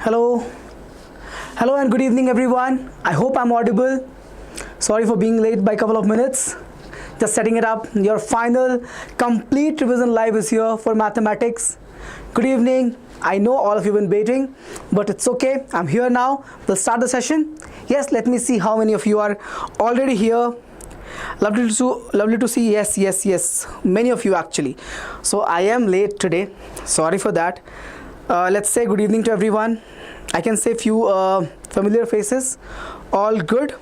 Hello. Hello and good evening everyone. I hope I'm audible. Sorry for being late by a couple of minutes. Just setting it up. Your final complete revision live is here for mathematics. Good evening. I know all of you have been waiting, but it's okay. I'm here now. We'll start the session. Yes, let me see how many of you are already here. Lovely to see. Yes. Many of you actually. So I am late today. Sorry for that. Let's say good evening to everyone. I can say few familiar faces. All good.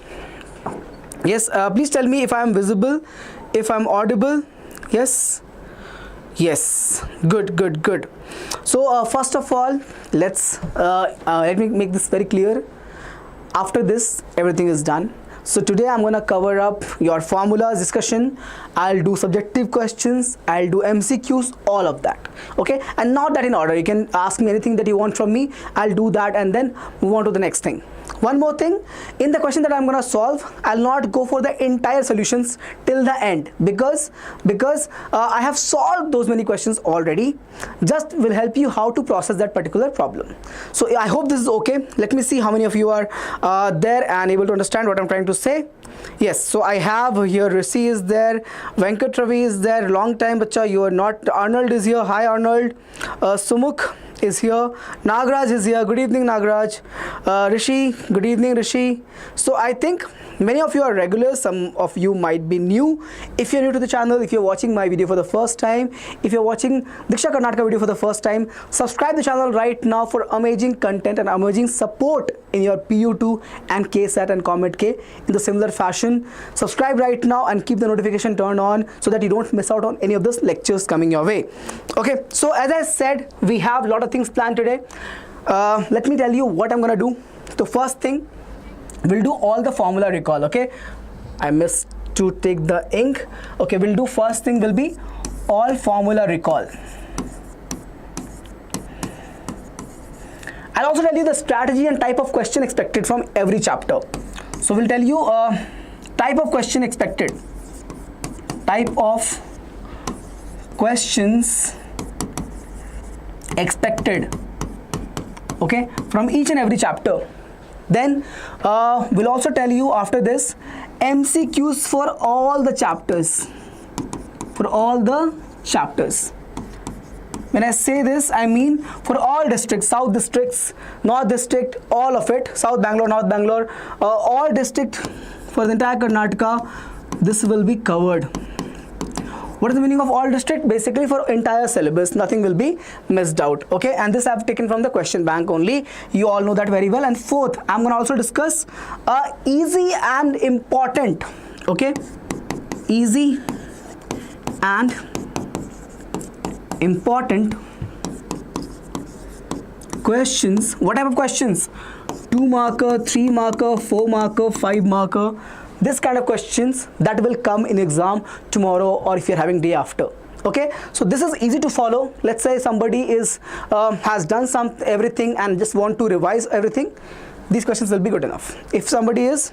Yes, please tell me if I am visible, if I'm audible. Yes. Good. So first of all, let me make this very clear. After this, everything is done. So today I'm going to cover up your formulas discussion. I'll do subjective questions, I'll do MCQs, all of that. Okay, and not that in order. You can ask me anything that you want from me. I'll do that and then move on to the next thing. One more thing, in the question that I'm going to solve, I'll not go for the entire solutions till the end because I have solved those many questions already. Just will help you how to process that particular problem. So I hope this is okay. Let me see how many of you are there and able to understand what I'm trying to say. Yes, so I have here Rishi is there, Venkat Ravi is there, long time bacha, you are not. Arnold is here. Hi Arnold. Sumukh is here. Nagraj is here. Good evening Nagraj. Rishi, good evening Rishi. So I think many of you are regulars, some of you might be new. If you're new to the channel, if you're watching my video for the first time, if you're watching Diksha Karnataka video for the first time, subscribe the channel right now for amazing content and amazing support in your PU2 and KCET and COMEDK in the similar fashion. Subscribe right now and keep the notification turned on so that you don't miss out on any of those lectures coming your way. Okay, so as I said, we have a lot of things planned today. Let me tell you what I'm gonna do. The first thing, we'll do all the formula recall. Okay, I missed to take the ink. Okay, we'll do first thing will be all formula recall. I'll also tell you the strategy and type of question expected from every chapter. So we'll tell you type of question expected, type of questions expected, okay, from each and every chapter. Then we'll also tell you after this MCQs for all the chapters. When I say this, I mean for all districts, South districts, North district, all of it, South Bangalore, North Bangalore, all district for the entire Karnataka, this will be covered. What is the meaning of all district? Basically for entire syllabus, nothing will be missed out. Okay, and this I've taken from the question bank only. You all know that very well. And fourth, I'm going to also discuss easy and important. Okay, easy and important questions. What type of questions? 2 marker, 3 marker, 4 marker, 5 marker. This kind of questions that will come in exam tomorrow or if you're having day after. Okay, so this is easy to follow. Let's say somebody is has done everything and just want to revise everything. These questions will be good enough. If somebody is,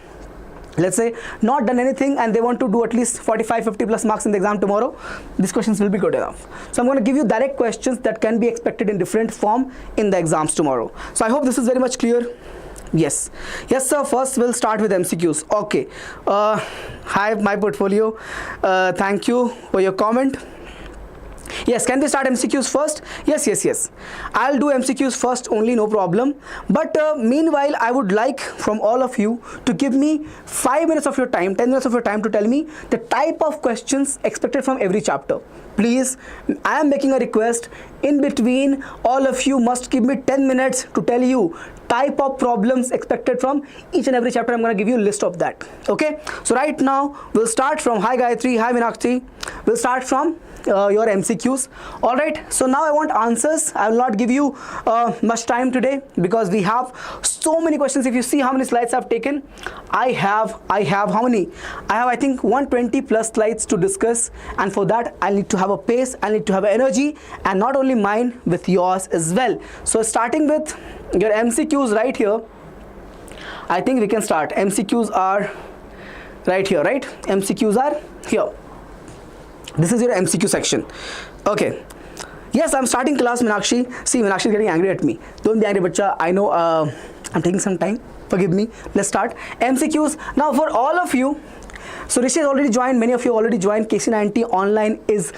let's say, not done anything and they want to do at least 45-50 plus marks in the exam tomorrow, these questions will be good enough. So I'm going to give you direct questions that can be expected in different form in the exams tomorrow. So I hope this is very much clear. Yes sir. First we'll start with MCQs. Okay, hi my portfolio, thank you for your comment. Yes, can we start MCQs first? Yes. I'll do MCQs first only, no problem. But meanwhile, I would like from all of you to give me 5 minutes of your time, 10 minutes of your time to tell me the type of questions expected from every chapter. Please, I am making a request. In between, all of you must give me 10 minutes to tell you type of problems expected from each and every chapter. I'm going to give you a list of that. Okay, so right now we'll start from, hi Gayatri, hi Meenakshi. We'll start from your MCQs. All right, so now I want answers. I will not give you much time today because we have so many questions. If you see how many slides I've taken, I have how many? I have, I think, 120 plus slides to discuss, and for that I need to have a pace, I need to have energy, and not only mine, with yours as well. So starting with your MCQs right here, I think we can start. MCQs are right here, right? MCQs are here. This is your MCQ section. Okay, Yes, I'm starting class, Meenakshi. See, Meenakshi is getting angry at me. Don't be angry, bacha. I know I'm taking some time. Forgive me. Let's start. MCQs. Now, for all of you, so Rishi has already joined. Many of you already joined. KCET online is,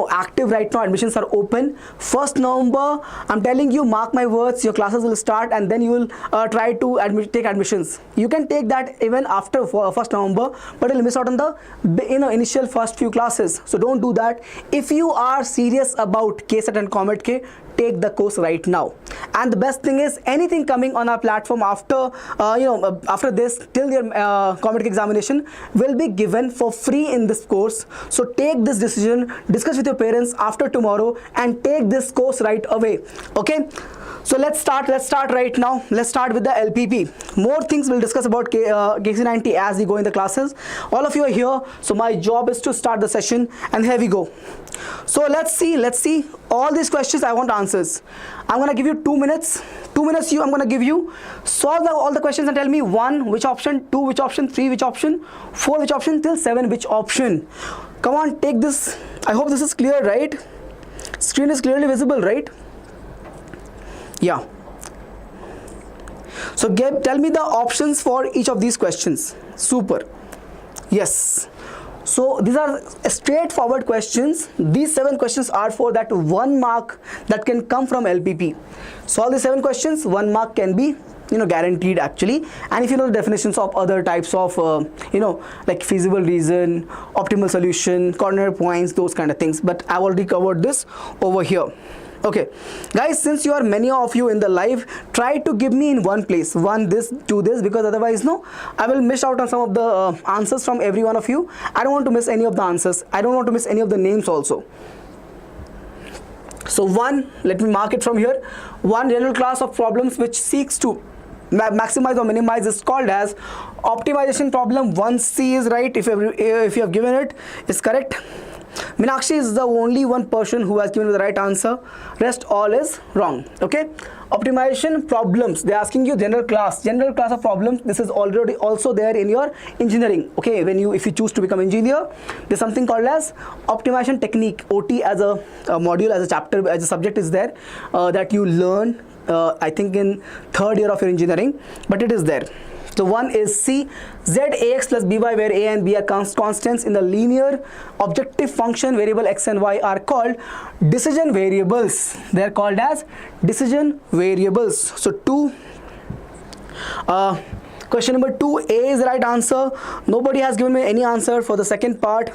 active right now. Admissions are open. 1st November, I'm telling you, mark my words, your classes will start, and then you will try to take admissions. You can take that even after 1st November, but you'll miss out on the initial first few classes. So don't do that. If you are serious about KCET and COMEDK, take the course right now. And the best thing is, anything coming on our platform after after this till your COMEDK examination will be given for free in this course. So take this decision, discuss with your parents after tomorrow, and take this course right away. Okay, so let's start right now. Let's start with the LPP. More things we'll discuss about KCET as we go in the classes. All of you are here, so my job is to start the session, and here we go. So let's see all these questions. I want answers. I'm gonna give you 2 minutes. 2 minutes I'm gonna give you. Solve all the questions and tell me 1 which option, 2 which option, 3 which option, 4 which option, till 7 which option. Come on, take this. I hope this is clear, right? Screen is clearly visible, right? Yeah. So tell me the options for each of these questions. Super. Yes. So these are straightforward questions. These 7 questions are for that 1 mark that can come from LPP. Solve the 7 questions, 1 mark can be guaranteed actually. And if you know the definitions of other types of like feasible reason, optimal solution, corner points, those kind of things, but I've already covered this over here. Okay guys, since you are many of you in the live, try to give me in one place, this, 2 this, because otherwise I will miss out on some of the answers from every one of you. I don't want to miss any of the answers. I don't want to miss any of the names also. So 1, let me mark it from here. 1 general class of problems which seeks to maximize or minimize is called as optimization problem. 1C is right. If you have given it, is correct. Meenakshi is the only one person who has given the right answer. Rest all is wrong. Okay. Optimization problems. They are asking you general class of problems. This is already also there in your engineering. Okay. If you choose to become engineer, there's something called as optimization technique. OT as a module, as a chapter, as a subject is there that you learn. I think in 3rd year of your engineering, but it is there. So 1 is C, ZAX plus BY, where A and B are constants in the linear objective function. Variable X and Y are called decision variables. They are called as decision variables. So 2, question number 2, A is the right answer. Nobody has given me any answer for the second part.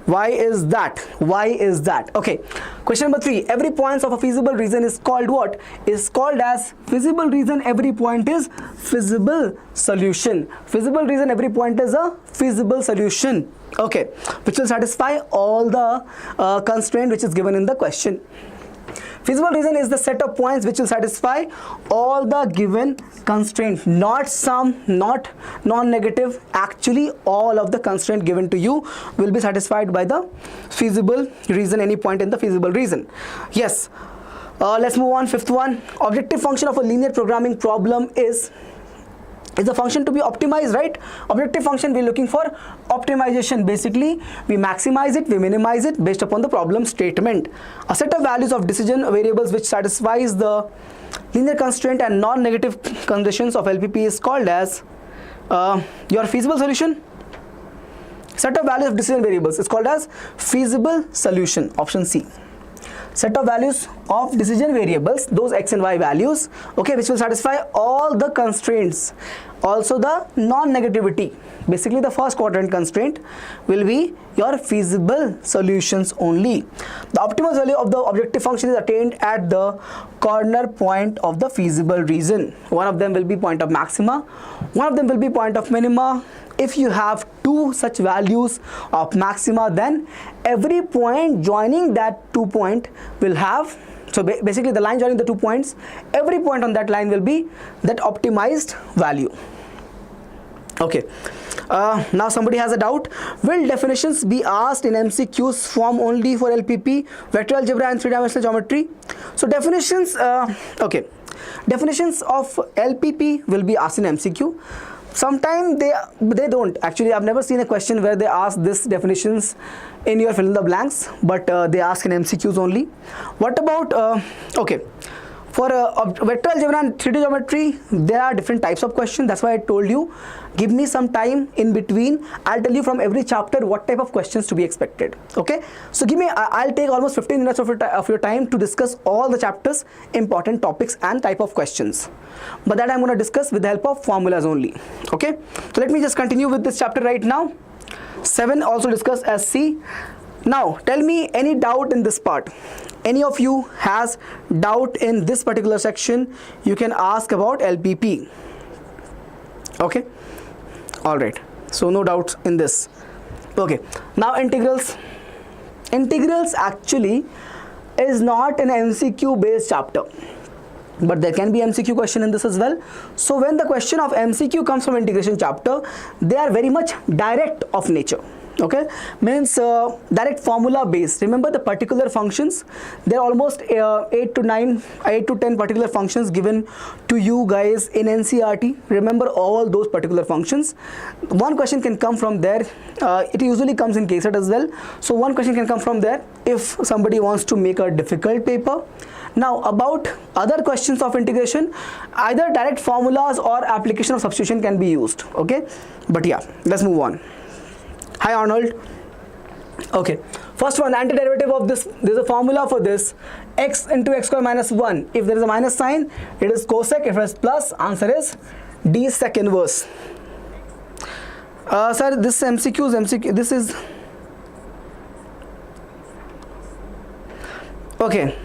Why is that? Okay, question number 3, every point of a feasible reason is called what? Is called as feasible reason. Every point is feasible solution. Feasible reason, every point is a feasible solution. Okay, which will satisfy all the constraint which is given in the question. Feasible reason is the set of points which will satisfy all the given constraints, not some, not non-negative. Actually, all of the constraint given to you will be satisfied by the feasible reason, any point in the feasible reason. Yes. Let's move on. 5th one. Objective function of a linear programming problem is the function to be optimized, right? Objective function, we're looking for optimization. Basically, we maximize it, we minimize it based upon the problem statement. A set of values of decision variables which satisfies the linear constraint and non-negative conditions of LPP is called as your feasible solution. Set of values of decision variables is called as feasible solution. Option C. Set of values of decision variables, those X and Y values, okay, which will satisfy all the constraints. Also the non-negativity, basically the first quadrant constraint, will be your feasible solutions only. The optimal value of the objective function is attained at the corner point of the feasible reason. One of them will be point of maxima, one of them will be point of minima. If you have 2 such values of maxima, then every point joining that 2 point will have, so basically the line joining the 2 points, every point on that line will be that optimized value. Okay. Now somebody has a doubt. Will definitions be asked in MCQs form only for LPP, vector algebra and 3-dimensional geometry? So definitions, okay. Definitions of LPP will be asked in MCQ. sometimes they don't. Actually, I've never seen a question where they ask this definitions in your fill in the blanks, but they ask in MCQs only. What about okay, for vector algebra and 3D geometry, there are different types of questions. That's why I told you, give me some time in between. I'll tell you from every chapter what type of questions to be expected. Okay, so give me, I'll take almost 15 minutes of your time to discuss all the chapters, important topics and type of questions. But that I'm going to discuss with the help of formulas only. Okay, so let me just continue with this chapter right now. 7 also discussed as C. Now tell me any doubt in this part. Any of you has doubt in this particular section, you can ask about LPP. Okay, all right, so no doubts in this. Okay, now integrals. Integrals actually is not an MCQ based chapter, but there can be MCQ question in this as well. So when the question of MCQ comes from integration chapter, they are very much direct of nature. Okay, means direct formula based. Remember the particular functions, there are almost 8 to 10 particular functions given to you guys in NCERT. Remember all those particular functions. One question can come from there. It usually comes in KCET as well. So one question can come from there if somebody wants to make a difficult paper. Now about other questions of integration, either direct formulas or application of substitution can be used. Okay, but yeah, let's move on. Hi Arnold. Okay, first one, antiderivative of this, there's a formula for this, x into x square minus 1. If there is a minus sign, it is cosec. If it is plus, answer is D sec inverse. Sir, this MCQ, this is okay.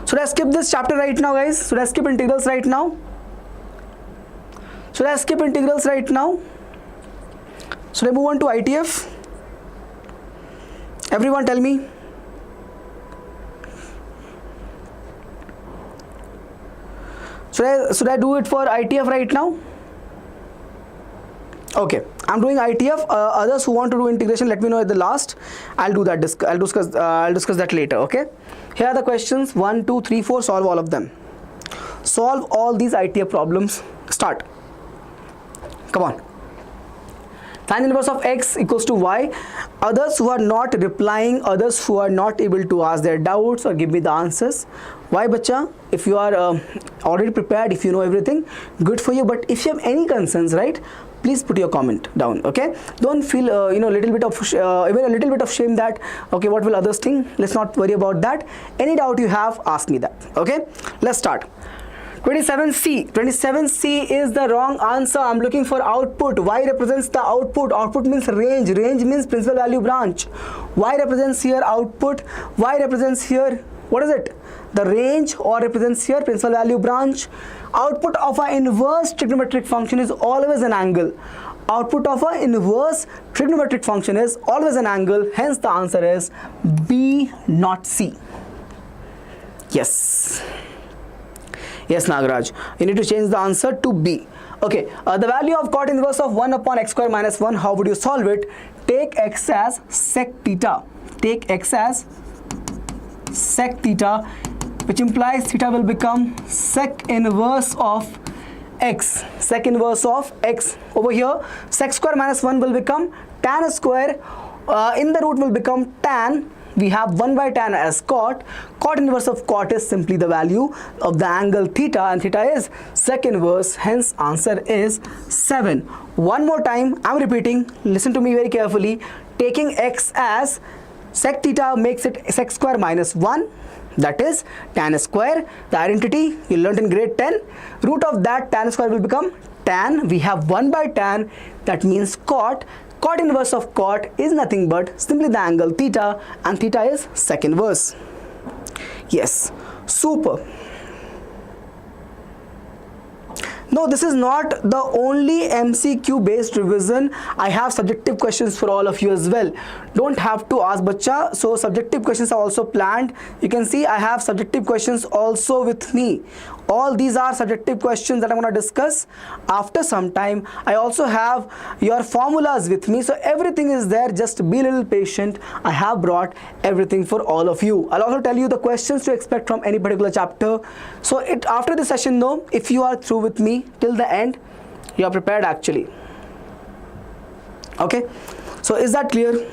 Should I skip this chapter right now, guys? Should I skip integrals right now? Should I skip integrals right now? Should I move on to ITF? Everyone tell me. Should I do it for ITF right now? Okay, I'm doing ITF. Others who want to do integration, let me know at the last. I'll do that. I'll discuss that later. Okay. Here are the questions. 1, 2, 3, 4. Solve all of them. Solve all these ITF problems. Start. Come on. Tan inverse of x equals to y. Others who are not replying, others who are not able to ask their doubts or give me the answers. Why, bacha? If you are already prepared, if you know everything, good for you. But if you have any concerns, right, please put your comment down. Okay, don't feel even a little bit of shame that okay, what will others think. Let's not worry about that. Any doubt you have, ask me that. Okay, let's start. 27C. 27C is the wrong answer. I'm looking for output. Y represents the output. Output means range. Range means principal value branch. Y represents here output. Y represents here, what is it? The range, or represents here principal value branch. Output of an inverse trigonometric function is always an angle. Output of an inverse trigonometric function is always an angle. Hence the answer is B, not C. Yes. Yes, Nagaraj. You need to change the answer to B. Okay, the value of cot inverse of 1 upon x square minus 1, how would you solve it? Take x as sec theta. Take x as sec theta, which implies theta will become sec inverse of x. Sec inverse of x. Over here, sec square minus 1 will become tan square. In the root will become tan. We have 1 by tan as cot. Cot inverse of cot is simply the value of the angle theta, and theta is sec inverse. Hence answer is 7. One more time, I'm repeating, listen to me very carefully. Taking x as sec theta makes it sec square minus 1, that is tan square. The identity you learnt in grade 10. Root of that tan square will become tan. We have 1 by tan, that means cot. Cot inverse of cot is nothing but simply the angle theta, and theta is sec inverse. Yes, super. No, this is not the only MCQ based revision. I have subjective questions for all of you as well. Don't have to ask bacha. So subjective questions are also planned. You can see I have subjective questions also with me. All these are subjective questions that I'm going to discuss after some time. I also have your formulas with me. So everything is there. Just be a little patient. I have brought everything for all of you. I'll also tell you the questions to expect from any particular chapter. So after the session, if you are through with me till the end, you are prepared actually. Okay, so is that clear?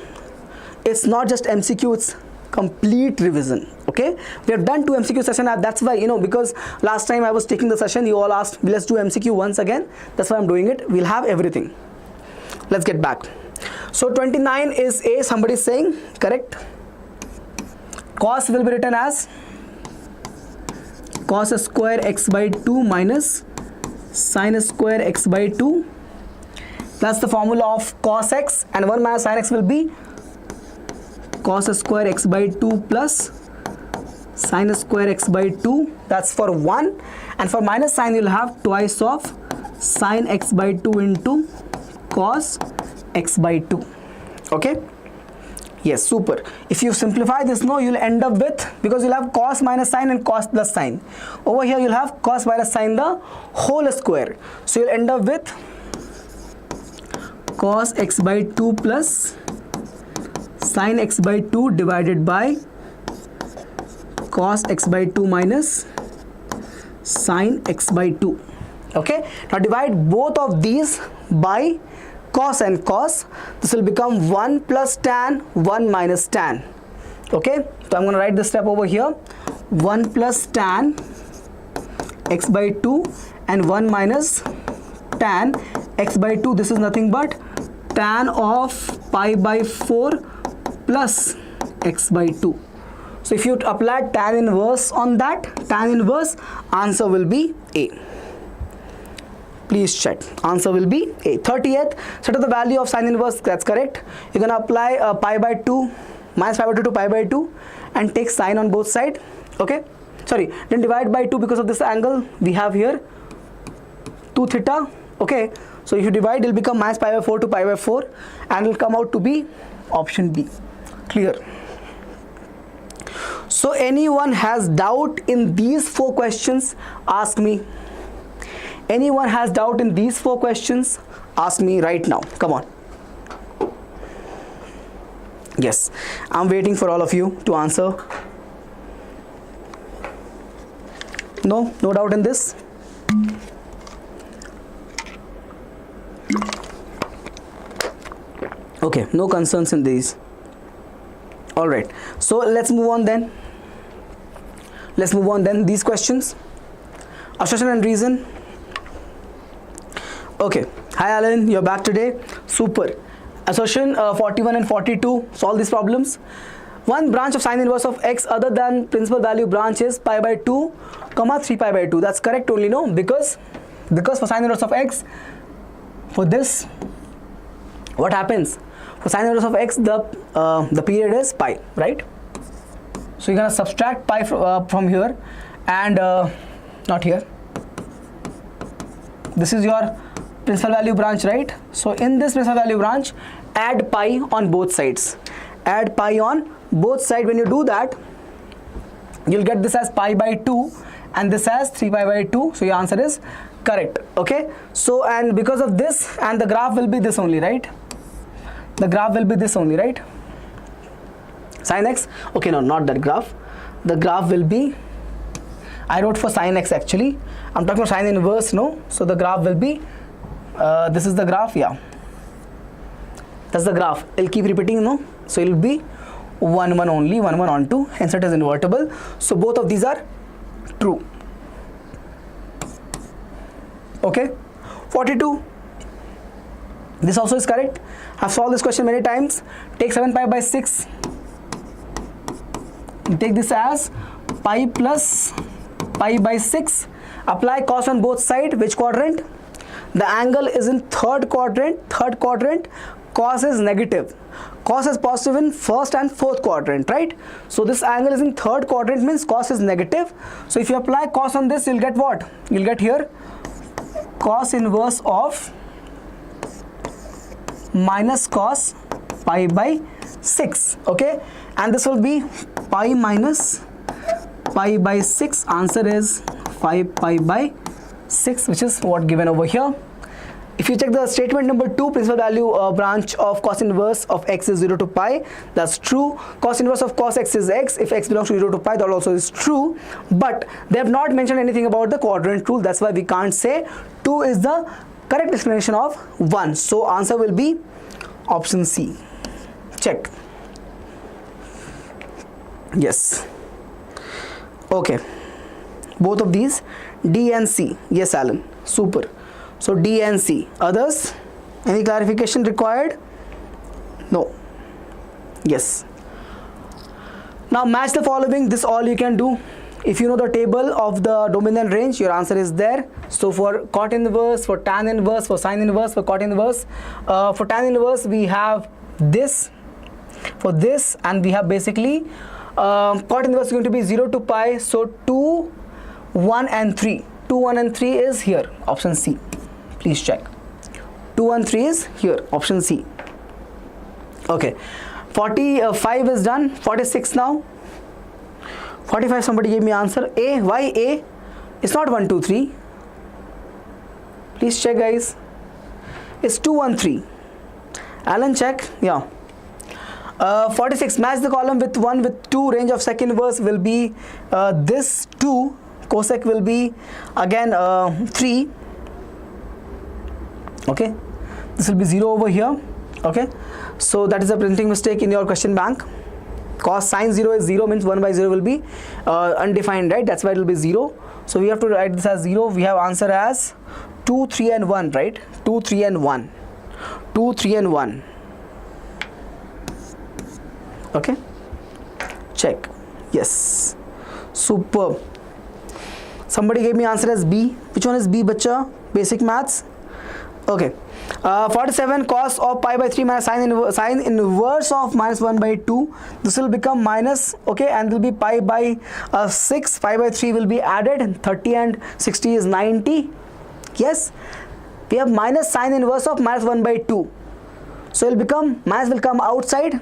It's not just MCQ, it's complete revision. Okay, we have done 2 MCQ session. That's why, because last time I was taking the session, you all asked, let's do MCQ once again. That's why I'm doing it. We'll have everything. Let's get back. So 29 is A, somebody is saying, correct. Cos will be written as cos square x by 2 minus sin square x by 2. That's the formula of cos x, and 1 minus sin x will be cos square x by 2 plus sin square x by 2. That's for 1, and for minus sign you'll have twice of sin x by 2 into cos x by 2. Okay, yes, super. If you simplify this, you'll end up with, because you'll have cos minus sin and cos plus sin. Over here you'll have cos minus sin the whole square, so you'll end up with cos x by 2 plus sin x by 2 divided by cos x by 2 minus sin x by 2. Okay, now divide both of these by cos and cos. This will become 1 plus tan, 1 minus tan. Okay, so I'm going to write this step over here. 1 plus tan x by 2 and 1 minus tan x by 2. This is nothing but tan of pi by 4 plus x by 2. So if you apply tan inverse on that, tan inverse, answer will be A. Please check. Answer will be A. 30th, set up the value of sin inverse. That's correct. You're going to apply pi by 2, minus pi by 2 to pi by 2, and take sine on both sides. Okay. Sorry, then divide by 2 because of this angle we have here, 2 theta. Okay. So if you divide, it will become minus pi by 4 to pi by 4, and it will come out to be option B. Clear? So anyone has doubt in these 4 questions, ask me. Anyone has doubt in these 4 questions, ask me right now. Come on. Yes, I'm waiting for all of you to answer. No doubt in this? Okay, no concerns in these. All right, so let's move on then. These questions, assertion and reason. Okay, hi Alan, you're back today. Super. Assertion 41 and 42, solve these problems. One branch of sine inverse of x other than principal value branch is pi by 2, 3 pi by 2. That's correct only, no? Because for sine inverse of x, for this, what happens? For sine inverse of x, the period is pi, right? So you're gonna subtract pi from here, and not here. This is your principal value branch, right? So in this principal value branch, add pi on both sides. Add pi on both sides. When you do that, you'll get this as pi by 2 and this as 3 pi by 2. So your answer is correct. Okay. So, and because of this, and the graph will be this only, right? The graph will be this only, right? Sin x. Okay, no, not that graph. The graph will be, I wrote for sin x actually. I'm talking about sin inverse, no? So the graph will be, this is the graph, yeah. That's the graph. It'll keep repeating, no? So it'll be 1 1 only, 1 1 on 2. Hence it is invertible. So both of these are true. Okay. 42. This also is correct. I've solved this question many times. Take 7 pi by 6. Take this as pi plus pi by 6. Apply cos on both sides. Which quadrant? The angle is in third quadrant. Third quadrant. Cos is negative. Cos is positive in first and fourth quadrant, right? So this angle is in third quadrant, means cos is negative. So if you apply cos on this, you'll get what? You'll get here cos inverse of minus cos pi by 6. Okay, and this will be pi minus pi by 6. Answer is 5 pi by 6, which is what given over here. If you check the statement number 2, principal value branch of cos inverse of x is 0 to pi, that's true. Cos inverse of cos x is x. If x belongs to 0 to pi, that also is true. But they have not mentioned anything about the quadrant rule. That's why we can't say 2 is the correct explanation of 1. So answer will be option C. Check. Yes. Okay. Both of these, D and C. Yes, Alan. Super. So D and C. Others? Any clarification required? No. Yes. Now match the following. This all you can do. If you know the table of the dominant range, your answer is there. So for cot inverse, for tan inverse, for sine inverse, for cot inverse, for tan inverse we have this, for this, and we have basically cot inverse is going to be 0 to pi. So 2, 1 and 3. 2, 1 and 3 is here, option C. Please check. 2, 1, 3 is here, option C. Okay. 45 is done. 46 now. 45, somebody gave me answer. A. Why A? It's not 1, 2, 3. Please check, guys. It's 2, 1, 3. Alan, check. Yeah. 46. Match the column with 1 with 2. Range of second inverse will be this 2. Cosec will be again 3. Okay. This will be 0 over here. Okay. So that is a printing mistake in your question bank. Cos sine 0 is 0, means 1 by 0 will be undefined, right? That's why it will be 0. So we have to write this as 0. We have answer as 2, 3 and 1, right? 2, 3 and 1. 2, 3 and 1. Okay. Check. Yes. Superb. Somebody gave me answer as B. Which one is B, bacha? Basic maths. Okay. 47 cos of pi by 3 minus sine inverse of minus 1 by 2. This will become minus, okay, and will be pi by 6. Pi by 3 will be added, and 30 and 60 is 90. Yes, we have minus sine inverse of minus 1 by 2. So it will become, minus will come outside,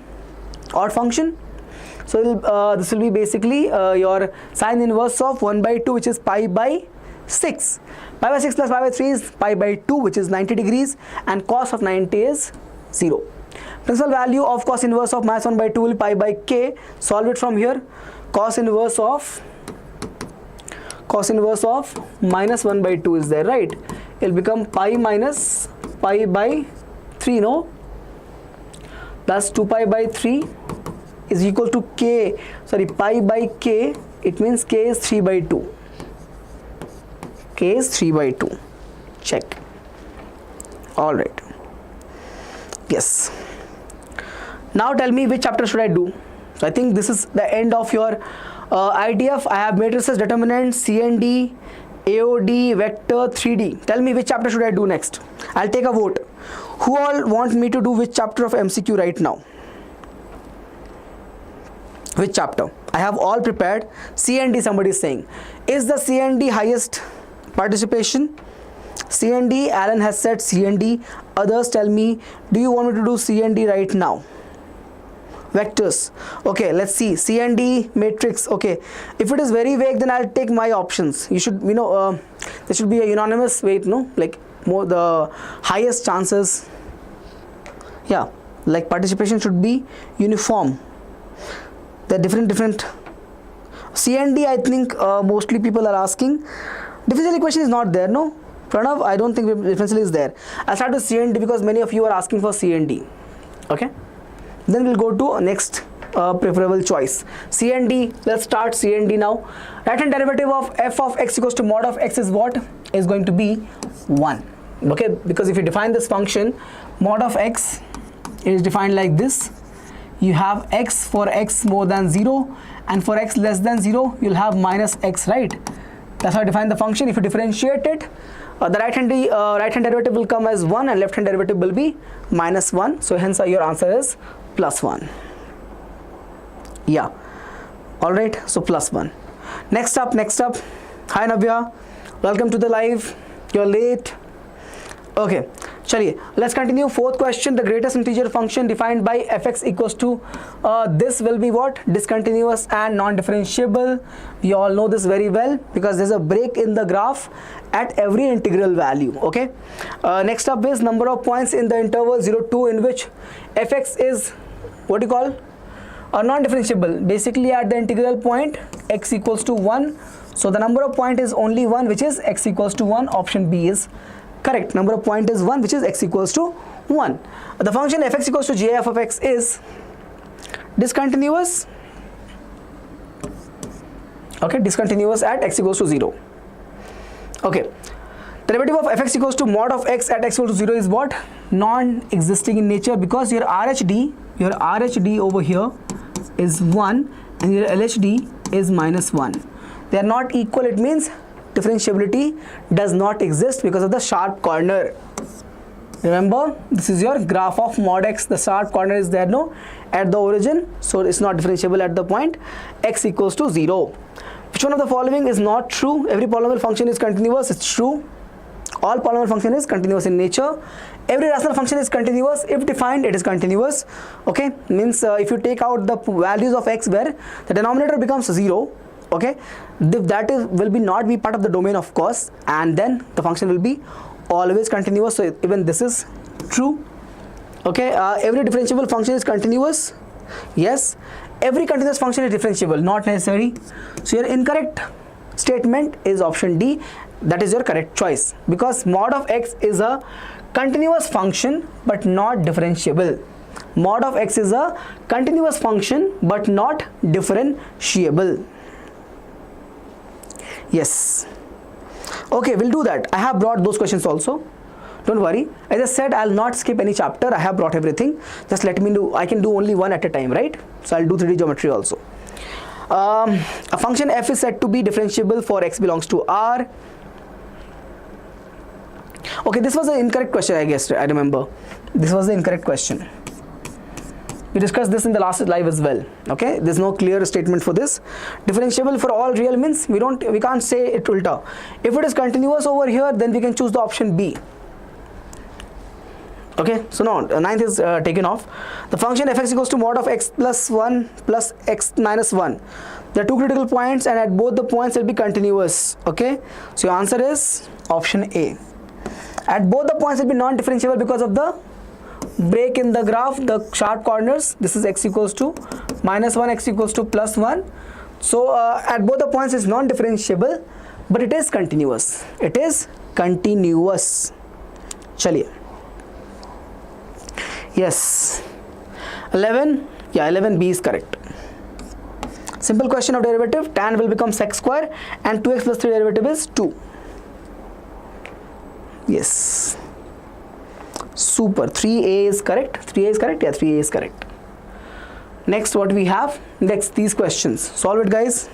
odd function. So this will be basically your sine inverse of 1 by 2, which is pi by 6. Pi by 6 plus pi by 3 is pi by 2, which is 90 degrees, and cos of 90 is 0. Principal value of cos inverse of minus 1 by 2 will be pi by k. Solve it from here. Cos inverse of minus 1 by 2 is there, right? It will become pi minus pi by 3, no? Plus 2 pi by 3 is equal to k, sorry, pi by k. It means k is 3 by 2. K is 3 by 2. Check. All right. Yes. Now tell me which chapter should I do. So I think this is the end of your IDF. I have matrices, determinant, CND, AOD, vector, 3D. Tell me which chapter should I do next. I'll take a vote. Who all want me to do which chapter of MCQ right now? Which chapter? I have all prepared. CND, somebody is saying. Is the CND highest participation? CND, Alan has said CND. Others tell me, do you want me to do CND right now? Vectors. Okay, let's see. CND matrix. Okay, if it is very vague, then I'll take my options. You should, there should be a unanimous weight, no? Like more the highest chances. Yeah, like participation should be uniform. They're different. CND, I think mostly people are asking. Differential equation is not there, no? Pranav, I don't think differential is there. I'll start with CND because many of you are asking for CND. Okay? Then we'll go to next preferable choice. CND, let's start CND now. Right hand derivative of f of x equals to mod of x is what? Is going to be 1. Okay? Because if you define this function, mod of x is defined like this. You have x for x more than 0, and for x less than 0, you'll have minus x, right? That's how I define the function. If you differentiate it, the right hand derivative will come as 1 and left hand derivative will be minus 1. So hence your answer is plus 1. Yeah. Alright, so plus 1. Next up. Hi Navya. Welcome to the live. You're late. Okay. Chaliye, let's continue. Fourth question. The greatest integer function defined by fx equals to this will be what? Discontinuous and non-differentiable. We all know this very well because there's a break in the graph at every integral value. Okay. Next up is number of points in the interval 0, 2 in which fx is what do you call? Non-differentiable. Basically at the integral point x equals to 1. So the number of point is only 1, which is x equals to 1. Option B is correct. Number of point is 1, which is x equals to 1. The function fx equals to jf of x is discontinuous. Okay, discontinuous at x equals to 0. Okay, derivative of fx equals to mod of x at x equals to 0 is what? Non-existing in nature, because your RHD over here is 1 and your LHD is minus 1. They are not equal. It means differentiability does not exist because of the sharp corner. Remember, this is your graph of mod x. The sharp corner is there, no, at the origin, so it's not differentiable at the point x equals to 0. Which one of the following is not true? Every polynomial function is continuous. It's true. All polynomial function is continuous in nature. Every rational function is continuous. If defined, it is continuous. Okay, means if you take out the values of x where the denominator becomes 0, okay, that will not be part of the domain, of course, and then the function will be always continuous. So even this is true. Okay, every differentiable function is continuous. Yes, every continuous function is differentiable. Not necessary. So your incorrect statement is option D. That is your correct choice, because mod of x is a continuous function but not differentiable. Mod of x is a continuous function but not differentiable. Yes. Okay, we'll do that. I have brought those questions also. Don't worry. As I said, I'll not skip any chapter. I have brought everything. Just let me know. I can do only one at a time, right? So I'll do 3D geometry also. A function f is said to be differentiable for x belongs to R. Okay, this was the incorrect question, I guess. I remember. This was the incorrect question. We discussed this in the last live as well. Okay, there's no clear statement for this. Differentiable for all real means we can't say it ulta. If it is continuous over here, then we can choose the option B. Okay, so now 9th is taken off. The function fx equals to mod of x plus 1 plus x minus 1. There are two critical points, and at both the points it will be continuous. Okay, so your answer is option A. At both the points it will be non-differentiable because of the break in the graph, the sharp corners. This is x equals to minus 1, x equals to plus 1. So at both the points it's non-differentiable, but it is continuous. It is continuous. Chaliye. Yes. 11. Yeah, 11B is correct. Simple question of derivative. Tan will become sec square and 2x plus 3 derivative is 2. Yes. Super. 3A is correct. 3A is correct. Yeah, 3A is correct. Next, what we have? Next, these questions. Solve it, guys.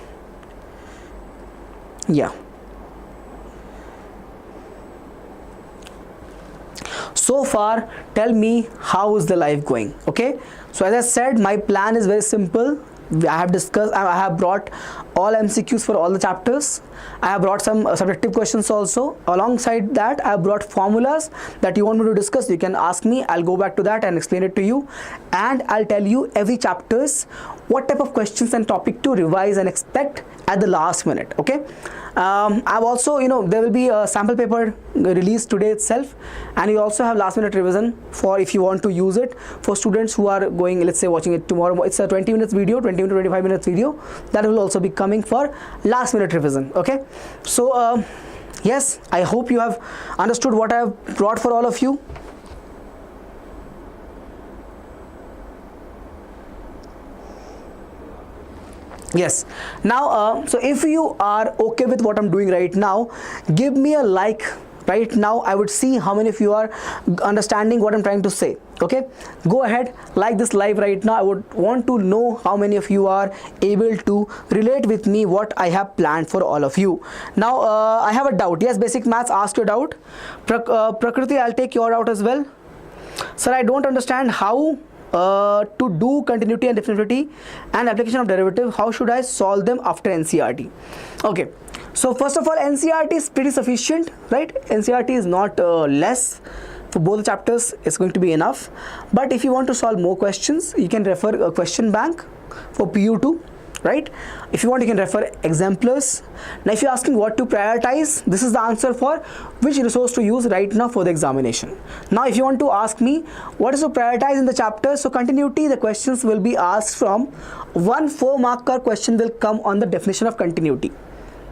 Yeah. So far, tell me how is the life going. Okay. So as I said, my plan is very simple. I have brought all MCQs for all the chapters. I have brought some subjective questions also. Alongside that, I have brought formulas that you want me to discuss. You can ask me. I'll go back to that and explain it to you. And I'll tell you every chapters what type of questions and topic to revise and expect at the last minute. Okay. I've also, there will be a sample paper released today itself, and you also have last minute revision for if you want to use it for students who are going, let's say, watching it tomorrow. It's a 20 minutes video, 20 to 25 minutes video that will also be coming for last minute revision. Okay, so yes, I hope you have understood what I have brought for all of you. Yes. Now, so if you are okay with what I'm doing right now, give me a like right now. I would see how many of you are understanding what I'm trying to say. Okay, go ahead, like this live right now. I would want to know how many of you are able to relate with me what I have planned for all of you. Now, I have a doubt. Yes, basic maths asked your doubt. Prakriti, I'll take your doubt as well. Sir, I don't understand how to do continuity and differentiability and application of derivative. How should I solve them after NCERT? Okay, so first of all, NCERT is pretty sufficient, right? NCERT is not less. For both the chapters, it's going to be enough. But if you want to solve more questions, you can refer a question bank for PU2, right? If you want, you can refer exemplars. Now, if you're asking what to prioritize, this is the answer for which resource to use right now for the examination. Now, if you want to ask me what is to prioritize in the chapter, so continuity, the questions will be asked from 1 4-marker question will come on the definition of continuity.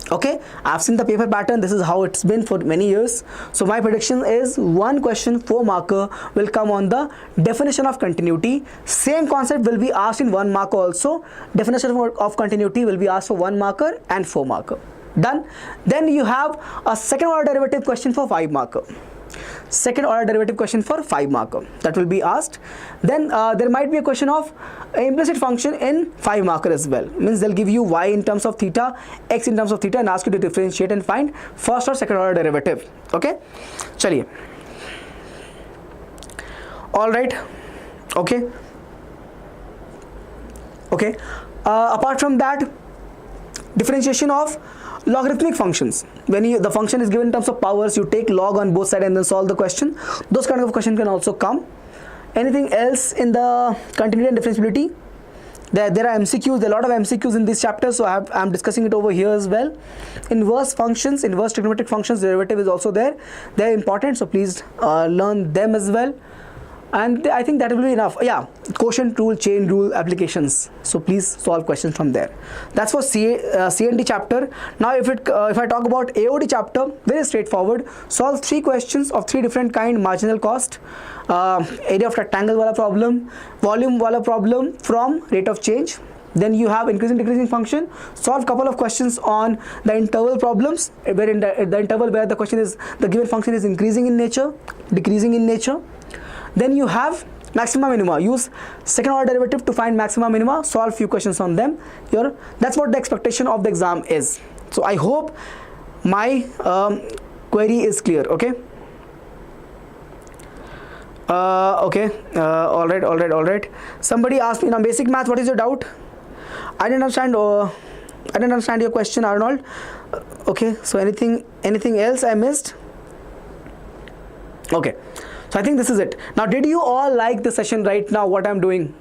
Okay, I've seen the paper pattern. This is how it's been for many years. So my prediction is one question 4 marker will come on the definition of continuity. Same concept will be asked in 1 marker also. Definition of continuity will be asked for 1 marker and 4 marker. Done. Then you have a second order derivative question for 5 marker. Second order derivative question for 5 marker that will be asked. Then there might be a question of implicit function in 5 marker as well. Means they'll give you y in terms of theta, x in terms of theta, and ask you to differentiate and find first or second order derivative. Okay, chaliye. All right. Okay. Okay. Apart from that, differentiation of logarithmic functions. When the function is given in terms of powers, you take log on both sides and then solve the question. Those kind of questions can also come. Anything else in the continuity and differentiability? There are MCQs, there are a lot of MCQs in this chapter, so I'm discussing it over here as well. Inverse functions, inverse trigonometric functions, derivative is also there. They're important, so please learn them as well. And I think that will be enough. Yeah, quotient rule, chain rule applications. So please solve questions from there. That's for CND chapter. Now if I talk about AOD chapter, very straightforward. Solve 3 questions of 3 different kind: marginal cost, area of rectangle wala problem, volume wala problem from rate of change. Then you have increasing decreasing function. Solve couple of questions on the interval problems, where in the interval where the question is, the given function is increasing in nature, decreasing in nature. Then you have maxima minima. Use second order derivative to find maxima minima. Solve few questions on them. That's what the expectation of the exam is. So I hope my query is clear. Okay. Okay. All right. Somebody asked me now basic math. What is your doubt? I didn't understand. I didn't understand your question, Arnold. Okay. So anything else I missed? Okay. So I think this is it. Now, did you all like the session right now, what I'm doing?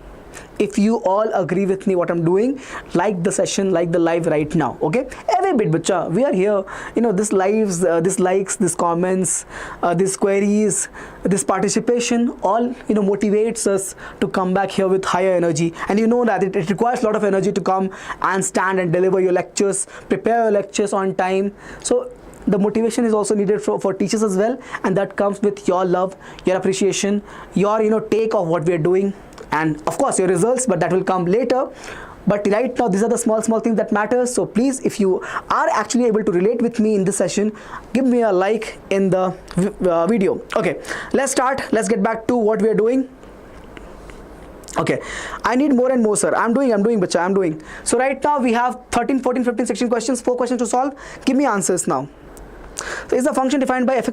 If you all agree with me what I'm doing, like the session, like the live right now, okay? Every bit, bacha, we are here. This lives, this likes, this comments, these queries, this participation, all, motivates us to come back here with higher energy. And you know that it requires a lot of energy to come and stand and deliver your lectures, prepare your lectures on time. So the motivation is also needed for teachers as well, and that comes with your love, your appreciation, your take of what we are doing, and of course your results, but that will come later. But right now these are the small things that matter. So please, if you are actually able to relate with me in this session, give me a like in the video. Okay, let's start. Let's get back to what we are doing. Okay, I need more and more, sir. I'm doing, bacha, I'm doing. So right now we have 13, 14, 15, 16 questions, 4 questions to solve. Give me answers now. So is the function defined by x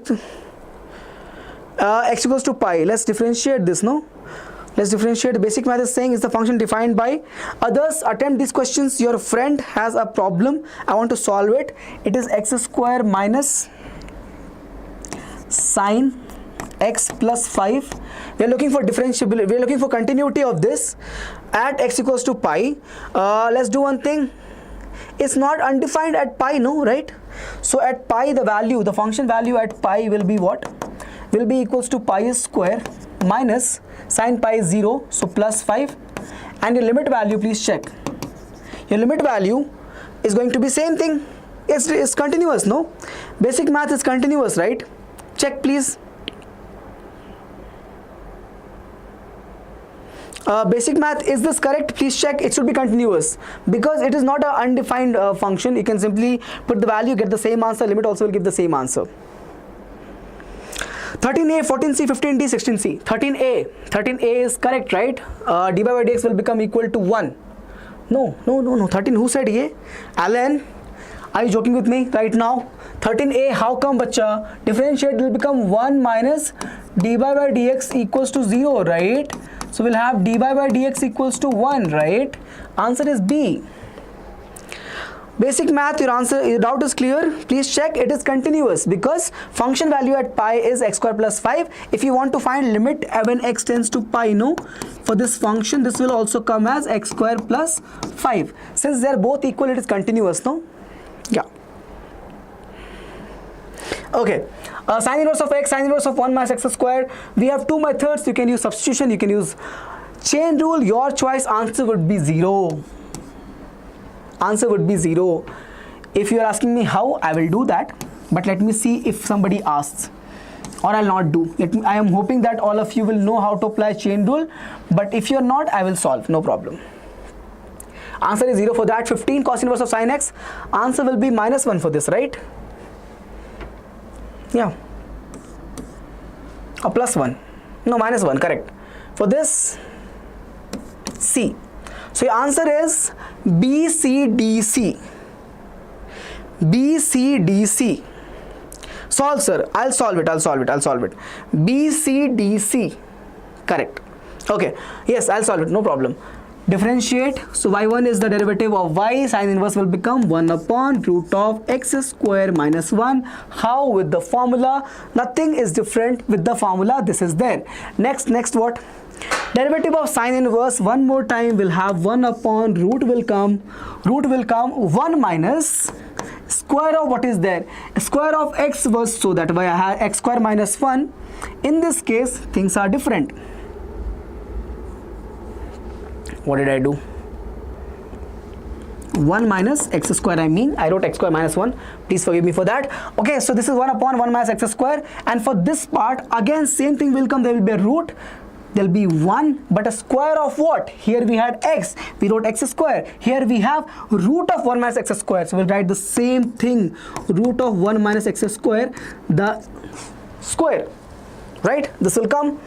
equals to pi? Let's differentiate this, no? Let's differentiate. The basic math is saying, is the function defined by? Others attempt these questions. Your friend has a problem. I want to solve it. It is x square minus sine x plus 5. We are looking for differentiability. We are looking for continuity of this at x equals to pi. Let's do one thing. It's not undefined at pi, no, right? So at pi, the function value at pi will be what? Will be equals to pi square minus sine pi is 0, so plus 5. And your limit value, please check. Your limit value is going to be same thing. It's continuous, no? Basic math is continuous, right? Check, please. Basic math, is this correct? Please check. It should be continuous because it is not an undefined function. You can simply put the value, get the same answer. Limit also will give the same answer. 13a, 14c, 15d, 16c. 13a is correct, right? dy by dx will become equal to 1. No. 13, who said a? Alan, are you joking with me right now? 13a, how come, bacha? Differentiate will become 1 minus dy by dx equals to 0, right? So we'll have dy by dx equals to 1, right? Answer is B. Basic math, your doubt is clear. Please check. It is continuous because function value at pi is x square plus 5. If you want to find limit when x tends to pi, no, for this function, this will also come as x square plus 5. Since they are both equal, it is continuous, no? Yeah. Okay. Sine inverse of x, sine inverse of 1 minus x square. We have 2 methods. You can use substitution, you can use chain rule. Your choice. Answer would be 0. Answer would be 0. If you are asking me how, I will do that, but let me see if somebody asks, or I'll not do. I am hoping that all of you will know how to apply chain rule, but if you're not, I will solve, no problem. Answer is 0 for that. 15 cos inverse of sin x, answer will be -1 for this, right? Yeah, or +1, no, -1, correct. For this, C. So your answer is BCDC. BCDC. Solve, sir. I'll solve it. BCDC. Correct. Okay. Yes, I'll solve it. No problem. Differentiate. So y1 is the derivative of y. Sin inverse will become 1 upon root of x square minus 1. How? With the formula. Nothing is different with the formula. This is there. Next what? Derivative of sin inverse one more time will have 1 upon root will come 1 minus square of what is there? Square of x was, so that way I have x square minus 1. In this case, things are different. What did I do? 1 minus x square, I wrote x square minus 1. Please forgive me for that. Okay, so this is 1 upon 1 minus x square. And for this part, again, same thing will come. There will be a root. There will be 1, but a square of what? Here we had x. We wrote x square. Here we have root of 1 minus x square. So we'll write the same thing. Root of 1 minus x square, the square. Right? This will come.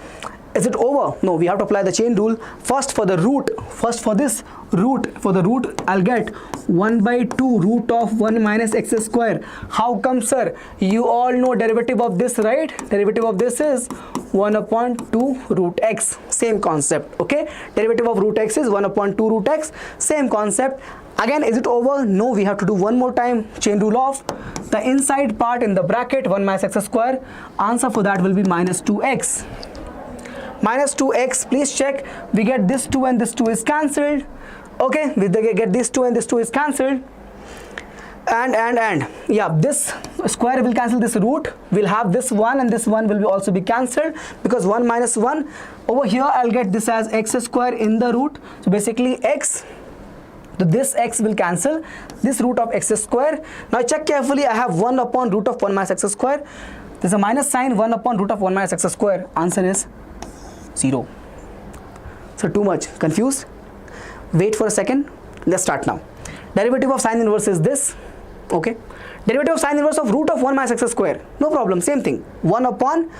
Is it over? No, we have to apply the chain rule. First for the root, for the root, I'll get 1 by 2 root of 1 minus x square. How come, sir? You all know derivative of this, right? Derivative of this is 1 upon 2 root x. Same concept, okay? Derivative of root x is 1 upon 2 root x. Same concept. Again, is it over? No, we have to do one more time. Chain rule of the inside part in the bracket 1 minus x square. Answer for that will be minus 2x. Minus 2x, please check. We get this 2 and this 2 is cancelled. Okay, we get this 2 and this 2 is cancelled. And yeah, this square will cancel this root. We'll have this 1 and this 1 will also be cancelled, because 1 minus 1. Over here, I'll get this as x square in the root. So basically x, this x will cancel this root of x square. Now check carefully. I have 1 upon root of 1 minus x square. There's a minus sign. 1 upon root of 1 minus x square. Answer is 0. So too much confused? Wait for a second. Let's start now. Derivative of sin inverse is this. Okay. Derivative of sin inverse of root of 1 minus x square. No problem. Same thing. 1 upon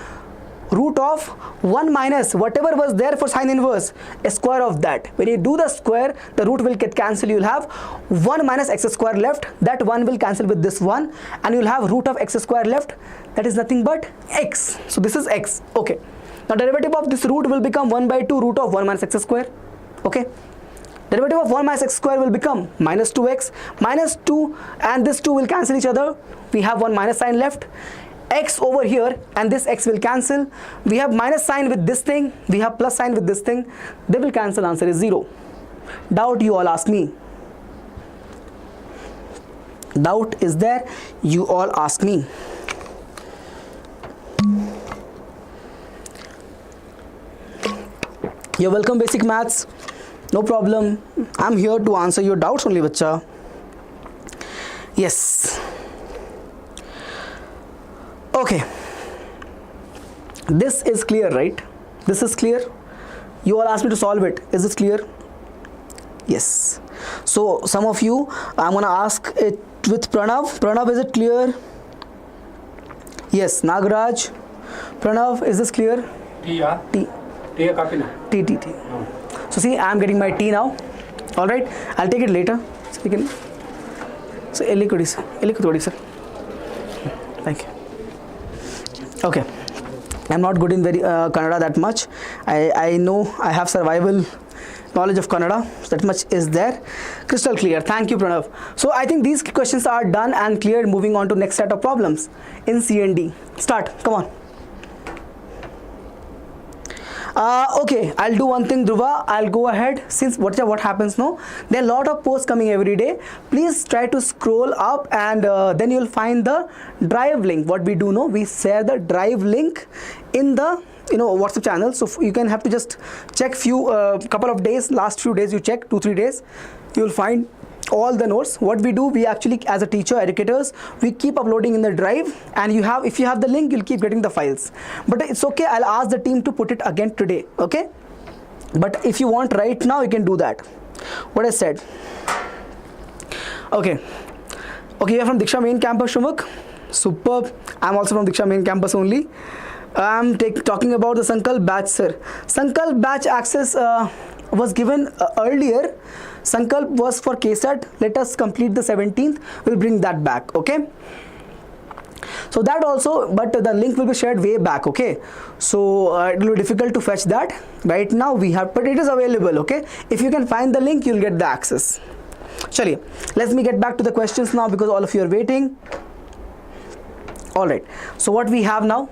root of 1 minus whatever was there for sin inverse, a square of that. When you do the square, the root will get cancelled. You'll have 1 minus x square left. That 1 will cancel with this 1, and you'll have root of x square left. That is nothing but x. So this is x. Okay. Now derivative of this root will become 1 by 2 root of 1 minus x square. Okay. Derivative of 1 minus x square will become minus 2x. Minus 2 and this 2 will cancel each other. We have one minus sign left. X over here, and this x will cancel. We have minus sign with this thing. We have plus sign with this thing. They will cancel. Answer is 0. Doubt, you all ask me. Doubt is there? You all ask me. You're welcome, basic maths. No problem. I'm here to answer your doubts only, bacha. Yes. Okay. This is clear, right? This is clear. You all asked me to solve it. Is this clear? Yes. So some of you, I'm gonna ask it with Pranav. Pranav, is it clear? Yes. Nagaraj. Pranav, is this clear? Yeah. T. T. Copy now. T. No. So see, I'm getting my T now. All right. I'll take it later. So you can. So sir. Thank you. Okay. I'm not good in Kannada that much. I know I have survival knowledge of Kannada. So that much is there. Crystal clear. Thank you, Pranav. So I think these questions are done and cleared. Moving on to next set of problems in C and D. Start. Come on. Okay, I'll do one thing, Dhruva. I'll go ahead, since what happens now, there are a lot of posts coming every day. Please try to scroll up, and then you'll find the drive link. What we do now, we share the drive link in the WhatsApp channel. So you can have to just check couple of days, last few days you check, 2-3 days, you'll find all the notes. What we do, we actually, as a teacher, educators, we keep uploading in the drive, and if you have the link, you'll keep getting the files. But it's okay, I'll ask the team to put it again today, okay? But if you want right now, you can do that. What I said. Okay, you're from Diksha main campus, Shumuk. Superb. I'm also from Diksha main campus only. I'm talking about the Sankalp batch, sir. Sankalp batch access was given earlier. Sankalp was for KCET. Let us complete the 17th. We'll bring that back, okay? So that also, but the link will be shared way back, okay? So it will be difficult to fetch that right now. We have, but it is available, okay? If you can find the link, you'll get the access. Chaliye, let me get back to the questions now because all of you are waiting. All right. So what we have now?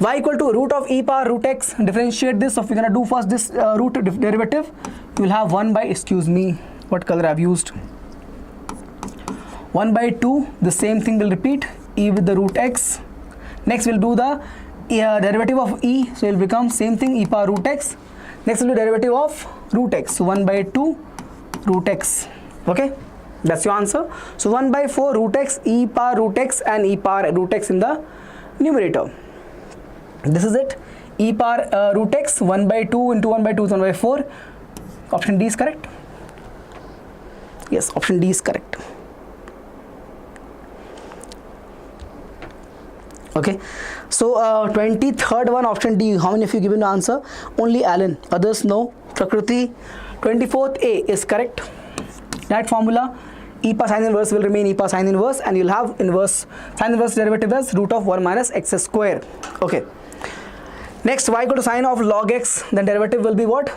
Y equal to root of e power root x. Differentiate this. So if we're gonna do first this root derivative, you will have 1 by, excuse me, what color I've used, 1 by 2. The same thing will repeat, e with the root x. Next we'll do the derivative of e, so it will become same thing, e power root x. Next will be derivative of root x, so 1 by 2 root x, okay? That's your answer. So 1 by 4 root x, e power root x, and e power root x in the numerator. This is it. E power root x, 1 by 2 into 1 by 2 is 1 by 4. Option D is correct. Yes, option D is correct. Okay, so 23rd one, option D. How many of you given the answer? Only Alan, others no. Prakriti. 24th A is correct. That formula, e power sine inverse will remain e power sine inverse, and you'll have sine inverse derivative as root of 1 minus x square. Okay. Next, y equal to sine of log x, then derivative will be what?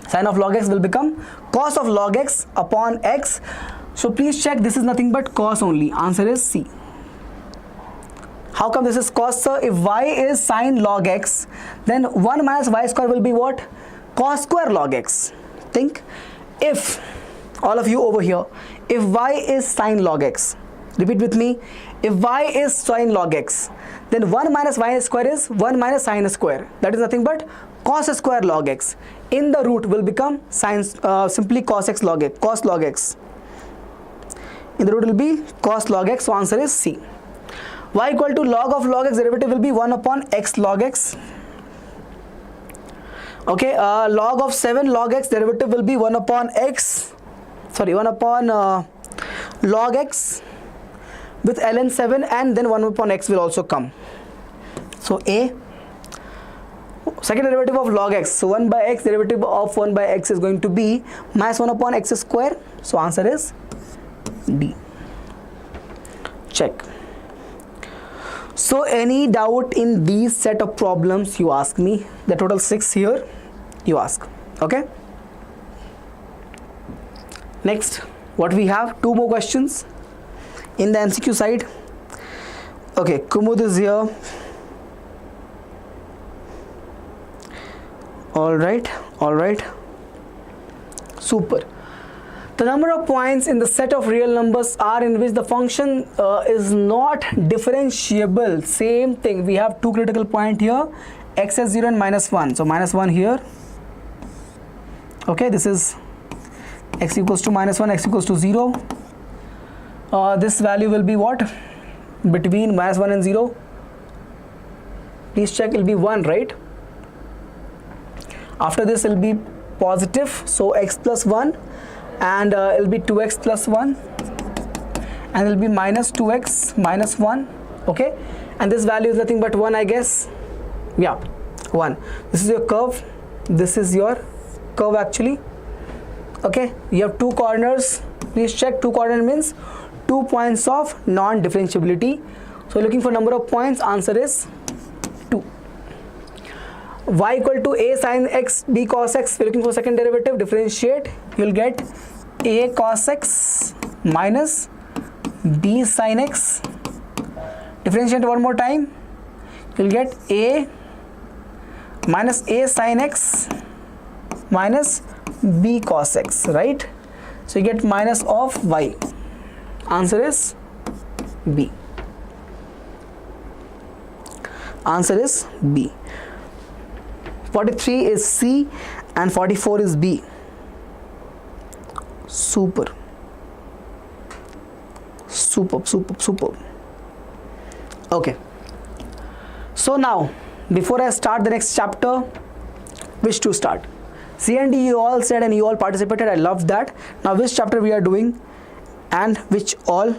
Sine of log x will become cos of log x upon x. So please check, this is nothing but cos only. Answer is C. How come this is cos, sir? If y is sine log x, then 1 minus y square will be what? Cos square log x. Think, if, all of you over here, if y is sine log x, repeat with me, if y is sine log x, then 1 minus y square is 1 minus sine square. That is nothing but cos square log x. In the root will become sine, simply cos x log x, cos log x. In the root will be cos log x, so answer is C. Y equal to log x derivative will be 1 upon x log x. Okay, log of 7 log x derivative will be 1 upon x, sorry, 1 upon log x with ln 7, and then 1 upon x will also come. So A, second derivative of log x, so 1 by x derivative of 1 by x is going to be minus 1 upon x square, so answer is D. Check. So any doubt in these set of problems, you ask me. The total 6 here, you ask, okay? Next, what we have, 2 more questions in the MCQ side. Okay, Kumud is here. All right, super. The number of points in the set of real numbers are in which the function is not differentiable. Same thing, we have 2 critical points here, x is 0 and minus 1. So minus 1 here. Okay, this is x equals to minus 1, x equals to 0. This value will be what? Between minus 1 and 0. Please check, it will be 1, right? After this it will be positive, so x plus 1, and it will be 2x plus 1, and it will be minus 2x minus 1, okay? And this value is nothing but 1, I guess. Yeah, 1. This is your curve. This is your curve actually. Okay, you have 2 corners. Please check, 2 corners means 2 points of non-differentiability. So looking for number of points, answer is 2. Y equal to a sin x b cos x. We're looking for second derivative. Differentiate, you will get a cos x minus b sin x. Differentiate one more time, you will get a minus a sin x minus b cos x, right? So you get minus of y. Answer is B. Answer is B. 43 is C and 44 is B. Super. Superb. Okay. So now, before I start the next chapter, which to start? C&D you all said and you all participated. I loved that. Now, which chapter we are doing and which all?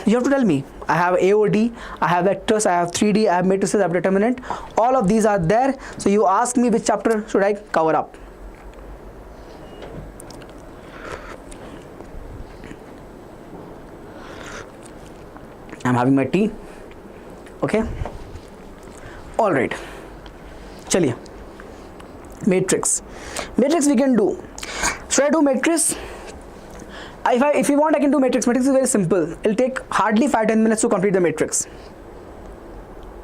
You have to tell me. I have AOD, I have vectors, I have 3D, I have matrices, I have determinant. All of these are there. So you ask me which chapter should I cover up. I'm having my tea. Okay. All right. Chaliye. Matrix we can do. Should I do matrix? If you want, I can do matrix. Matrix is very simple. It'll take hardly 5-10 minutes to complete the matrix.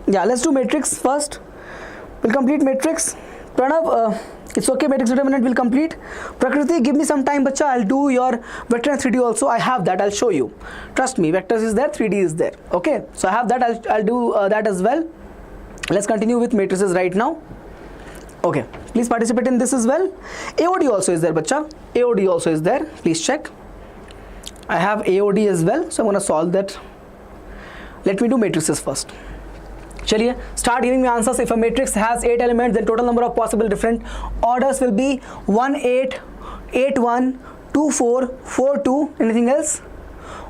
Yeah, let's do matrix first. We'll complete matrix. Pranav, it's okay, matrix determinant will complete. Prakriti, give me some time, bacha. I'll do your vector and 3D also. I have that. I'll show you. Trust me, vectors is there, 3D is there. Okay, so I have that. I'll do that as well. Let's continue with matrices right now. Okay, please participate in this as well. AOD also is there, bacha. AOD also is there. Please check. I have AOD as well, so I'm going to solve that. Let me do matrices first. Chaliye, start giving me answers. If a matrix has 8 elements, then total number of possible different orders will be 1 8 8 1 2 4 4 2. Anything else?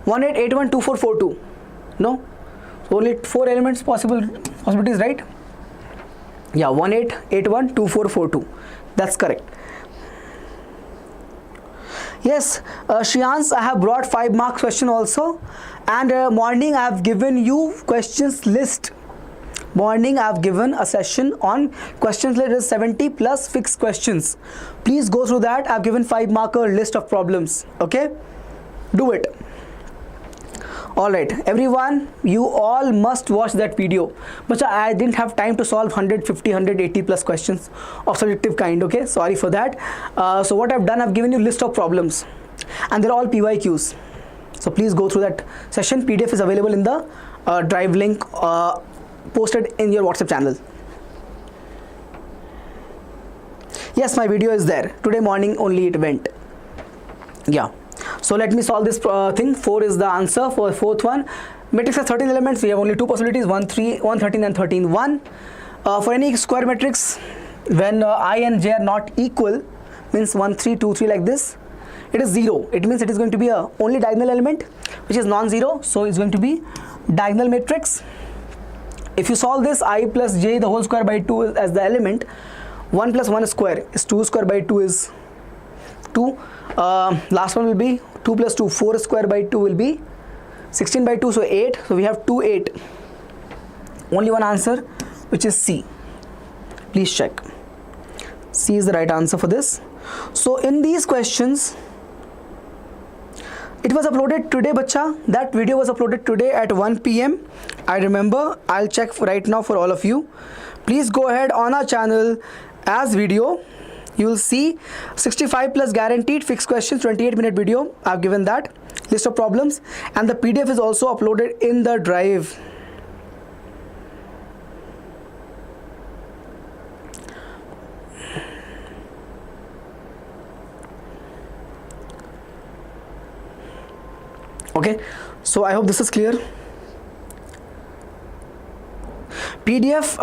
1 8 8 1 2 4 4 2. No, so only 4 elements possibilities, right? Yeah, 1 8 8 1 2 4 4 2. That's correct. Yes, Shriyans, I have brought 5 marks question also, and morning I have given you questions list. Morning I have given a session on questions list is 70 plus fixed questions. Please go through that. I have given 5 marker list of problems. Okay, do it. All right, everyone, you all must watch that video. But I didn't have time to solve 150, 180 plus questions of subjective kind. Okay, sorry for that. So what I've done, I've given you list of problems, and they're all PYQs. So please go through that session. PDF is available in the drive link posted in your WhatsApp channel. Yes, my video is there. Today morning only it went. Yeah. So let me solve this thing. 4 is the answer for fourth one. Matrix has 13 elements. We have only 2 possibilities, 1 3 1 13 and 13 1. For any square matrix, when I and j are not equal, means 1 3 2 3 like this, it is 0. It means it is going to be a only diagonal element which is non-zero, so it's going to be diagonal matrix. If you solve this, I plus j the whole square by 2 as the element, 1 plus 1 square is 2 square by 2 is 2. Last one will be 2 plus 2, 4 square by 2 will be 16 by 2, so 8. So we have 2 8. Only one answer, which is C. Please check. C is the right answer for this. So in these questions, it was uploaded today, bacha. That video was uploaded today at 1 PM. I remember. I'll check right now for all of you. Please go ahead on our channel as video. You will see 65 plus guaranteed fixed questions, 28-minute video. I've given that list of problems, and the PDF is also uploaded in the drive. Okay, so I hope this is clear. PDF,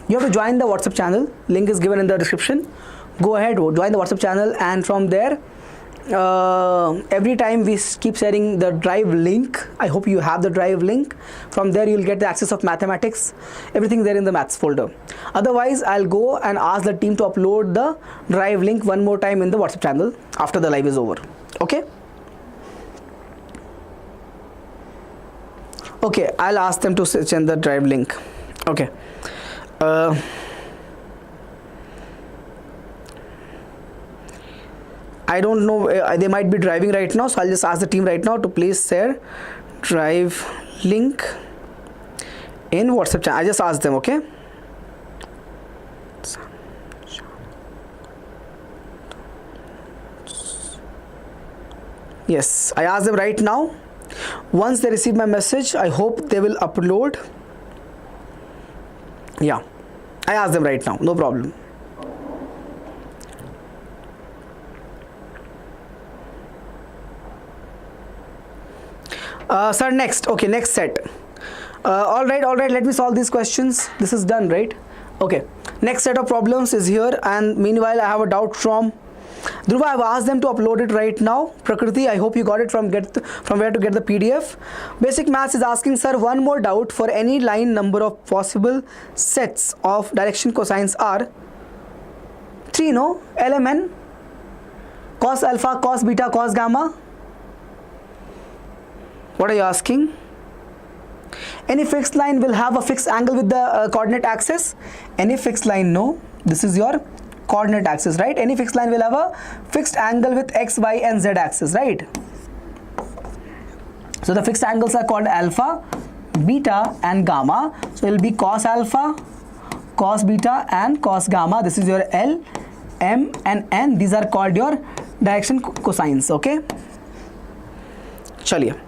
you have to join the WhatsApp channel. Link is given in the description. Go ahead, join the WhatsApp channel, and from there, every time we keep sharing the drive link. I hope you have the drive link. From there, you'll get the access of mathematics. Everything there in the maths folder. Otherwise, I'll go and ask the team to upload the drive link one more time in the WhatsApp channel after the live is over. Okay. Okay, I'll ask them to send the drive link. Okay. I don't know, they might be driving right now, so I'll just ask the team right now to please share drive link in WhatsApp channel. I just asked them, okay? Yes, I asked them right now. Once they receive my message, I hope they will upload. Yeah, I asked them right now, no problem. Sir, next. Okay, next set. All right, let me solve these questions. This is done, right? Okay, next set of problems is here, and meanwhile I have a doubt from Dhruva. I've asked them to upload it right now. Prakriti, I hope you got it from where to get the PDF. Basic Maths is asking, sir, one more doubt. For any line, number of possible sets of direction cosines are 3, no? LMN, cos alpha, cos beta, cos gamma. What are you asking? Any fixed line will have a fixed angle with the coordinate axis. Any fixed line, no. This is your coordinate axis, right? Any fixed line will have a fixed angle with x, y and z axis, right? So the fixed angles are called alpha, beta and gamma. So it will be cos alpha, cos beta and cos gamma. This is your L, M and N. These are called your direction cosines, okay? Chaliye.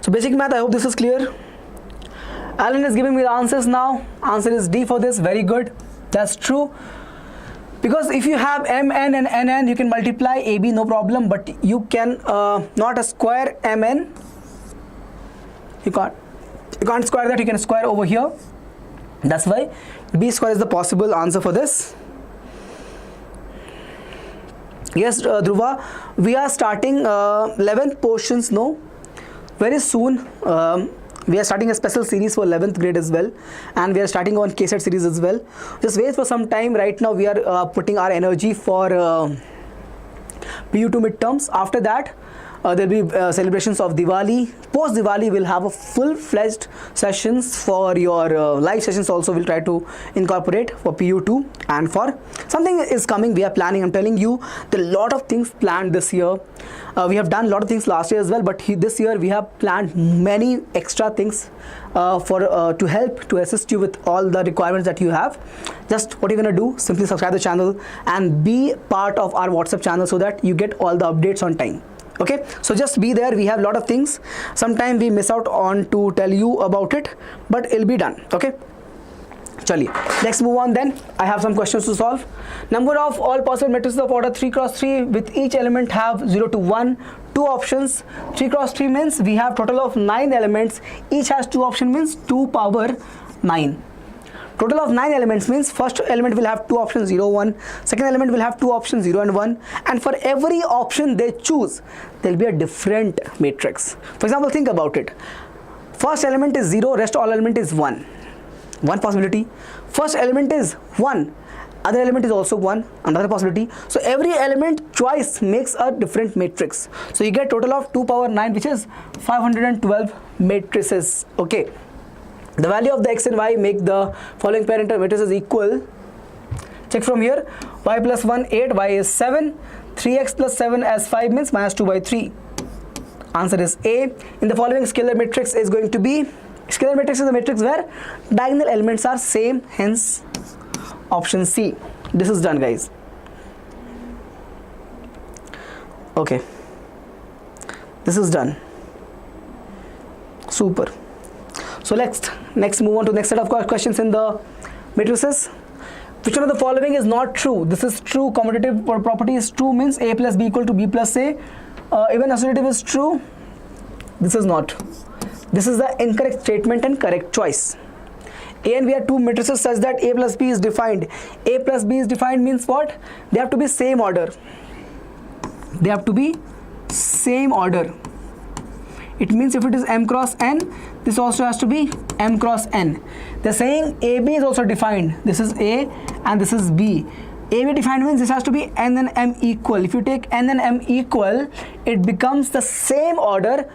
So basic math, I hope this is clear. Alan is giving me the answers now. Answer is D for this. Very good. That's true. Because if you have MN and NN, you can multiply AB, no problem. But you can not a square MN. You can't square that. You can square over here. That's why B square is the possible answer for this. Yes, Dhruva, we are starting 11th portions, no? Very soon. We are starting a special series for 11th grade as well, and we are starting on KCET series as well. Just wait for some time. Right now we are putting our energy for PU2 midterms. After that there will be celebrations of Diwali. Post Diwali we'll have a full-fledged sessions for your live sessions also. We'll try to incorporate for PU2, and for something is coming. We are planning. I'm telling you, there are a lot of things planned this year. We have done a lot of things last year as well, but this year we have planned many extra things to help to assist you with all the requirements that you have. Just what you're gonna do, simply subscribe the channel and be part of our WhatsApp channel so that you get all the updates on time. Okay, so just be there. We have a lot of things. Sometimes we miss out on to tell you about it, but it'll be done. Okay, chaliye, let's move on then. I have some questions to solve. Number of all possible matrices of order 3 cross 3 with each element have 0 to 1, 2 options. 3 cross 3 means we have total of 9 elements. Each has 2 options, means 2 power 9. Total of 9 elements means first element will have 2 options 0, 1. Second element will have 2 options 0 and 1. And for every option they choose, there will be a different matrix. For example, think about it. First element is 0, rest all element is 1. One possibility. First element is 1. Other element is also 1. Another possibility. So every element choice makes a different matrix. So you get total of 2 power 9, which is 512 matrices. Okay. The value of the x and y make the following parent matrices equal. Check from here. Y plus 1, 8. Y is 7. 3x plus 7 as 5 means minus 2 by 3. Answer is A. In the following, scalar matrix is going to be. Scalar matrix is a matrix where diagonal elements are same. Hence, option C. This is done, guys. Okay. This is done. Super. So next move on to the next set of questions in the matrices. Which one of the following is not true? This is true. Commutative property is true, means A plus B equal to B plus A. Even associative is true. This is not. This is the incorrect statement and correct choice. A and B are two matrices such that A plus B is defined. A plus B is defined means what? They have to be same order. They have to be same order. It means if it is M cross N, this also has to be M cross N. They're saying AB is also defined. This is A and this is B. AB defined means this has to be N and M equal. If you take N and M equal, it becomes the same order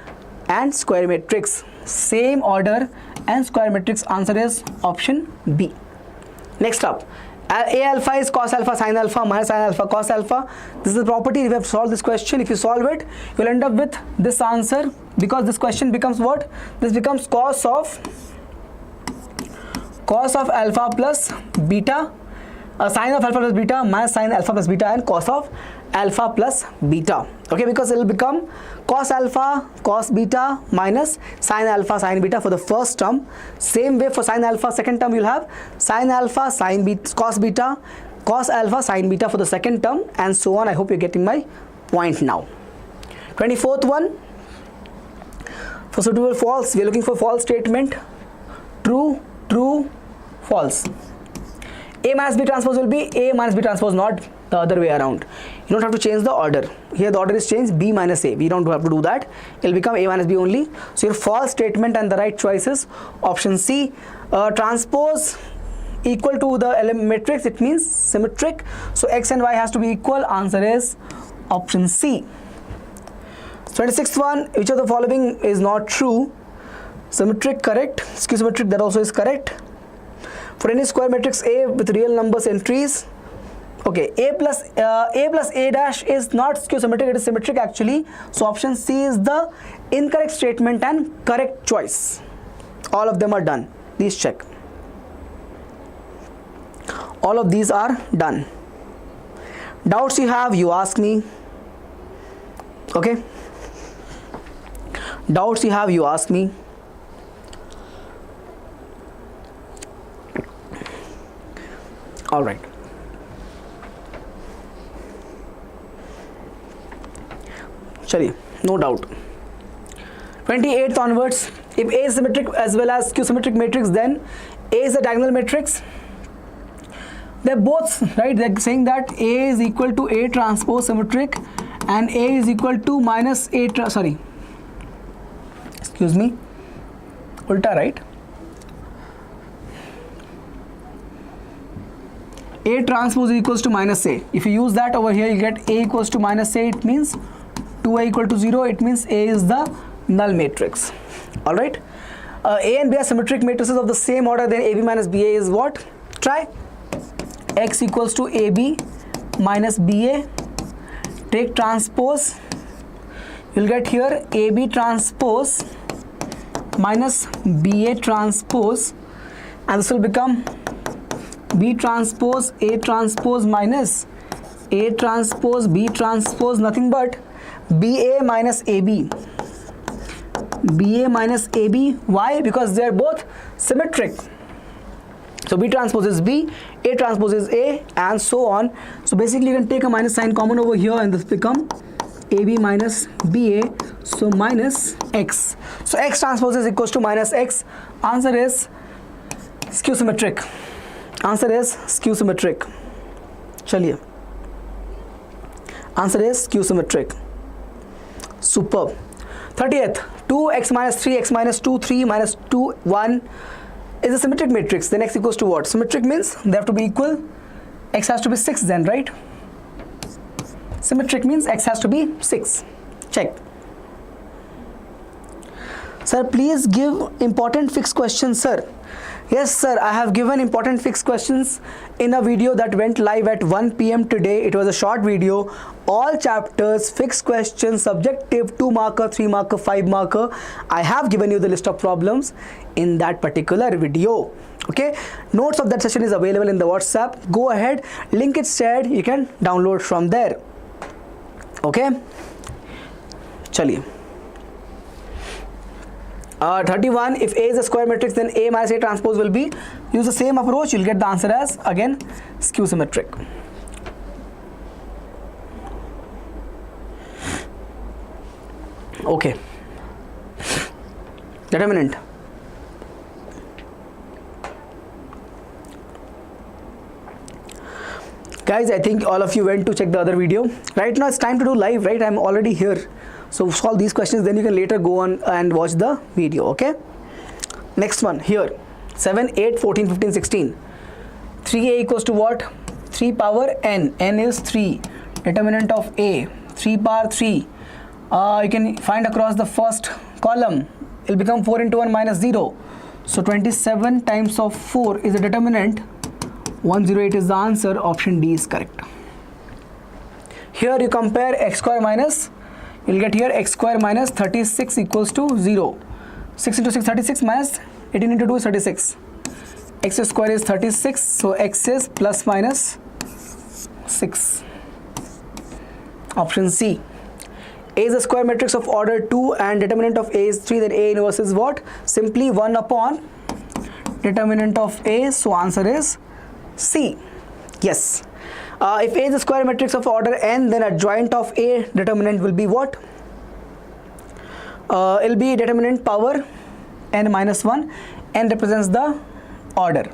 and square matrix. Same order and square matrix. Answer is option B. Next up, A alpha is cos alpha sin alpha minus sin alpha cos alpha. This is the property. If you have solved this question, if you solve it, you will end up with this answer, because this question becomes what? This becomes cos of alpha plus beta, sin of alpha plus beta minus sin alpha plus beta, and cos of alpha plus beta. Okay, because it will become cos alpha cos beta minus sin alpha sin beta for the first term. Same way for sin alpha, second term you will have sin alpha sin beta cos beta cos alpha sin beta for the second term, and so on. I hope you're getting my point now. 24th one. For suitable false, we are looking for false statement. True, true, false. A minus B transpose will be A minus B transpose, not the other way around. You don't have to change the order. Here the order is changed, B minus A. We don't have to do that. It will become A minus B only. So your false statement and the right choice is option C. Transpose equal to the element matrix, it means symmetric. So X and Y has to be equal. Answer is option C. 26th one, which of the following is not true? Symmetric, correct. Skew symmetric, that also is correct. For any square matrix A with real numbers entries, okay, A plus A dash is not skew symmetric, it is symmetric actually. So option C is the incorrect statement and correct choice. All of them are done. Please check. All of these are done. Doubts you have, you ask me. Okay. Doubts you have, you ask me. All right. Chaliye, no doubt. 28th onwards, if A is symmetric as well as skew symmetric matrix, then A is a diagonal matrix. They're both right. They're saying that A is equal to A transpose symmetric, and A is equal to minus A. Excuse me. Ulta, right? A transpose equals to minus A. If you use that over here, you get A equals to minus A. It means 2A equal to 0. It means A is the null matrix. All right. A and B are symmetric matrices of the same order. Then AB minus BA is what? Try. X equals to AB minus BA. Take transpose. You'll get here AB transpose minus BA transpose, and this will become B transpose A transpose minus A transpose B transpose, nothing but BA minus AB. BA minus AB. Why? Because they are both symmetric. So B transpose is B, A transpose is A, and so on. So basically you can take a minus sign common over here, and this become AB minus BA, so minus X. So X transpose is equals to minus X. Answer is skew symmetric. Answer is skew symmetric. Chaliye. Answer is skew symmetric. Superb. 30th, 2x minus 3x minus 2, 3 minus 2, 1 is a symmetric matrix. Then X equals to what? Symmetric means they have to be equal. X has to be 6 then, right? Symmetric means X has to be 6. Check. Sir, please give important fixed questions, sir. Yes, sir, I have given important fixed questions in a video that went live at 1 PM today. It was a short video. All chapters, fixed questions, subjective, 2 marker, 3 marker, 5 marker. I have given you the list of problems in that particular video. Okay, notes of that session is available in the WhatsApp. Go ahead, link is shared. You can download from there. Okay, chaliye. 31, if A is a square matrix, then A minus A transpose will be, use the same approach, you'll get the answer as again skew symmetric. Okay, determinant. Guys, I think all of you went to check the other video. Right now it's time to do live, right? I'm already here. So solve these questions, then you can later go on and watch the video. Okay, next one here, 7, 8, 14, 15, 16. 3A equals to what? 3 power n. N is 3. Determinant of A, 3 power 3. You can find across the first column. It will become 4 into 1 minus 0. So 27 times of 4 is a determinant. 108 is the answer. Option D is correct. Here you compare x square minus, you'll get here x square minus 36 equals to 0. 6 into 6, 36 minus 18 into 2 is 36. X square is 36, so x is plus minus 6. Option C. A is a square matrix of order 2 and determinant of A is 3, then A inverse is what? Simply 1 upon determinant of A, so answer is C. Yes. If A is a square matrix of order n, then adjoint of A determinant will be what? it'll be determinant power n minus 1. N represents the order.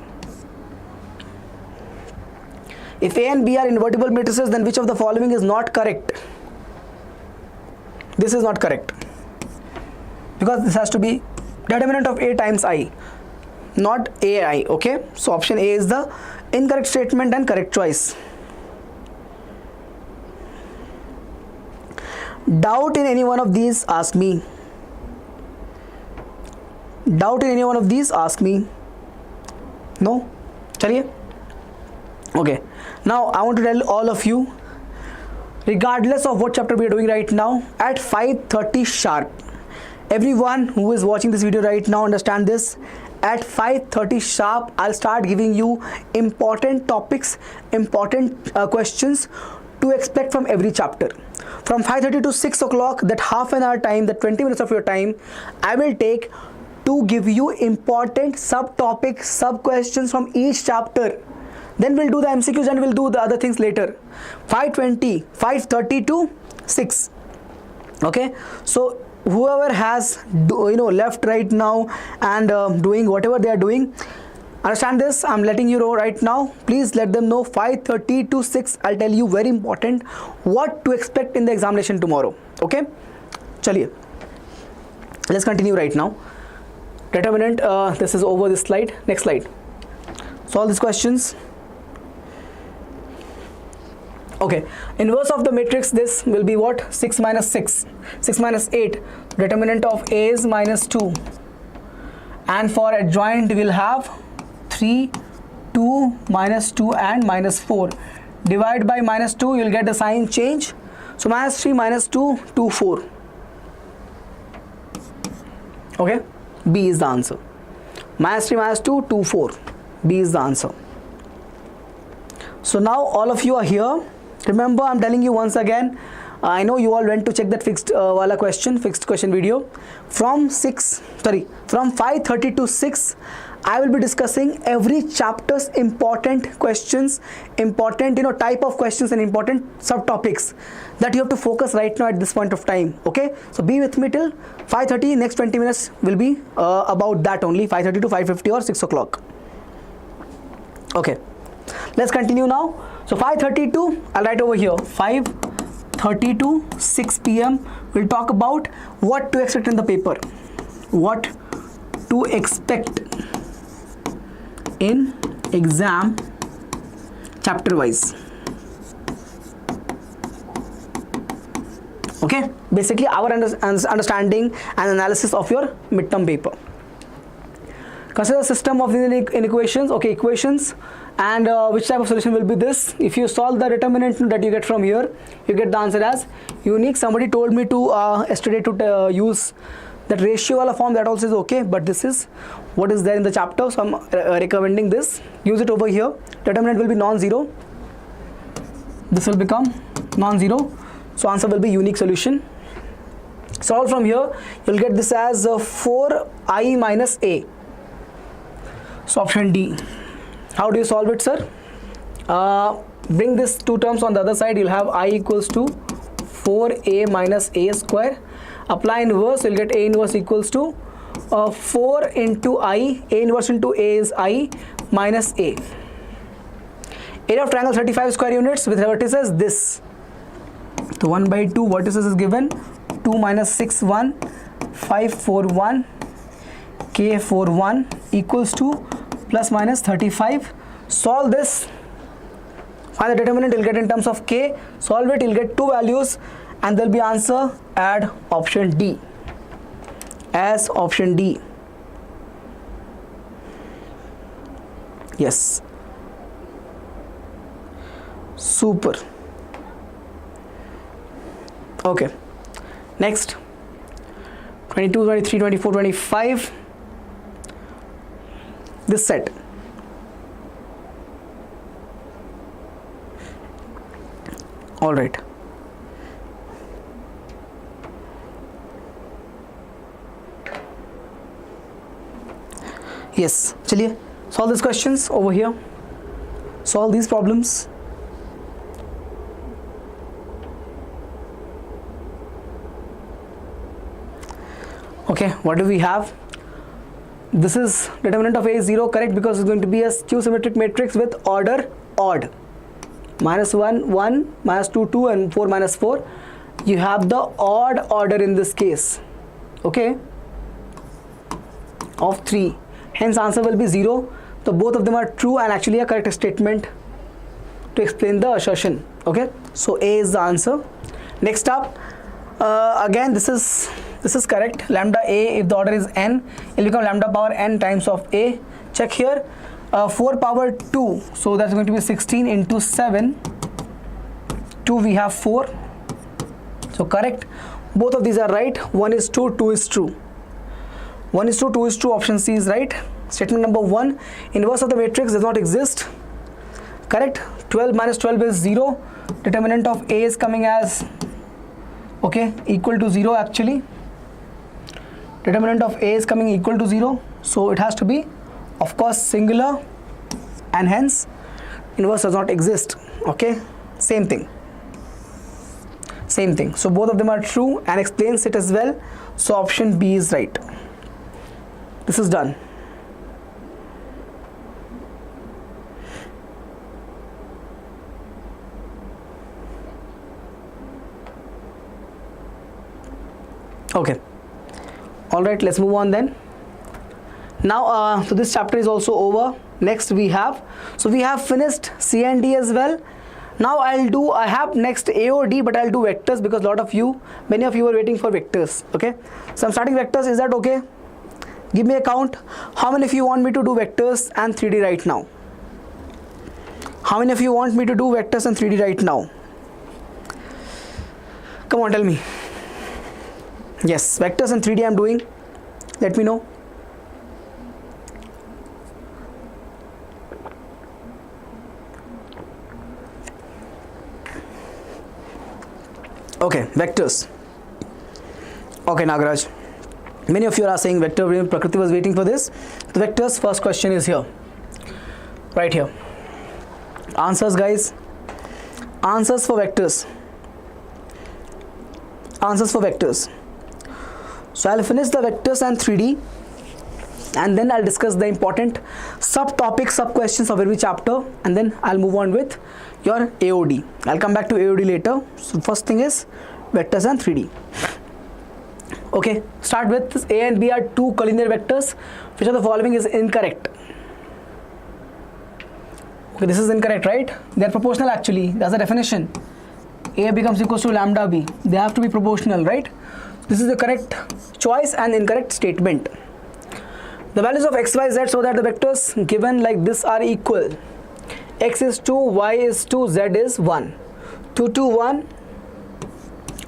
If A and B are invertible matrices, then which of the following is not correct? This is not correct, because this has to be determinant of A times I, not AI. Okay, so option A is the incorrect statement and correct choice. Doubt in any one of these, ask me. Doubt in any one of these, ask me. No? Chaliye? Okay. Now I want to tell all of you, regardless of what chapter we are doing right now, at 5:30 sharp, everyone who is watching this video right now, understand this, at 5:30 sharp I'll start giving you important topics, important questions to expect from every chapter. From 5:30 to 6 o'clock, that half an hour time, that 20 minutes of your time, I will take to give you important subtopics, sub questions from each chapter. Then we'll do the MCQs and we'll do the other things later. 5:30 to 6. Okay, so whoever has left right now and doing whatever they are doing, understand this, I'm letting you know right now. Please let them know 5:30 to 6. I'll tell you very important what to expect in the examination tomorrow. Okay, chaliye, let's continue right now. Determinant, this is over this slide. Next slide. Solve these questions. Okay, inverse of the matrix, this will be what? 6 minus 6, 6 minus 8. Determinant of A is minus 2, and for adjoint we'll have 3, 2, minus 2 and minus 4. Divide by minus 2, you'll get the sign change. So minus 3 minus 2, 2, 4. Okay, B is the answer. Minus 3 minus 2, 2, 4. B is the answer. So now all of you are here. Remember, I'm telling you once again, I know you all went to check that fixed question video. From 5:30 to 6, I will be discussing every chapter's important questions, important type of questions and important subtopics that you have to focus right now at this point of time. Okay, so be with me till 5:30. Next 20 minutes will be about that only, 5:30 to 5:50 or 6 o'clock. Okay, let's continue now. So 5:30 to, I'll write over here, 5:30 to 6 p.m. we'll talk about what to expect in the paper. What to expect in exam chapter wise. Okay, basically our understanding and analysis of your midterm paper. Consider the system of inequations. Okay, equations, and which type of solution will be this? If you solve the determinant that you get from here, you get the answer as unique. Somebody told me to yesterday to use that ratio wala form, that also is okay, but this is what is there in the chapter, so I'm recommending this. Use it over here. Determinant will be non-zero. This will become non-zero, so answer will be unique solution. Solve from here, you'll get this as 4i minus a. So option D. How do you solve it, sir? Bring this two terms on the other side. You'll have I equals to 4a minus a square. Apply inverse, you'll get a inverse equals to 4 into I. A inverse into a is I minus a. Area of triangle 35 square units with vertices this. So 1 by 2 vertices is given. 2 minus 6, 1, 5, 4, 1, k 4, 1 equals to plus minus 35. Solve this. Find the determinant, you'll get in terms of k. Solve it, you'll get two values and there'll be answer. Add option D as option D. Yes. Super. Okay. Next. 22, 23, 24, 25. This set. All right. Yes. Chaliye, solve these questions over here. Solve these problems. Okay, what do we have? This is determinant of A is 0, correct, because it's going to be a skew symmetric matrix with order odd. -1, 1, -2, 2, and 4, -4. You have the odd order in this case, okay, of 3. Hence answer will be 0. So both of them are true and actually a correct statement to explain the assertion. Okay, so A is the answer. Next up, again this is correct. Lambda A, if the order is n, it will become lambda power n times of A. Check here, 4 power 2, so that's going to be 16 into 7. 2 we have 4, so correct. Both of these are right. 1 is true, 2 is true. 1 is true, 2 is true. Option C is right. Statement number 1, inverse of the matrix does not exist. Correct. 12 minus 12 is 0. Determinant of A is coming as, okay, equal to 0 actually. Determinant of A is coming equal to 0. So it has to be, of course, singular, and hence inverse does not exist. Okay, same thing. Same thing. So both of them are true and explains it as well. So option B is right. This is done. Okay, all right, let's move on then. Now so this chapter is also over. Next we have, so we have finished C and D as well. Now I have next AOD, but I'll do vectors because many of you are waiting for vectors. Okay, so I'm starting vectors. Is that okay? Give me a count. How many of you want me to do vectors and 3D right now? How many of you want me to do vectors and 3D right now? Come on, tell me. Yes, vectors and 3D I'm doing. Let me know. Okay, vectors. Okay, Nagaraj. Many of you are saying vector, Prakriti was waiting for this. The vectors, first question is here. Right here. Answers, guys. Answers for vectors. Answers for vectors. So I'll finish the vectors and 3D, and then I'll discuss the important subtopics, sub-questions of every chapter, and then I'll move on with your AOD. I'll come back to AOD later. So first thing is vectors and 3D. Okay, start with this. A and B are two collinear vectors. Which of the following is incorrect? Okay, this is incorrect, right? They are proportional actually. That's the definition. A becomes equal to lambda B. They have to be proportional, right? This is the correct choice and incorrect statement. The values of x, y, z, so that the vectors given like this are equal. X is 2, y is 2, z is 1. 2, 2, 1,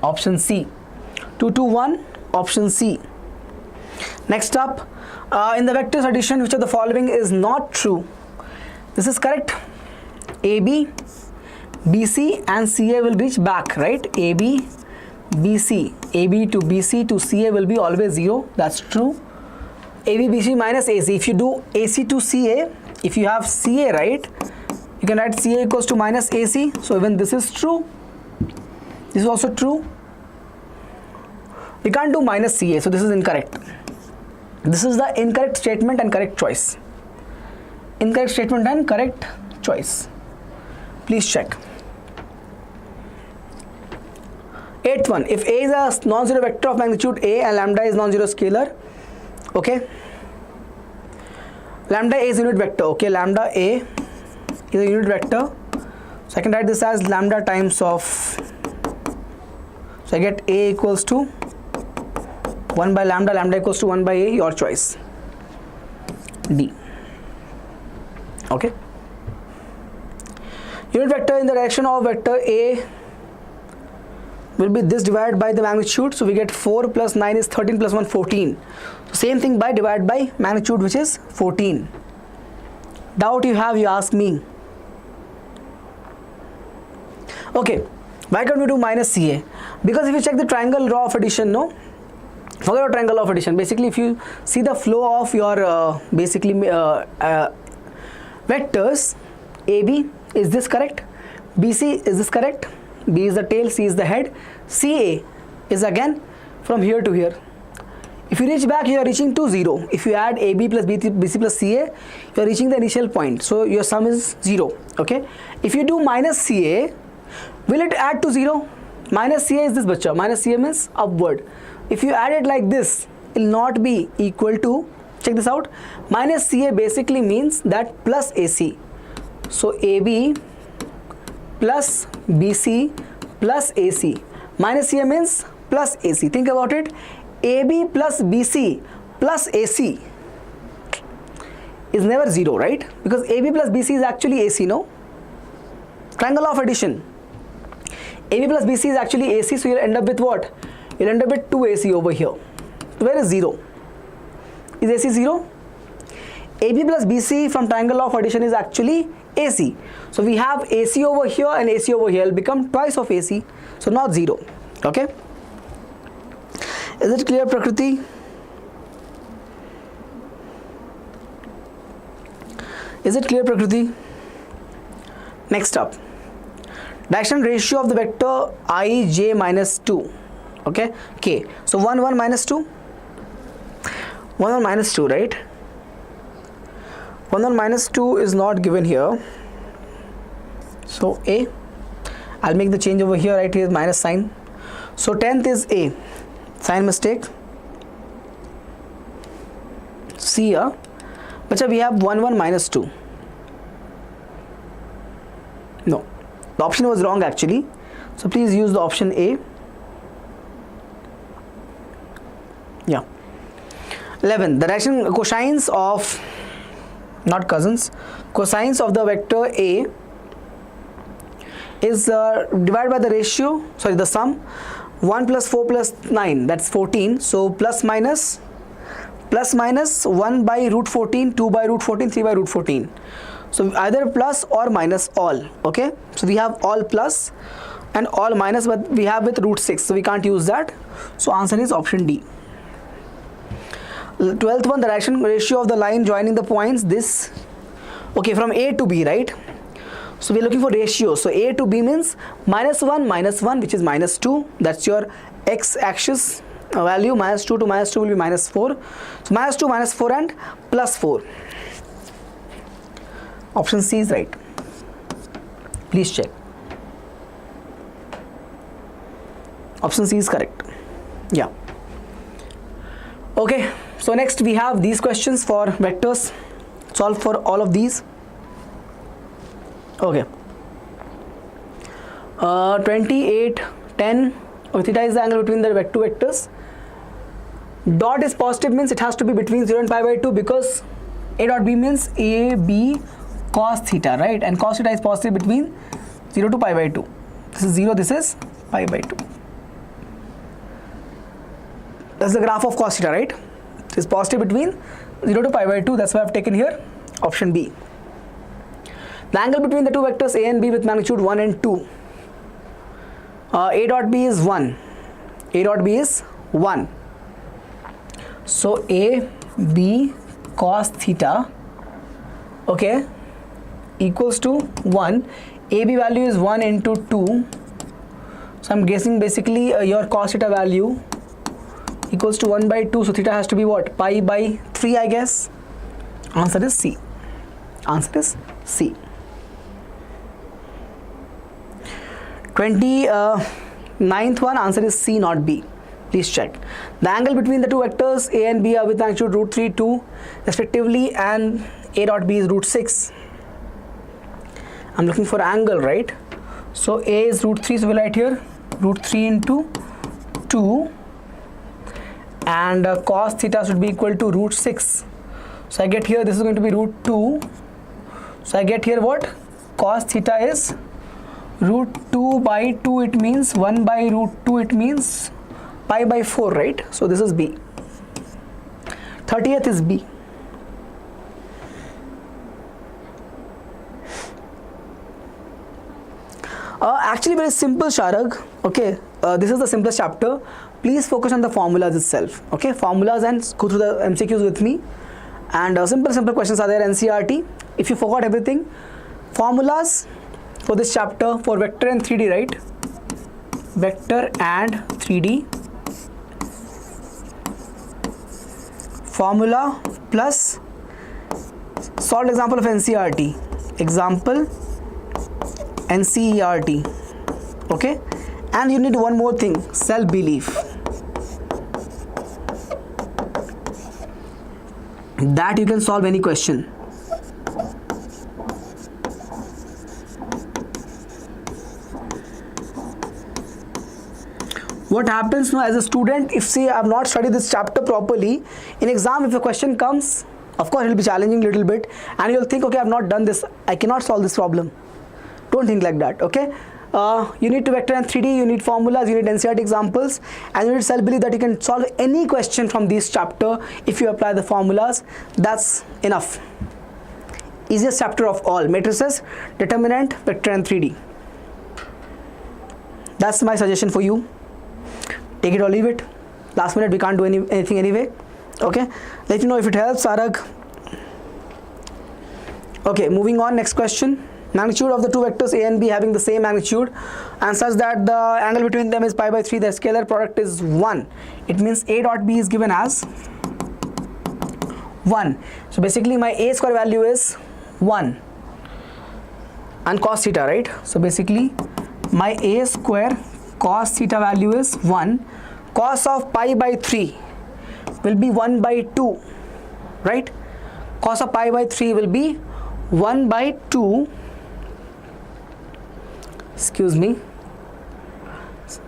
option C. 2, 2, 1, option C. Next up, in the vectors addition, which of the following is not true? This is correct. AB, BC and CA will reach back, right? AB, BC, AB to BC to CA will be always 0. That's true. AB, BC minus AC. If you do AC to CA, if you have CA, right, you can write CA equals to minus AC. So even this is true. This is also true. We can't do minus CA, so this is incorrect. This is the incorrect statement and correct choice. Incorrect statement and correct choice. Please check. 8th one, if A is a non-zero vector of magnitude A and lambda is non-zero scalar, okay, lambda A is unit vector, okay, lambda A is a unit vector, so I can write this as lambda times of, so I get A equals to 1 by lambda, lambda equals to 1 by A, your choice, D, okay. Unit vector in the direction of vector A will be this divided by the magnitude, so we get 4 plus 9 is 13 plus 1 14. So same thing by divided by magnitude, which is 14. Doubt you have, you ask me. Okay, why can't we do minus CA? Because if you check the triangle law of addition, no, forget about triangle law of addition. Basically, if you see the flow of your vectors, AB, is this correct? BC, is this correct? B is the tail, C is the head, CA is again from here to here. If you reach back, you are reaching to 0. If you add AB plus BC plus CA, you are reaching the initial point. So your sum is 0. Okay. If you do minus CA, will it add to 0? Minus CA is this bacha. Minus CA means upward. If you add it like this, it will not be equal to, check this out, minus CA basically means that plus AC. So AB plus BC plus AC. Minus CA means plus AC. Think about it. AB plus BC plus AC is never 0, right? Because AB plus BC is actually AC, no? Triangle of addition. AB plus BC is actually AC, so you'll end up with what? You'll end up with 2AC over here. So where is 0? Is AC 0? AB plus BC from triangle of addition is actually AC. So we have AC over here and AC over here will become twice of AC. So not 0. Okay? Is it clear, Prakriti? Is it clear, Prakriti? Next up. Direction ratio of the vector I, j minus 2. Okay? K. So 1, 1 minus 2. 1, 1 minus 2, right? 1, 1 minus 2 is not given here. So A. I'll make the change over here, right here, minus sign. So 10th is A. Sign mistake. C here. But we have 1, 1 minus 2. No. The option was wrong actually. So please use the option A. Yeah. 11. The direction cosines of, not cousins, cosines of the vector A is divided by the ratio, sorry, the sum 1 plus 4 plus 9, that's 14. So plus minus 1 by root 14, 2 by root 14, 3 by root 14. So either plus or minus all. Okay, so we have all plus and all minus, but we have with root 6, so we can't use that. So answer is option D. 12th one, the direction ratio of the line joining the points this, okay, from A to B, right? So we are looking for ratio. So A to B means minus 1, which is minus 2. That's your x axis value. Minus 2 to minus 2 will be minus 4. So minus 2, minus 4 and plus 4. Option C is right. Please check. Option C is correct. Yeah. Okay. So next we have these questions for vectors. Solve for all of these. Okay. 28, 10. Theta is the angle between the two vectors. Dot is positive means it has to be between 0 and pi by 2, because A dot B means AB cos theta, right? And cos theta is positive between 0 to pi by 2. This is 0, this is pi by 2. That's the graph of cos theta, right? It is positive between 0 to pi by 2. That's why I've taken here option B. The angle between the two vectors A and B with magnitude 1 and 2. A dot B is 1. A dot B is 1. So A, B cos theta, okay, equals to 1. AB value is 1 into 2. So I'm guessing basically your cos theta value equals to 1 by 2. So theta has to be what? Pi by 3, I guess. Answer is C. Answer is C. 29th one, answer is C, not B. Please check. The angle between the two vectors A and B are with magnitude root 3, 2 respectively, and A dot B is root 6. I'm looking for angle, right? So A is root 3, so we'll write here root 3 into 2, and cos theta should be equal to root 6. So I get here, this is going to be root 2. So I get here what? Cos theta is root 2 by 2, it means 1 by root 2, it means pi by 4, right? So this is B. 30th is B. Actually very simple, Sharag. Okay, this is the simplest chapter. Please focus on the formulas itself. Okay, formulas, and go through the MCQs with me. And simple questions are there, NCERT. If you forgot everything, formulas for this chapter for vector and 3D, right? Vector and 3D. formula plus solved example of NCERT, example NCERT, okay, and you need one more thing, self-belief, that you can solve any question. What happens now as a student, if say I have not studied this chapter properly, in exam if a question comes, of course it will be challenging little bit and you will think, okay, I have not done this, I cannot solve this problem. Don't think like that, okay? You need to vector and 3D, you need formulas, you need NCERT examples, and you need self-belief that you can solve any question from this chapter if you apply the formulas. That's enough. Easiest chapter of all, matrices, determinant, vector and 3D. That's my suggestion for you. Take it or leave it. Last minute we can't do anything anyway. Okay, let me know if it helps, Arag. Okay, moving on, next question. Magnitude of the two vectors A and B having the same magnitude and such that the angle between them is pi by 3, the scalar product is 1. It means A dot B is given as 1. So basically my A square value is 1 and cos theta, right? So basically my A square cos theta value is 1. Cos of pi by 3 will be 1 by 2, right? Cos of pi by 3 will be 1 by 2, excuse me,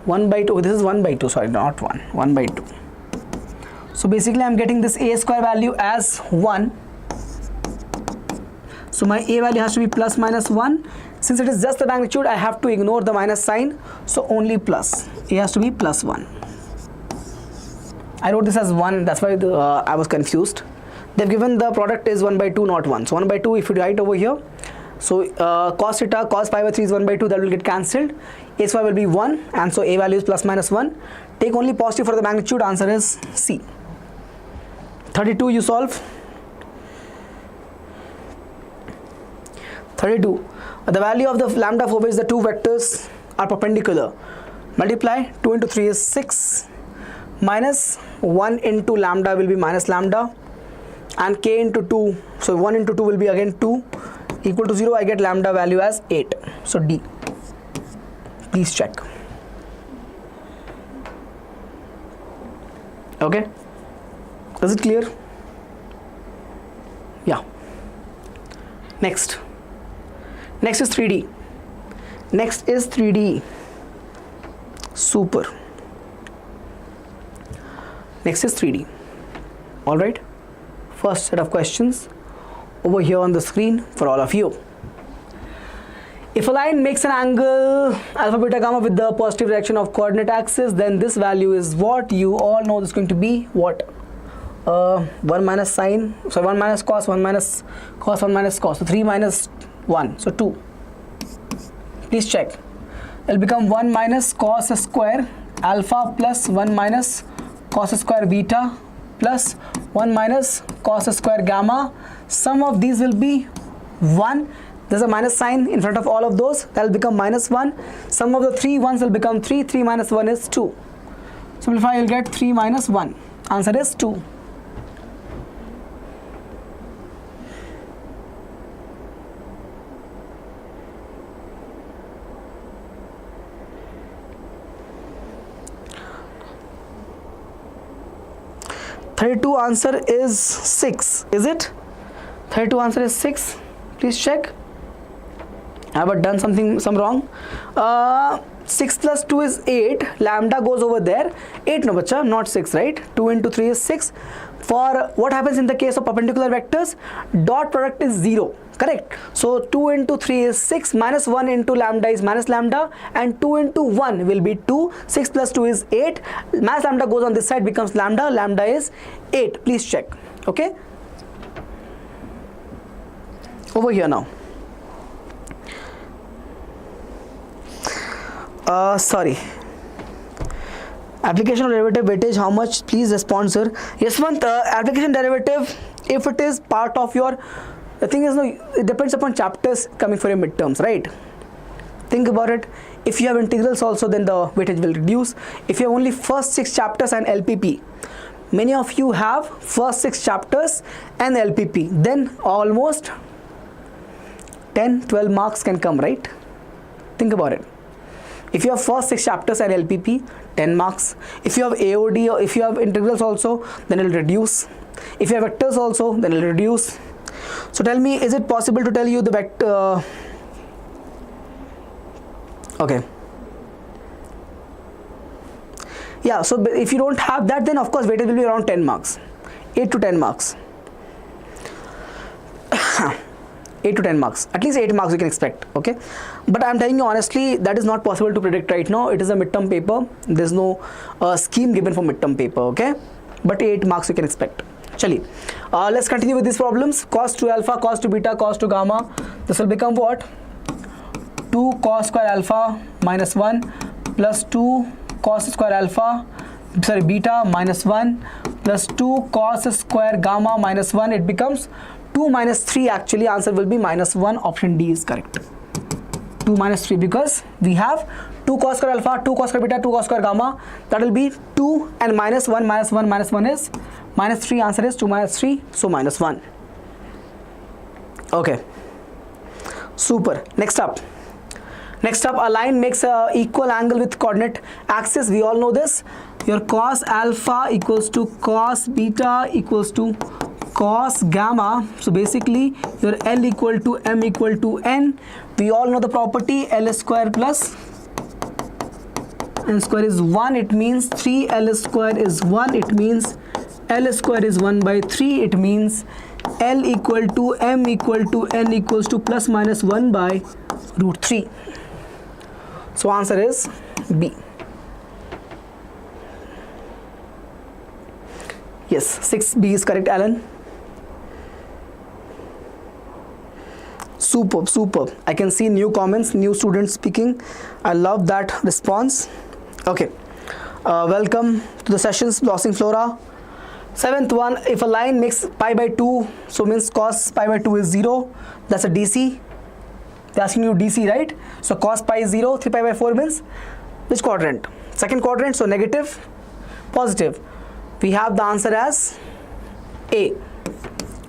1 by 2, this is 1 by 2, sorry, not 1, 1 by 2. So basically I'm getting this A square value as 1. So my A value has to be plus minus 1. Since it is just the magnitude, I have to ignore the minus sign, so only plus. A has to be plus 1. I wrote this as 1, that's why I was confused. They've given the product is 1 by 2, not 1. So 1 by 2, if you write over here, so cos theta, cos pi by 3 is 1 by 2, that will get cancelled. A square will be 1, and so A value is plus minus 1. Take only positive for the magnitude, answer is C. 32 you solve. 32. The value of the lambda for which the two vectors are perpendicular. Multiply, 2 into 3 is 6, minus 1 into lambda will be minus lambda, and k into 2, so 1 into 2 will be again 2, equal to 0, I get lambda value as 8. So D. Please check. Okay? Is it clear? Yeah. Next. Next is 3D. Next is 3D. Super. Next is 3D. Alright. First set of questions over here on the screen for all of you. If a line makes an angle alpha beta gamma with the positive direction of coordinate axis, then this value is what? You all know this is going to be what? 1 minus sine, so 1 minus cos, 1 minus cos, 1 minus cos, so 3 minus 1, so 2. Please check. It will become 1 minus cos square alpha plus 1 minus cos square beta plus 1 minus cos square gamma. Sum of these will be 1. There's a minus sign in front of all of those. That will become minus 1. Sum of the 3 ones will become 3. 3 minus 1 is 2. Simplify, you'll get 3 minus 1. Answer is 2. (32) answer is 6. Is it? 32 answer is 6. Please check. I have done some wrong. 6 plus 2 is 8. Lambda goes over there. 8 no bacha, not 6, right? 2 into 3 is 6. For what happens in the case of perpendicular vectors? Dot product is 0. Correct. So 2 into 3 is 6, minus 1 into lambda is minus lambda, and 2 into 1 will be 2. 6 plus 2 is 8. Minus lambda goes on this side, becomes lambda. Lambda is 8. Please check. Okay. Over here now. Sorry. Application of derivative weightage, how much? Please respond, sir. Yaswant, application derivative, if it is part of your, the thing is, no, it depends upon chapters coming for your midterms, right? Think about it. If you have integrals also, then the weightage will reduce. If you have only first 6 chapters and LPP, many of you have first 6 chapters and LPP, then almost 10-12 marks can come, right? Think about it. If you have first 6 chapters and LPP, 10 marks. If you have AOD or if you have integrals also, then it will reduce. If you have vectors also, then it will reduce. So tell me, is it possible to tell you the vector? Okay. Yeah, so if you don't have that, then of course weightage will be around 10 marks. 8 to 10 marks. 8 to 10 marks, at least 8 marks you can expect, okay? But I'm telling you honestly, that is not possible to predict right now. It is a midterm paper. There's no scheme given for midterm paper, okay? But 8 marks you can expect. Chali, let's continue with these problems. Cos 2 alpha, cos 2 beta, cos 2 gamma. This will become what? 2 cos square alpha minus 1 plus 2 cos square alpha, sorry, beta minus 1 plus 2 cos square gamma minus 1. It becomes 2 minus 3. Actually answer will be minus 1. Option D is correct. 2 minus 3 because we have 2 cos square alpha, 2 cos square beta, 2 cos square gamma. That will be 2 and minus 1 minus 1 minus 1 is minus 3. Answer is 2 minus 3, so minus 1. Okay, super. Next up, a line makes a equal angle with coordinate axis. We all know this. Your cos alpha equals to cos beta equals to cos gamma. So basically your L equal to M equal to N. We all know the property L square plus N square is 1. It means 3L square is 1. It means L square is 1 by 3. It means L equal to M equal to N equals to plus minus 1 by root 3. So answer is B. Yes, 6B is correct, Alan. Superb, superb. I can see new comments, new students speaking. I love that response. Okay, welcome to the sessions, Blossing Flora. 7th one, if a line makes pi by 2, so means cos pi by 2 is 0. That's a DC. They're asking you DC, right? So cos pi is 0, 3 pi by 4 means which quadrant? Second quadrant, so negative, positive. We have the answer as A.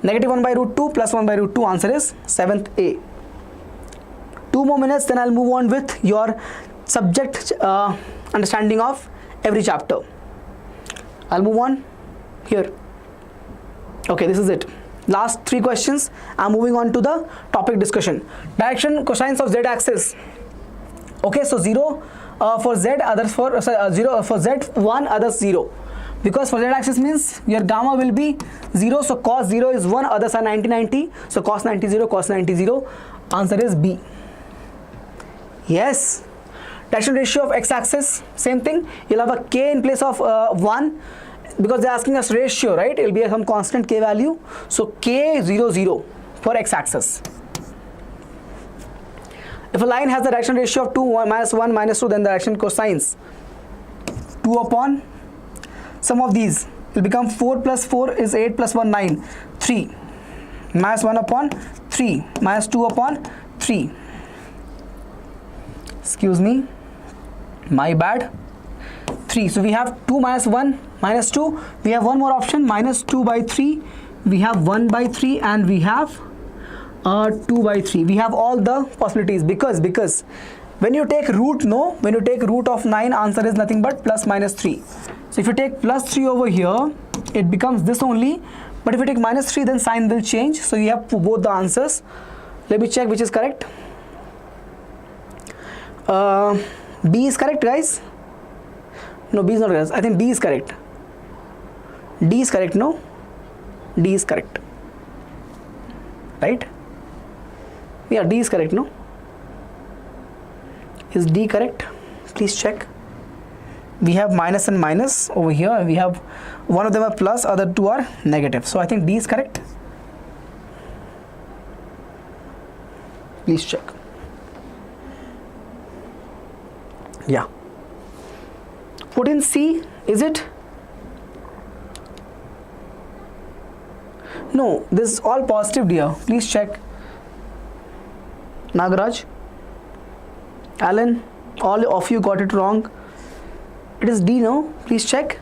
Negative 1 by root 2 plus 1 by root 2. Answer is 7th A. 2 more minutes, then I'll move on with your subject understanding of every chapter. I'll move on here. Okay, this is it. Last 3 questions. I'm moving on to the topic discussion. Direction cosines of z axis. Okay, so 0 for z, others for 0 for z 1, others 0. Because for z axis means your gamma will be 0, so cos 0 is 1, others are 90. So cos 90 0, cos 90 0. Answer is B. Yes. Direction ratio of x axis, same thing. You'll have a k in place of 1 because they're asking us ratio, right? It will be some constant k value. So k 0 0 for x axis. If a line has the direction ratio of 2 1 minus 2, then the direction cosines 2 upon some of these will become 4 plus 4 is 8 plus 1 9, 3 minus 1 upon 3 minus 2 upon 3. Excuse me, my bad. 3. So we have 2 minus 1 minus 2. We have one more option, minus 2 by 3. We have 1 by 3 and we have 2 by 3. We have all the possibilities because when you take root, when you take root of 9, answer is nothing but plus minus 3. So if you take plus 3 over here, it becomes this only. But if you take minus 3, then sign will change. So you have both the answers. Let me check which is correct. B is correct, guys. No, B is not correct. I think D is correct. D is correct, no? D is correct. Right? Yeah, D is correct, no? Is D correct? Please check. We have minus and minus over here. We have one of them are plus, other two are negative. So I think D is correct. Please check. Yeah. Put in C, is it? No, this is all positive, dear. Please check. Nagaraj, Alan, all of you got it wrong. It is D, no? Please check.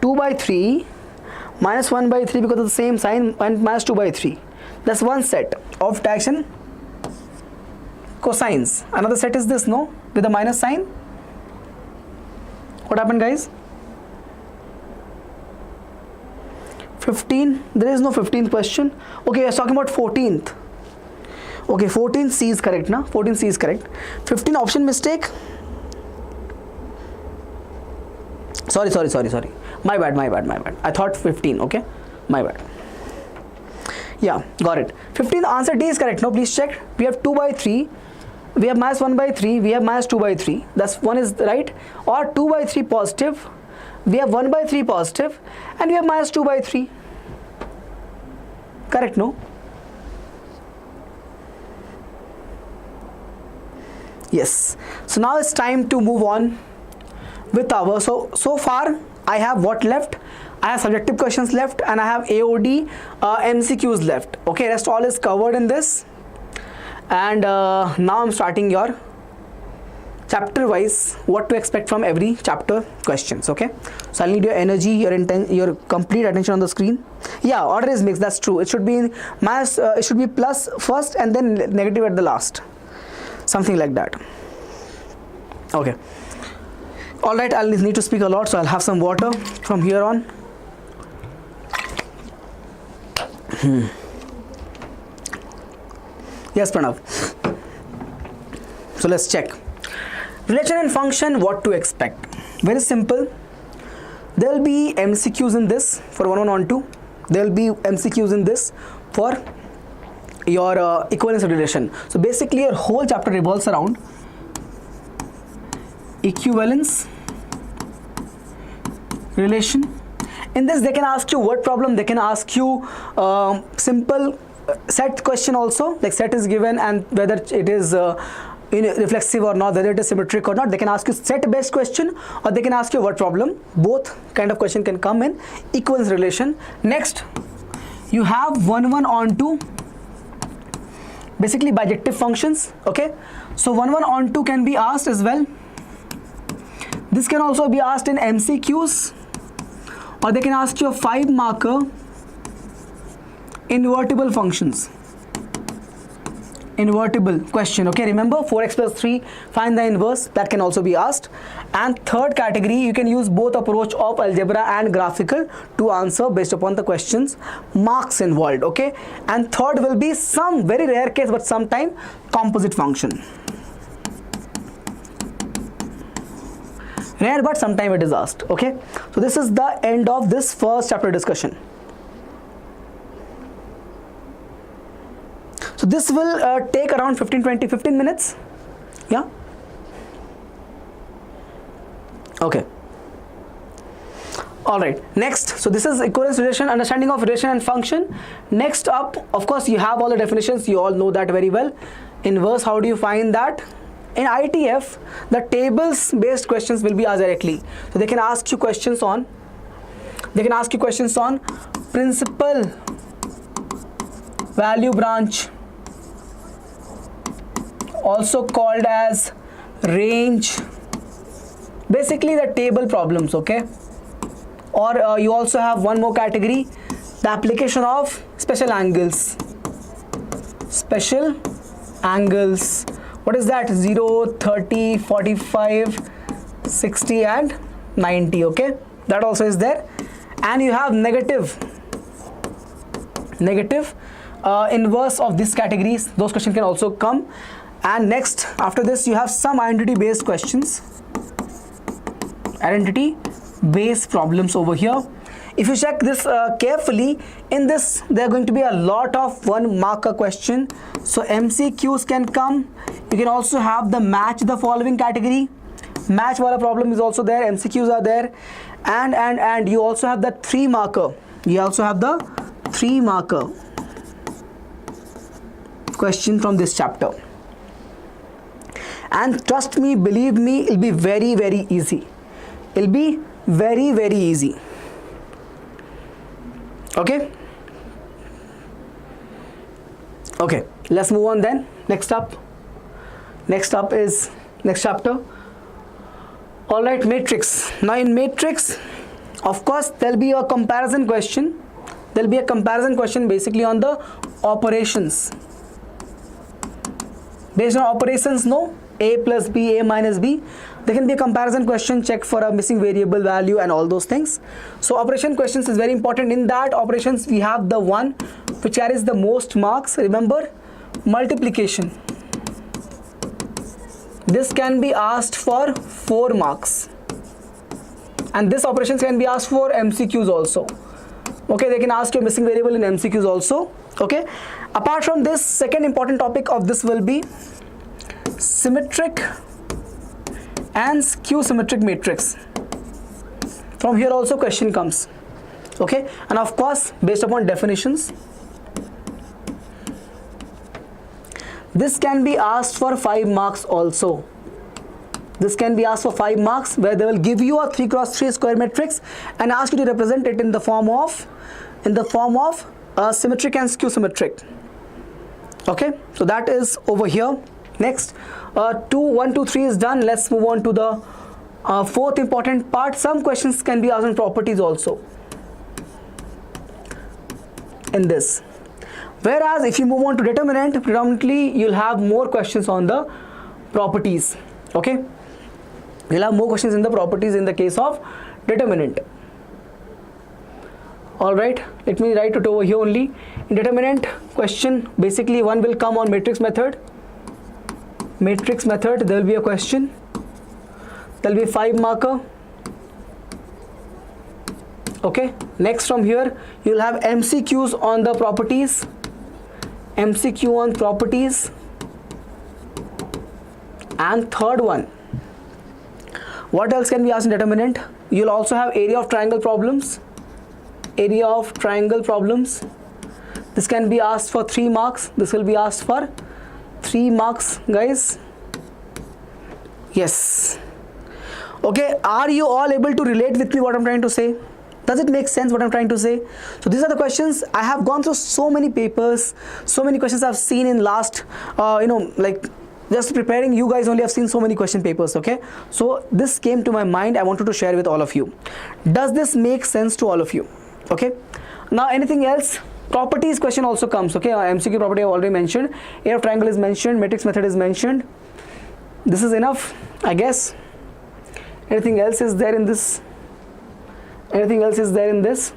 2 by 3 minus 1 by 3 because of the same sign, and minus 2 by 3. That's one set of direction cosines. Another set is this, no, with a minus sign. What happened, guys? 15, there is no 15th question. Okay, I was talking about 14th. Okay, 14 C is correct, na? 14 C is correct. 15 option mistake. Sorry. My bad. I thought 15, okay? My bad. Yeah, got it. 15, answer D is correct. No, please check. We have 2 by 3. We have minus 1 by 3. We have minus 2 by 3. That's one is right. Or 2 by 3 positive. We have 1 by 3 positive. And we have minus 2 by 3. Correct, no? Yes. So now it's time to move on with our, so far I have what left? I have subjective questions left, and I have AOD MCQs left. Okay, rest all is covered in this. And now I'm starting your chapter wise what to expect from every chapter questions. Okay, so I'll need your energy, your complete attention on the screen. Yeah, order is mixed, that's true. It should be minus, it should be plus first and then negative at the last, something like that. Okay, all right, I'll need to speak a lot, so I'll have some water from here on. Yes, Pranav. So let's check. Relation and function, what to expect? Very simple. There will be MCQs in this for 1, 1, 1, 2. There will be MCQs in this for your equivalence relation. So basically your whole chapter revolves around equivalence relation. In this they can ask you word problem, they can ask you simple set question also, like set is given and whether it is reflexive or not, whether it is symmetric or not. They can ask you set based question, or they can ask you word problem. Both kind of question can come in equivalence relation. Next you have 1, 1 on 2, basically bijective functions. Okay, so 1, 1 on 2 can be asked as well. This can also be asked in MCQs, or they can ask you a 5 marker invertible functions. Invertible question. Okay, remember 4x plus 3, find the inverse. That can also be asked. And third category, you can use both approach of algebra and graphical to answer based upon the questions marks involved. Okay, and third will be some very rare case, but sometime composite function. Rare, but sometime it is asked. Okay, so this is the end of this first chapter discussion. So this will take around 15 minutes. Yeah. Okay. All right. Next, so this is equivalence relation, understanding of relation and function. Next up, of course, you have all the definitions. You all know that very well. Inverse, how do you find that? In ITF, the tables based questions will be asked directly. So they can ask you questions on, principal value branch, also called as range, basically the table problems. Okay, or you also have one more category, the application of special angles. What is that? 0, 30, 45, 60 and 90. Okay, that also is there. And you have negative inverse of these categories. Those questions can also come. And next, after this, you have some identity based questions, identity based problems over here. If you check this carefully, in this there are going to be a lot of 1 marker question. So MCQs can come. You can also have the match the following category. Match wala problem is also there. MCQs are there, and you also have the 3 marker. You also have the 3 marker question from this chapter. And trust me, believe me, it'll be very, very easy. It'll be very, very easy. Okay. Okay, let's move on then. Next up is next chapter. All right, matrix. Now in matrix, Of course, there'll be a comparison question. There'll be a comparison question basically on the operations. Based on operations, no? A plus B, A minus B. There can be a comparison question, check for a missing variable value and all those things. So operation questions is very important. In that operations, we have the one which carries the most marks. Remember, multiplication. This can be asked for 4 marks. And this operations can be asked for MCQs also. Okay, they can ask you a missing variable in MCQs also. Okay. Apart from this, second important topic of this will be symmetric and skew symmetric matrix. From here also question comes. Okay, and of course based upon definitions. This can be asked for 5 marks also. This can be asked for 5 marks, where they will give you a 3x3 square matrix and ask you to represent it in the form of symmetric and skew symmetric. Okay, so that is over here. Next, 1, 2, 3 is done. Let's move on to the fourth important part. Some questions can be asked on properties also in this. Whereas if you move on to determinant, predominantly you'll have more questions on the properties. Okay, you'll have more questions in the properties in the case of determinant. Alright, let me write it over here only. In determinant question, basically one will come on matrix method. Matrix method, there will be a question. There will be 5 marker. Okay, next from here you'll have MCQs on the properties. MCQ on properties. And third one, what else can be asked in determinant? You'll also have area of triangle problems. Area of triangle problems. This can be asked for 3 marks. This will be asked for 3 marks, guys. Yes. Okay, are you all able to relate with me what I'm trying to say? Does it make sense what I'm trying to say? So these are the questions. I have gone through so many papers, so many questions I've seen in last, like just preparing you guys only have seen so many question papers. Okay, so this came to my mind. I wanted to share with all of you. Does this make sense to all of you? Okay, now anything else? Properties question also comes. Okay, MCQ property I already mentioned. Area of triangle is mentioned. Matrix method is mentioned. This is enough, I guess. Anything else is there in this? Anything else is there in this?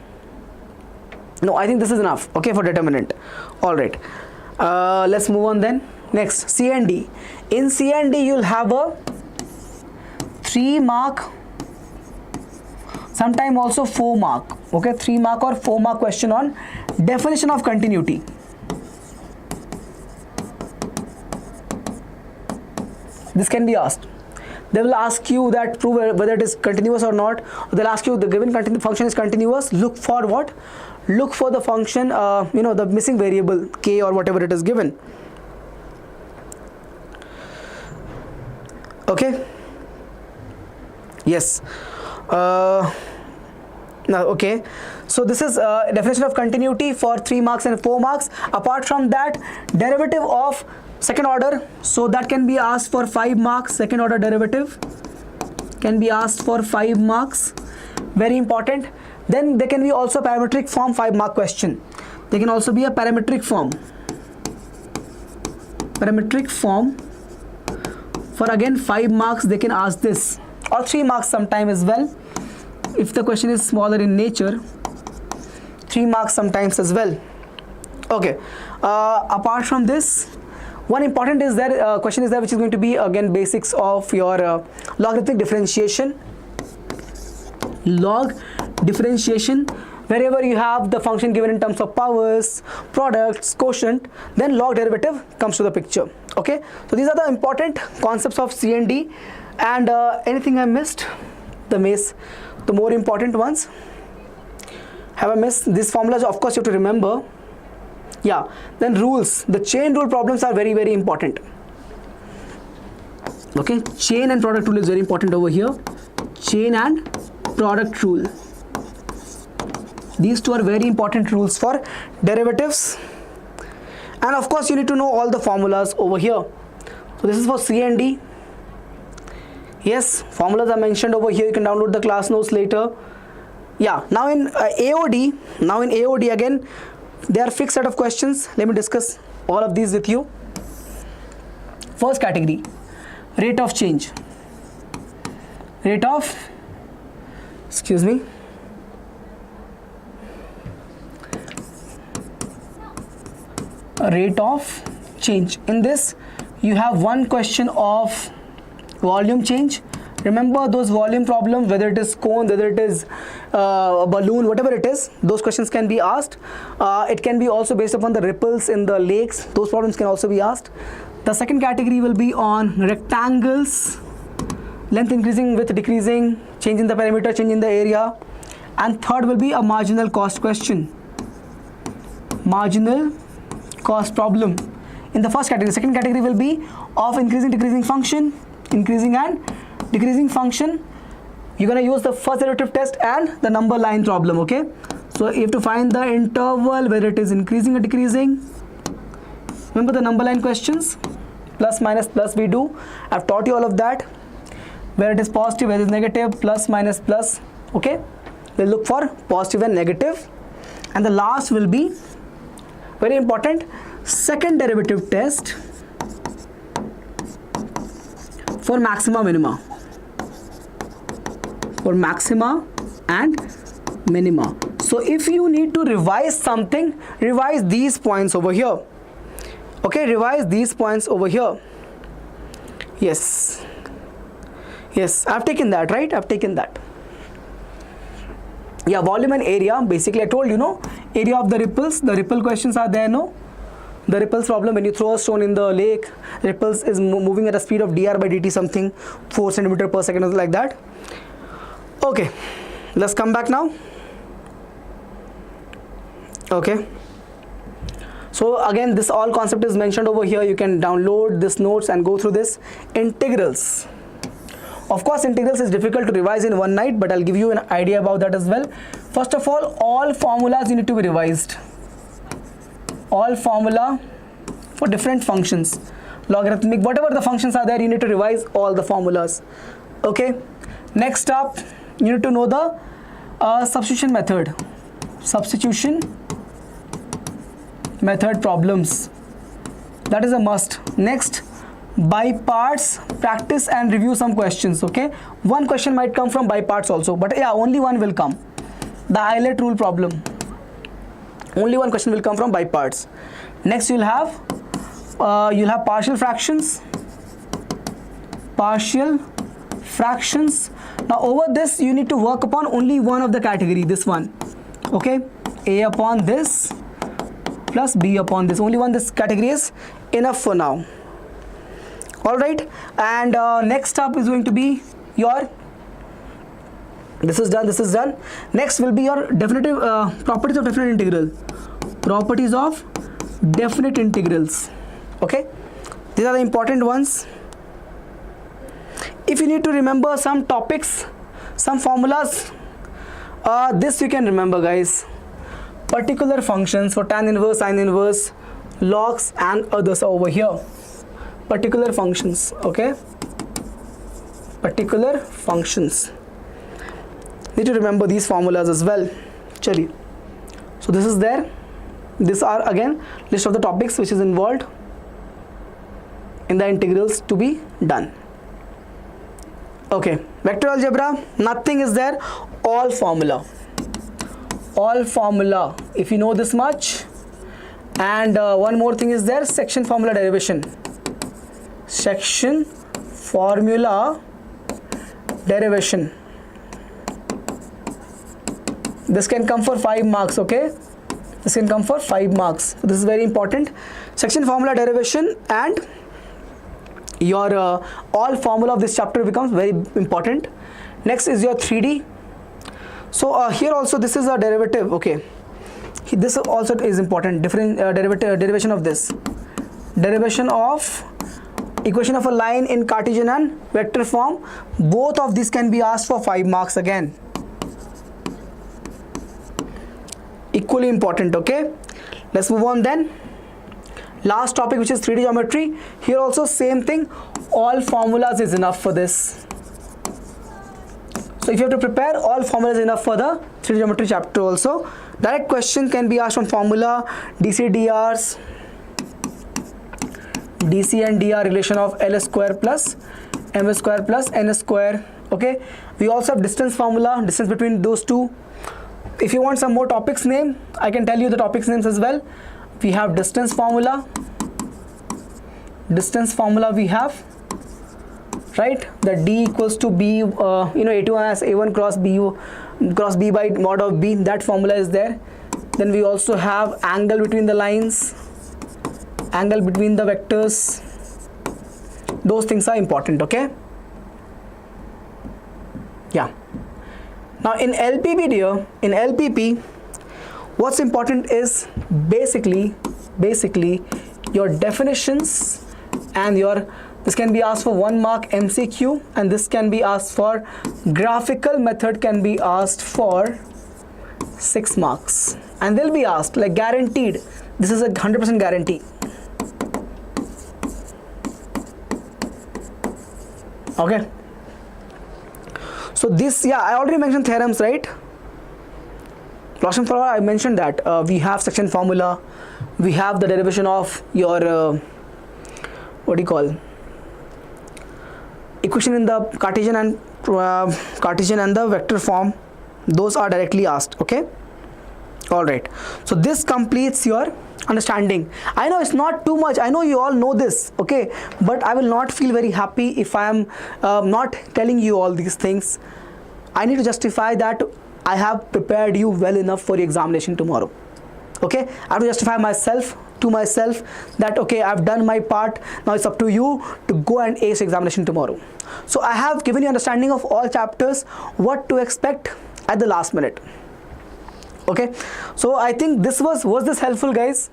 No, I think this is enough. Okay, for determinant. All right. Let's move on then. Next, C and D. In C and D, you'll have a 3 mark. Sometime also 4 mark. Okay, 3 mark or 4 mark question on definition of continuity. This can be asked. They will ask you that prove whether it is continuous or not. They'll ask you the given function is continuous. Look for what? Look for the function, the missing variable k or whatever it is given. Okay. Yes. Now, okay. So this is definition of continuity for 3 marks and 4 marks. Apart from that, derivative of second order, so that can be asked for 5 marks. Second order derivative can be asked for 5 marks. Very important. Then there can be also parametric form 5 mark question. There can also be a parametric form. Parametric form for again 5 marks. They can ask this, or 3 marks sometime as well. If the question is smaller in nature, 3 marks sometimes as well. Okay. Apart from this, one important is there question is there which is going to be again basics of your logarithmic differentiation. Log differentiation, wherever you have the function given in terms of powers, products, quotient, then log derivative comes to the picture. Okay, so these are the important concepts of C and D. And anything I missed? The more important ones. Have I missed? These formulas, of course, you have to remember. Yeah, then rules. The chain rule problems are very, very important. Okay, chain and product rule is very important over here. Chain and product rule. These two are very important rules for derivatives. And of course, you need to know all the formulas over here. So this is for C and D. Yes, formulas are mentioned over here. You can download the class notes later. Yeah, now in AOD again, there are fixed set of questions. Let me discuss all of these with you. First category, rate of change. Rate of change. In this, you have one question of volume change. Remember those volume problems, whether it is cone, whether it is a balloon, whatever it is, those questions can be asked. It can be also based upon the ripples in the lakes. Those problems can also be asked. The second category will be on rectangles, length increasing, width decreasing, change in the perimeter, change in the area. And third will be a marginal cost question. Marginal cost problem. In the first category, second category will be of increasing, decreasing function, increasing and decreasing function. You're going to use the first derivative test and the number line problem, okay? So you have to find the interval whether it is increasing or decreasing. Remember the number line questions, plus, minus, plus we do. I've taught you all of that. Where it is positive, where it is negative, plus, minus, plus, okay? We'll look for positive and negative. And the last will be, very important, second derivative test for maxima, minima. For maxima and minima. So if you need to revise something, revise these points over here. Okay, revise these points over here. Yes, I've taken that, right? I've taken that. Yeah, volume and area, basically I told you, no, area of the ripples, the ripple questions are there, no? The ripples problem, when you throw a stone in the lake, ripples is moving at a speed of dr by dt something, 4 centimeter per second, or like that. Okay, let's come back now. Okay, so again, this all concept is mentioned over here. You can download this notes and go through this. Integrals. Of course, integrals is difficult to revise in one night, but I'll give you an idea about that as well. First of all formulas you need to be revised. All formula for different functions, logarithmic, whatever the functions are there, you need to revise all the formulas. Okay, next up, you need to know the substitution method problems. That is a must. Next, by parts, practice and review some questions. Okay, one question might come from by parts also, but yeah, only one will come. The Eilert rule problem, only one question will come from by parts. Next, you'll have partial fractions. Now over this you need to work upon only one of the category, this one. Okay, A upon this plus B upon this, only one this category is enough for now. All right, and next up is going to be your, this is done. Next will be your definitive properties of definite integral. Properties of definite integrals. Okay, these are the important ones. If you need to remember some topics, some formulas, this you can remember, guys. Particular functions for tan inverse, sine inverse, logs and others are over here. Particular functions, okay? Particular functions. Need to remember these formulas as well. Chali. So this is there. These are again list of the topics which is involved in the integrals to be done. Okay, vector algebra, nothing is there. All formula. If you know this much. And one more thing is there, section formula derivation. Section formula derivation. This can come for 5 marks, okay? This can come for 5 marks. So this is very important. Section formula derivation and your all formula of this chapter becomes very important. Next is your 3D. So here also this is a derivative, okay? This also is important. Derivation of this. Derivation of equation of a line in Cartesian and vector form. Both of these can be asked for 5 marks again. Equally important, okay? Let's move on then. Last topic, which is 3D geometry. Here also same thing. All formulas is enough for this. So if you have to prepare, all formulas enough for the 3D geometry chapter also. Direct question can be asked from formula, DC DRs, DC and DR relation of L square plus M square plus N square. Okay, we also have distance formula, distance between those two. If you want some more topics name, I can tell you the topics names as well. We have distance formula we have, right? The D equals to B, A2 as A1 cross B by mod of B, that formula is there. Then we also have angle between the lines, angle between the vectors. Those things are important, okay? Yeah. Now in LPP dear, in LPP, what's important is basically your definitions and this can be asked for 1 mark MCQ, and this can be asked for graphical method can be asked for 6 marks, and they'll be asked like guaranteed. This is a 100% guarantee. Okay. So this, yeah, I already mentioned theorems, right? Gaussian formula, I mentioned that. We have section formula, we have the derivation of your what do you call, equation in the Cartesian and the vector form. Those are directly asked, okay? All right, so this completes your understanding. I know it's not too much, I know you all know this, okay, but I will not feel very happy if I am not telling you all these things. I need to justify that I have prepared you well enough for your examination tomorrow, okay? I have to justify myself that okay, I've done my part. Now it's up to you to go and ace examination tomorrow. So I have given you understanding of all chapters, what to expect at the last minute. Okay, so I think this was this helpful, guys?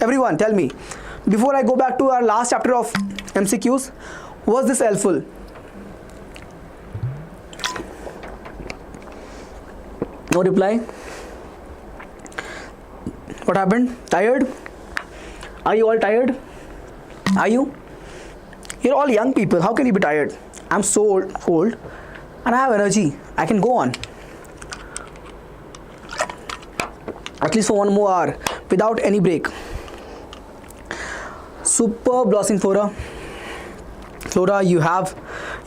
Everyone tell me, before I go back to our last chapter of MCQs, was this helpful? No reply. What happened? Tired? Are you all tired? Are you? You're all young people. How can you be tired? I'm so old and I have energy. I can go on. At least for 1 more hour without any break. Superb, Blossing Flora. Flora, you have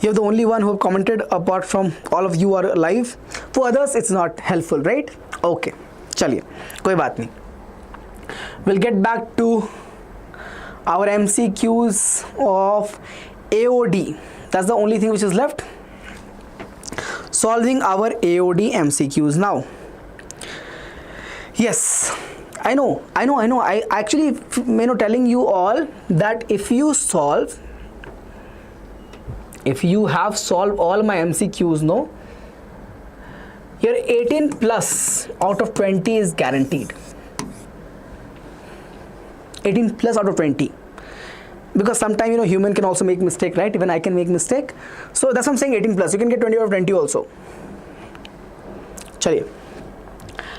the only one who have commented apart from all of you are alive. For others, it's not helpful, right? Okay. Chaliye. Koi baat nahi. We'll get back to our MCQs of AOD. That's the only thing which is left. Solving our AOD MCQs now. Yes, I know. I actually, telling you all that if you have solved all my MCQs, no, your 18 plus out of 20 is guaranteed. 18 plus out of 20, because sometimes human can also make mistake, right? Even I can make mistake, so that's what I'm saying. 18 plus, you can get 20 out of 20 also. Chaliye,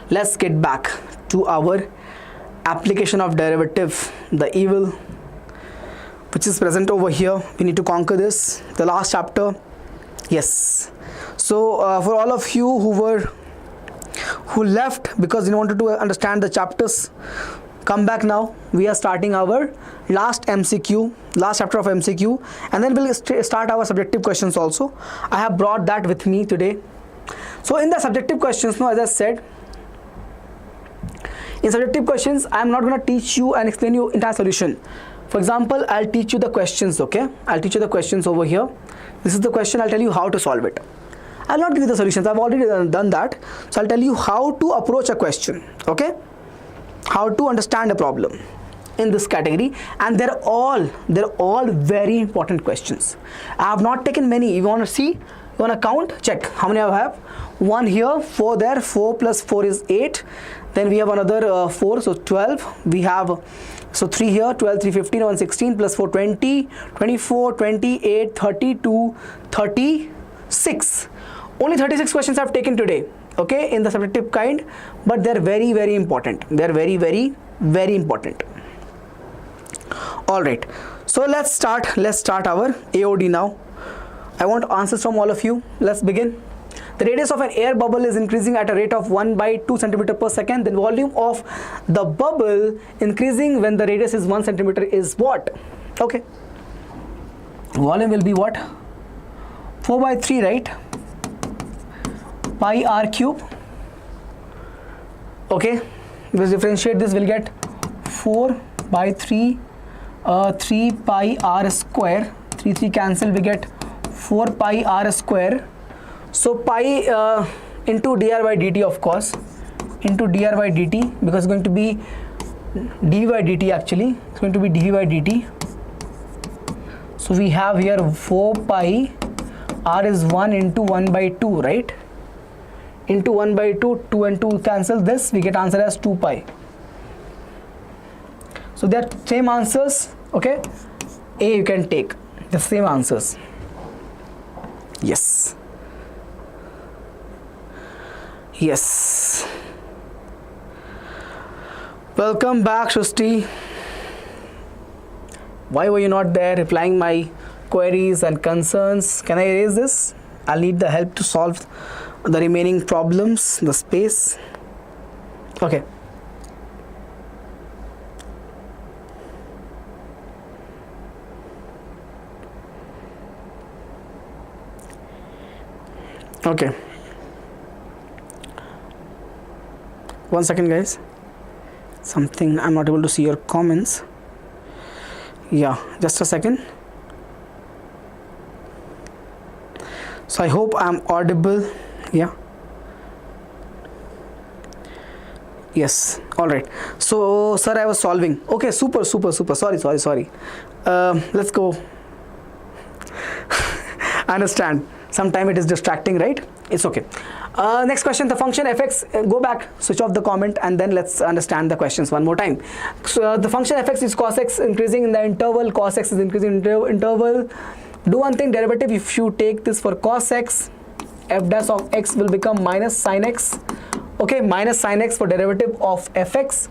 let's get back to our application of derivative, the evil which is present over here. We need to conquer this, the last chapter. Yes, so for all of you who left because you wanted to understand the chapters, come back now. We are starting our last MCQ, last chapter of MCQ, and then we'll start our subjective questions also. I have brought that with me today. So in the subjective questions, now, as I said, in subjective questions, I am not going to teach you and explain you entire solution. For example, I'll teach you the questions, okay? I'll teach you the questions over here. This is the question, I'll tell you how to solve it. I'll not give you the solutions, I've already done that. So I'll tell you how to approach a question, okay? How to understand a problem in this category, and they're all very important questions. I have not taken many. You want to see, you want to count, check how many I have. 1 here, 4 there, 4 plus 4 is 8. Then we have another 4, so 12. We have, so 3 here, 12, 3, 15, 1, 16 plus 4, 20, 24, 28, 32, 36. Only 36 questions I've taken today, okay, in the subjective kind, but they're very, very important. They're very, very, very important. All right, so let's start our AOD now. I want answers from all of you. Let's begin. The radius of an air bubble is increasing at a rate of 1 by 2 centimeter per second. The volume of the bubble increasing when the radius is 1 centimeter is what? Okay. Volume will be what? 4 by 3, right? Pi r cube. Okay. Let's differentiate this. We'll get 4 by 3, 3 pi r square. 3 cancel. We get 4 pi r square. So pi into dr by dt, of course, into dr by dt, because it's going to be dv by dt actually. It's going to be dv by dt. So we have here 4 pi, r is 1 into 1 by 2, right? Into 1 by 2, 2 and 2 cancel this, we get answer as 2 pi. So they are same answers, okay? A you can take, the same answers. Yes. Yes. Welcome back, Shusti. Why were you not there replying my queries and concerns? Can I erase this? I'll need the help to solve the remaining problems, the space. Okay. Okay. 1 second, guys. Something, I'm not able to see your comments. Yeah, just a second. So I hope I'm audible. Yeah. Yes. All right. So, sir, I was solving. Okay. Super. Sorry. Let's go. I understand. Sometime it is distracting, right? It's okay. Next question, the function fx, go back, switch off the comment, and then let's understand the questions one more time. So the function fx is cos x increasing in the interval, cos x is increasing in the interval. Do one thing, derivative, if you take this for cos x, f dash of x will become minus sin x. Okay, minus sin x for derivative of fx.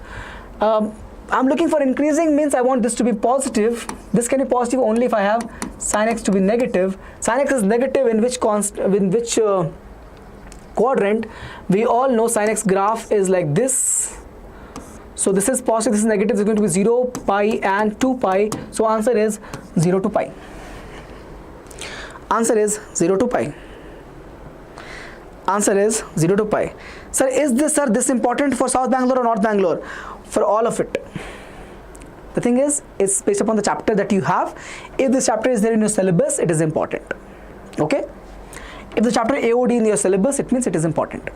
I'm looking for increasing, means I want this to be positive. This can be positive only if I have sin x to be negative. Sin x is negative in which quadrant? We all know sin x graph is like this. So this is positive, this is negative. It's going to be 0, pi and 2 pi. So answer is 0 to pi. Answer is 0 to pi. Answer is 0 to pi. Sir, is this important for South Bangalore or North Bangalore? For all of it. The thing is, it's based upon the chapter that you have. If this chapter is there in your syllabus, it is important. Okay? If the chapter AOD in your syllabus, it means it is important.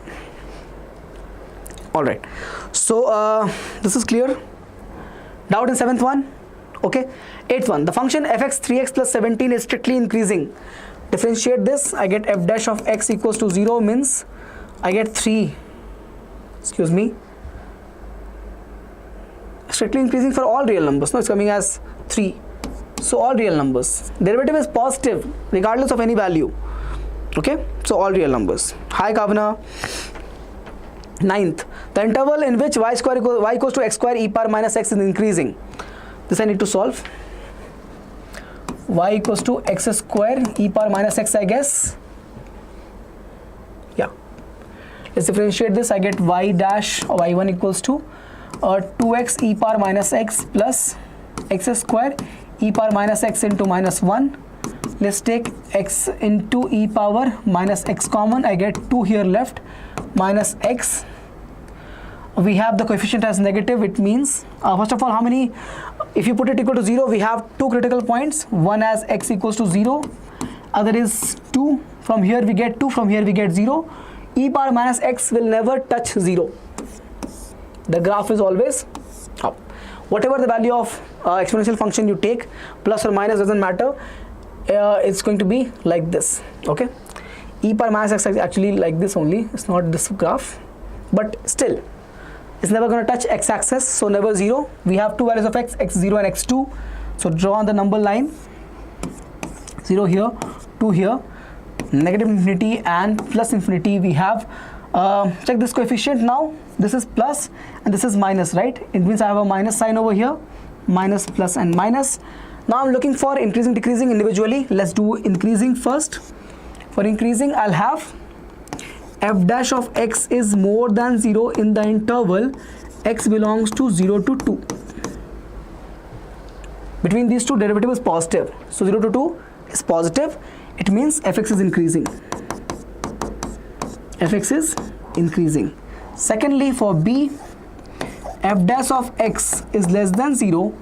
All right. So this is clear. Doubt in 7th one? Okay. 8th one. The function fx 3x plus 17 is strictly increasing. Differentiate this. I get f dash of x equals to 0, means I get 3. Excuse me. Strictly increasing for all real numbers. No, it's coming as 3. So all real numbers. Derivative is positive regardless of any value. Okay. So all real numbers. Hi Kavana. 9th. The interval in which y equals to x square e power minus x is increasing. This I need to solve. Y equals to x square e power minus x, I guess. Yeah. Let's differentiate this. I get y dash or y1 equals to 2x e power minus x plus x square e power minus x into minus 1. Let's take x into e power minus x common. I get 2 here left minus x. We have the coefficient as negative. It means first of all, how many, if you put it equal to 0, we have 2 critical points. One as x equals to 0, other is 2. From here we get 2, from here we get 0. E power minus x will never touch 0. The graph is always up. Whatever the value of exponential function you take, plus or minus doesn't matter, it's going to be like this. Okay, e power minus x is actually like this only. It's not this graph, but still it's never going to touch x-axis, so never 0. We have 2 values of x, x0 and x2. So draw on the number line. 0 here, 2 here, negative infinity and plus infinity. We have check this coefficient now. This is plus and this is minus, right? It means I have a minus sign over here, minus, plus and minus. Now I'm looking for increasing, decreasing individually. Let's do increasing first. For increasing, I'll have f dash of x is more than 0 in the interval x belongs to 0 to 2. Between these two, derivative is positive. So 0 to 2 is positive. It means fx is increasing. Fx is increasing. Secondly, for b, f dash of x is less than 0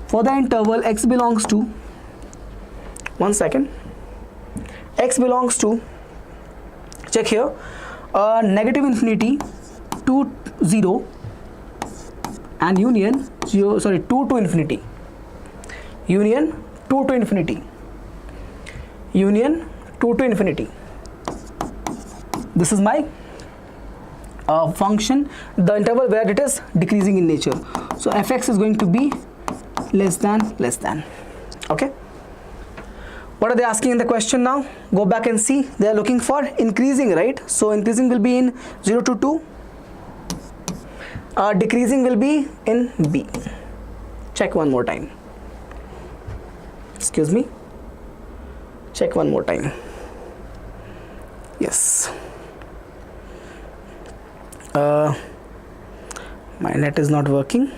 for the interval x belongs to, one second, x belongs to, check here, negative infinity to 0 and union 2 to infinity. Union 2 to infinity. Union 2 to infinity. This is my function, the interval where it is decreasing in nature. So fx is going to be less than. Okay. What are they asking in the question now? Go back and see. They are looking for increasing, right? So increasing will be in 0 to 2. Decreasing will be in b. Check one more time. Excuse me. Check one more time. Yes. My net is not working.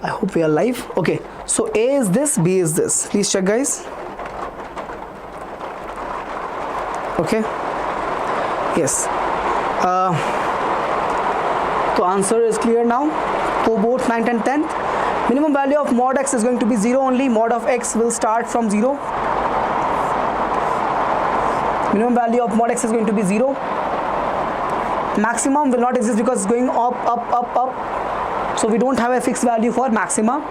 I hope we are live. Okay, so A is this, B is this. Please check, guys. Okay. Yes. So answer is clear now for both 9th and 10th. Minimum value of mod x is going to be 0 only. Mod of x will start from 0. Minimum value of mod x is going to be 0. Maximum will not exist because it's going up. So we don't have a fixed value for maxima.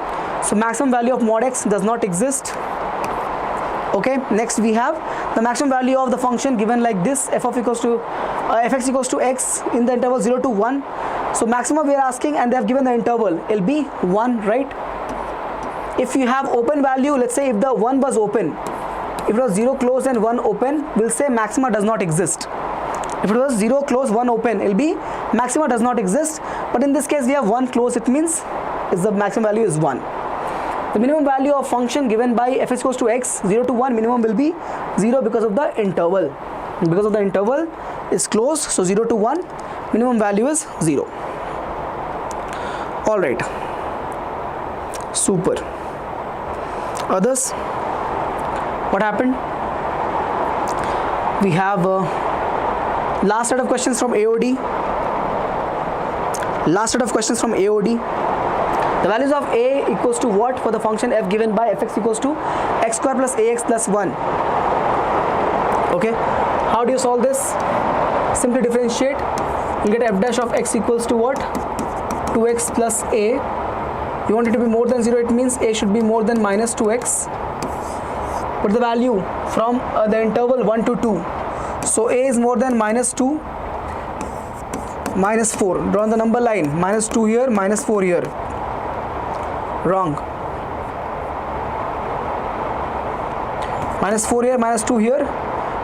So maximum value of mod x does not exist. Okay, next we have the maximum value of the function given like this, fx equals to x in the interval 0 to 1. So maximum we are asking and they have given the interval, it'll be 1, right? If you have open value, let's say if the 1 was open, if it was 0 closed and 1 open, we'll say maxima does not exist. If it was 0 closed, 1 open, it'll be maxima does not exist. But in this case we have 1 closed, it means the maximum value is 1. The minimum value of function given by fx equals to x 0 to 1, minimum will be 0 because of the interval. Because of the interval is closed, so 0 to 1, minimum value is 0. Alright. Super. Others? What happened? We have last set of questions from AOD. Last set of questions from AOD. The values of a equals to what for the function f given by fx equals to x square plus ax plus 1. Okay. How do you solve this? Simply differentiate. You get f dash of x equals to what? 2x plus a. You want it to be more than 0, it means a should be more than minus 2x. Put the value from the interval 1 to 2. So a is more than minus 2, minus 4. Draw on the number line. Minus 2 here, minus 4 here. Wrong. Minus 4 here, minus 2 here.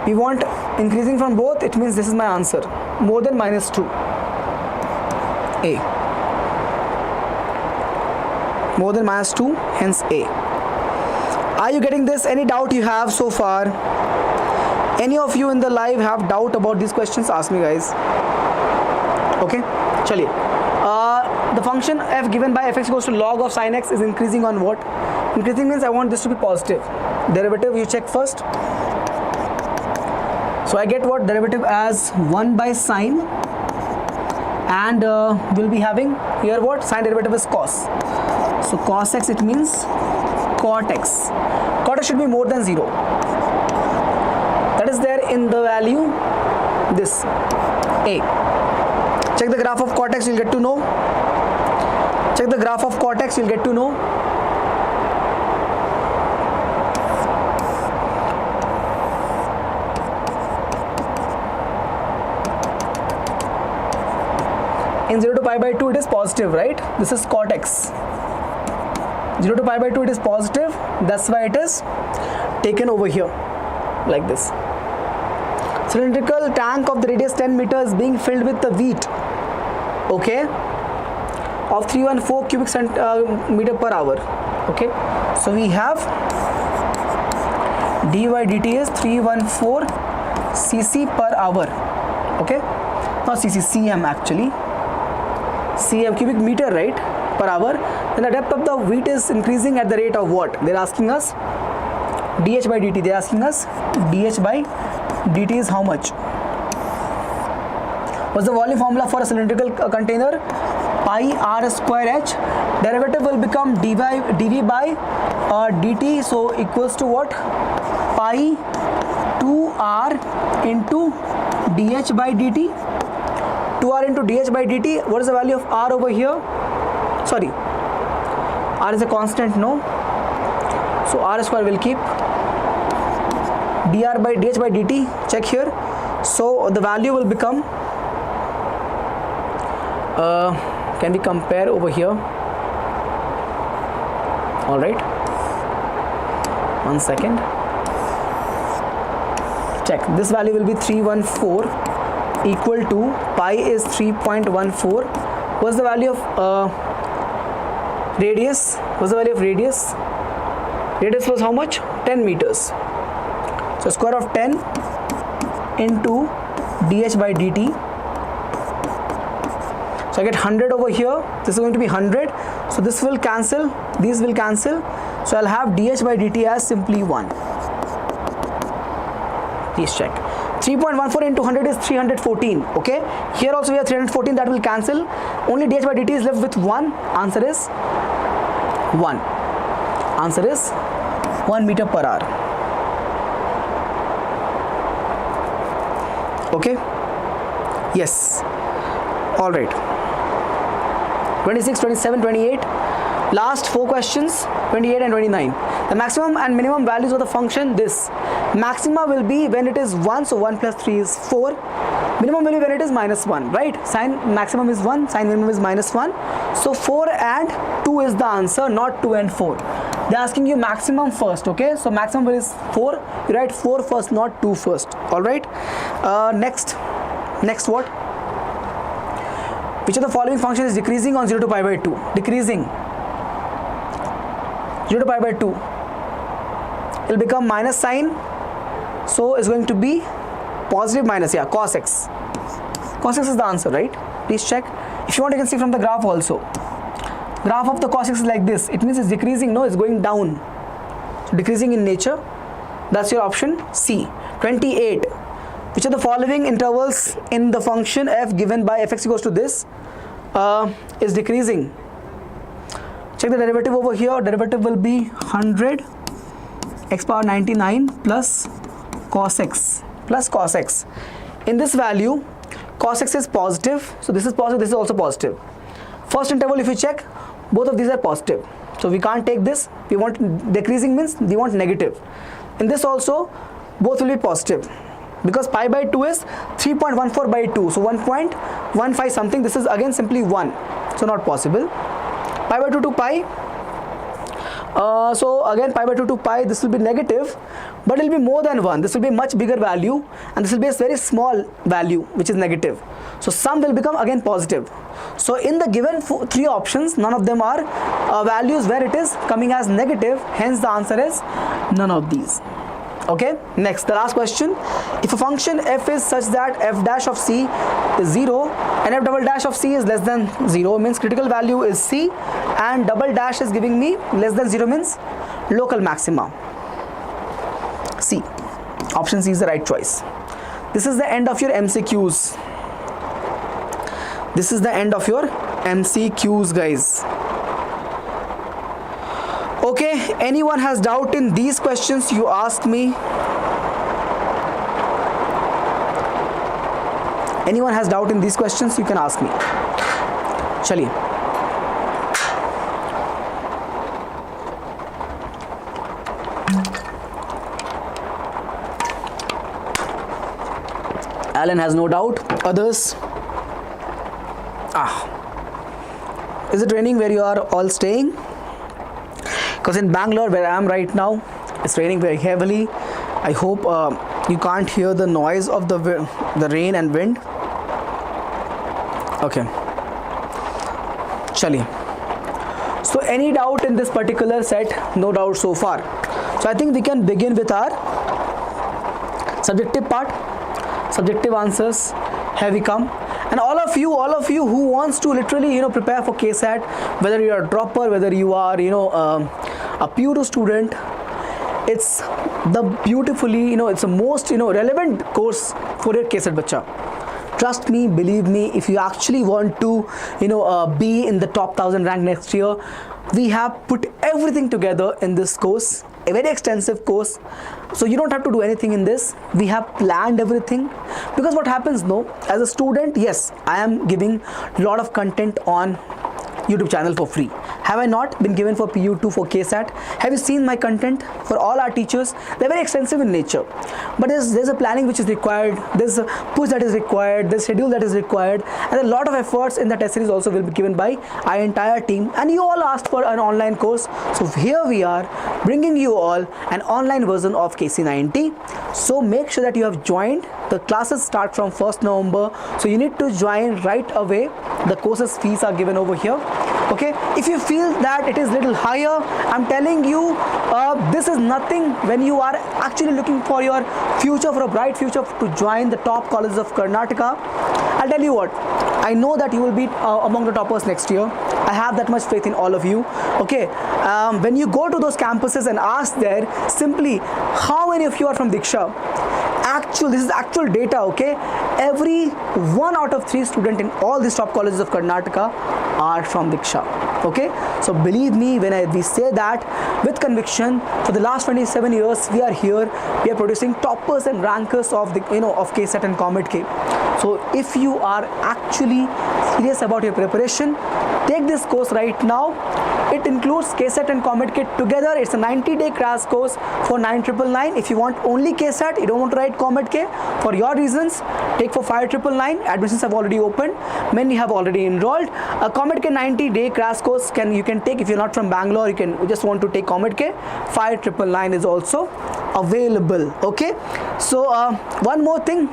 We want increasing from both. It means this is my answer. More than minus 2. A. More than minus 2, hence A. Are you getting this? Any doubt you have so far? Any of you in the live have doubt about these questions? Ask me, guys. Okay, chaliye. The function f given by fx equals to log of sin x is increasing on what? Increasing means I want this to be positive. Derivative you check first. So I get what? Derivative as 1 by sine, and we'll be having here what? Sine derivative is cos. So cos x, it means cot x. Cot x should be more than 0. That is there in the value this a. Check the graph of cot x, you'll get to know. Check the graph of cot x, you'll get to know. In 0 to pi by 2 it is positive, right? This is cot x. 0 to pi by 2 it is positive. That's why it is taken over here like this. Cylindrical tank of the radius 10 meters being filled with the wheat. Okay. of 314 cubic meter per hour. Okay, so we have d by dt is 314 cc per hour. Okay, not cc, cm actually, cm cubic meter, right, per hour. Then the depth of the wheat is increasing at the rate of what? They're asking us dh by dt. They're asking us dh by dt is how much? What's the volume formula for a cylindrical container? Pi r square h. Derivative will become dv by dt, so equals to what? Pi 2r into dh by dt. 2r into dh by dt. What is the value of r over here? Sorry, r is a constant, no? So r square will keep. dr by dh by dt, check here. So the value will become, can we compare over here? All right, 1 second. Check, this value will be 314 equal to pi is 3.14. What's the value of radius? What's the value of radius? Radius was how much? 10 meters. So square of 10 into dh by dt. So I get 100 over here. This is going to be 100. So this will cancel. These will cancel. So I'll have dh by dt as simply 1. Please check. 3.14 into 100 is 314. Okay. Here also we have 314. That will cancel. Only dh by dt is left with 1. Answer is 1. Answer is 1 meter per hour. Okay. Yes. All right. 26, 27, 28. Last 4 questions, 28 and 29. The maximum and minimum values of the function, this. Maxima will be when it is 1, so 1 plus 3 is 4. Minimum will be when it is minus 1, right? Sine maximum is 1, sine minimum is minus 1. So 4 and 2 is the answer, not 2 and 4. They're asking you maximum first, okay? So maximum is 4. You write 4 first, not 2 first. All right. Next what? Which of the following function is decreasing on 0 to pi by 2? Decreasing. 0 to pi by 2. It will become minus sine. So it's going to be positive minus, yeah, cos x. Cos x is the answer, right? Please check. If you want, you can see from the graph also. Graph of the cos x is like this. It means it's decreasing. No, it's going down. So decreasing in nature. That's your option C. 28. Which of the following intervals in the function f given by fx equals to this is decreasing? Check the derivative over here. Derivative will be 100 x power 99 plus cos x plus cos x. In this value, cos x is positive. So this is positive, this is also positive. First interval, if you check, both of these are positive. So we can't take this. We want decreasing means we want negative. In this also, both will be positive. Because pi by 2 is 3.14 by 2. So 1.15 something. This is again simply 1. So not possible. Pi by 2 to pi. So again pi by 2 to pi, this will be negative, but it will be more than 1. This will be a much bigger value, and this will be a very small value which is negative. So sum will become again positive. So in the given 3 options, none of them are values where it is coming as negative. Hence the answer is none of these. Okay, next, the last question. If a function f is such that f dash of c is 0 and f double dash of c is less than 0, means critical value is c, and double dash is giving me less than 0 means local maxima. C. Option C is the right choice. This is the end of your MCQs. This is the end of your MCQs, guys. Okay, anyone has doubt in these questions, you ask me. Anyone has doubt in these questions, you can ask me. Chaliye. Alan has no doubt. Others? Is it raining where you are all staying? Because in Bangalore, where I am right now, it's raining very heavily. I hope you can't hear the noise of the rain and wind. Okay. चलिए, so any doubt in this particular set? No doubt so far. So I think we can begin with our subjective part. Subjective answers have we come, and all of you who wants to literally prepare for KCET, whether you are a dropper, whether you are a PU2 student, it's the beautifully it's the most relevant course for your KCET bacha. Trust me, believe me, if you actually want to be in the top 1000 rank next year, we have put everything together in this course, a very extensive course. So you don't have to do anything in this. We have planned everything, because what happens as a student, yes, I am giving a lot of content on YouTube channel for free. Have I not been given for PU2 for KCET? Have you seen my content for all our teachers? They're very extensive in nature, but there's a planning which is required, there's a push that is required, there's schedule that is required, and a lot of efforts in the test series also will be given by our entire team. And you all asked for an online course, so here we are bringing you all an online version of KC90. So make sure that you have joined. The classes start from 1st November, so you need to join right away. The courses fees are given over here. Okay, if you feel that it is little higher, I'm telling you, this is nothing when you are actually looking for your future, for a bright future, to join the top colleges of Karnataka. I'll tell you what, I know that you will be among the toppers next year. I have that much faith in all of you. Okay, when you go to those campuses and ask there simply how many of you are from Diksha, this is actual data. Okay, every 1 out of 3 students in all these top colleges of Karnataka are from Diksha. Okay, so believe me when we say that with conviction. For the last 27 years we are here, we are producing toppers and rankers of the of KCET and COMEDK. So if you are actually serious about your preparation, take this course right now. It includes KCET and COMEDK together. It's a 90-day crash course for 9,999. If you want only KCET, you don't want to write COMEDK for your reasons, take for 5,999. Admissions have already opened. Many have already enrolled. A COMEDK 90-day crash course you can take if you're not from Bangalore. You just want to take COMEDK. 5,999 is also available. Okay. So one more thing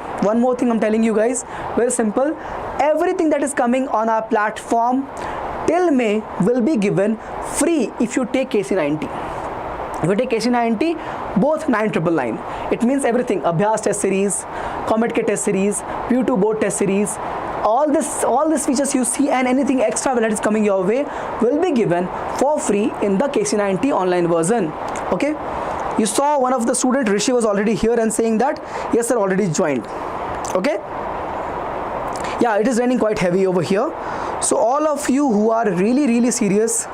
I'm telling you guys, very simple. Everything that is coming on our platform till May will be given free if you take KC90. If you take KC90, both 9,999. It means everything: Abhyas test series, COMEDK test series, PU2 board test series, all these features you see and anything extra that is coming your way will be given for free in the KC90 online version. Okay. You saw one of the student, Rishi, was already here and saying that yes sir, already joined. Okay. Yeah, it is raining quite heavy over here. So all of you who are really serious,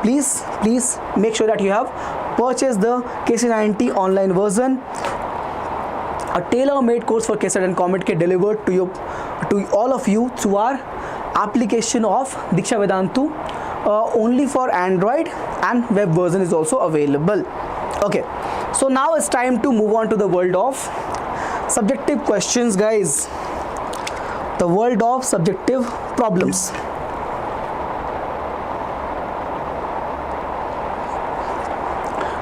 please make sure that you have purchased the KC90 online version, a tailor-made course for KCET and COMEDK delivered to all of you through our application of Diksha Vedantu, only for Android, and web version is also available. Okay, so now it's time to move on to the world of subjective questions, guys. The world of subjective problems.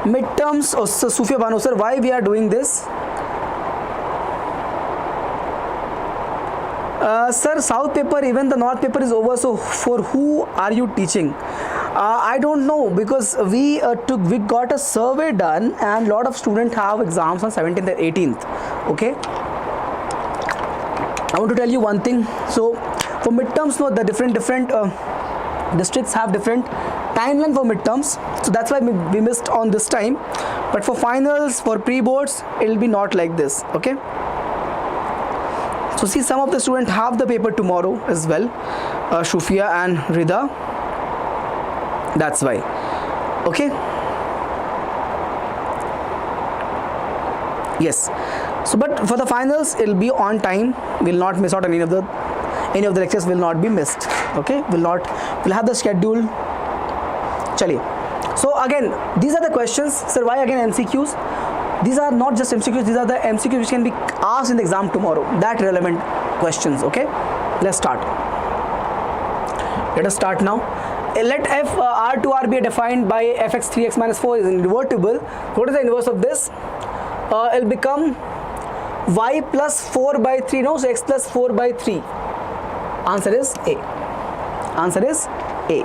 Midterms. Oh, so Sufia Banu sir, why we are doing this? Sir, South paper, even the North paper is over, so for who are you teaching? I don't know, because we got a survey done and lot of students have exams on 17th and 18th. Okay, I want to tell you one thing. So for midterms, no, the different districts have different timeline for midterms, so that's why we missed on this time. But for finals, for pre-boards, it will be not like this. Okay, so see, some of the students have the paper tomorrow as well, Shufia and Rida, that's why. Okay, yes. So but for the finals, it will be on time. Will not miss out on any of the lectures, will not be missed. Okay, we'll have the schedule. Chaliye. So again, these are the questions. Sir, why again MCQs? These are not just MCQs, these are the MCQs which can be asked in the exam tomorrow. That relevant questions. Okay, let's start. Let us start now. Let f r to r be defined by fx 3x minus 4 is invertible. What is the inverse of this? It will become y plus 4 by 3. No, so x plus 4 by 3. Answer is A. Answer is A.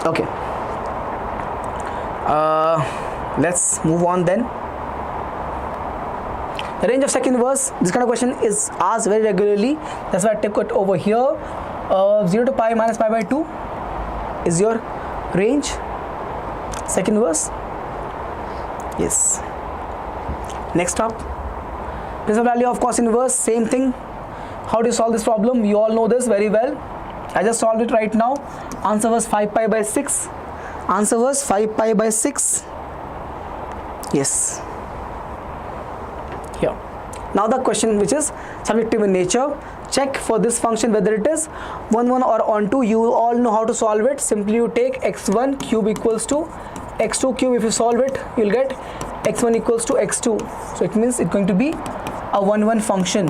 Okay. Let's move on then. The range of second inverse, this kind of question is asked very regularly. That's why I took it over here. 0 to pi minus pi by 2 is your range. Second inverse. Yes. Next up, principal value of cos inverse, same thing. How do you solve this problem? You all know this very well. I just solved it right now. Answer was 5 pi by 6. Answer was 5 pi by 6. Yes. Here. Now the question which is subjective in nature. Check for this function whether it is 1 1 or onto. You all know how to solve it. Simply you take x1 cube equals to x2 cube. If you solve it, you'll get x1 equals to x2. So it means it's going to be a 1 1 function.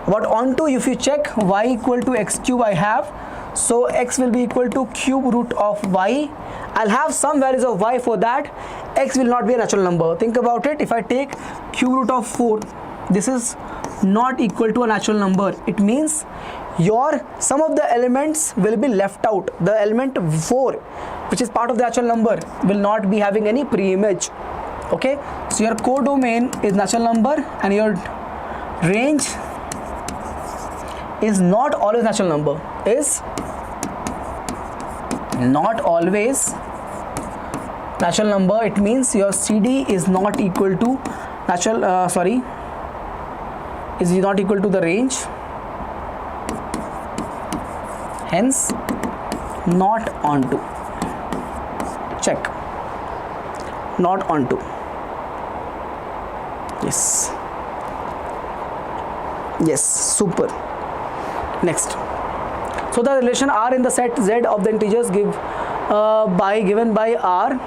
But onto, if you check y equal to x cube I have, so x will be equal to cube root of y. I'll have some values of y for that. X will not be a natural number. Think about it. If I take cube root of 4, this is not equal to a natural number. It means some of the elements will be left out. The element 4, which is part of the natural number, will not be having any pre-image. Okay, so your codomain is natural number and your range is not always natural number. Is not always natural number. It means your CD is not equal to is not equal to the range, hence not onto. Check. Not onto. Yes. Yes, super. Next. So the relation R in the set Z of the integers given by R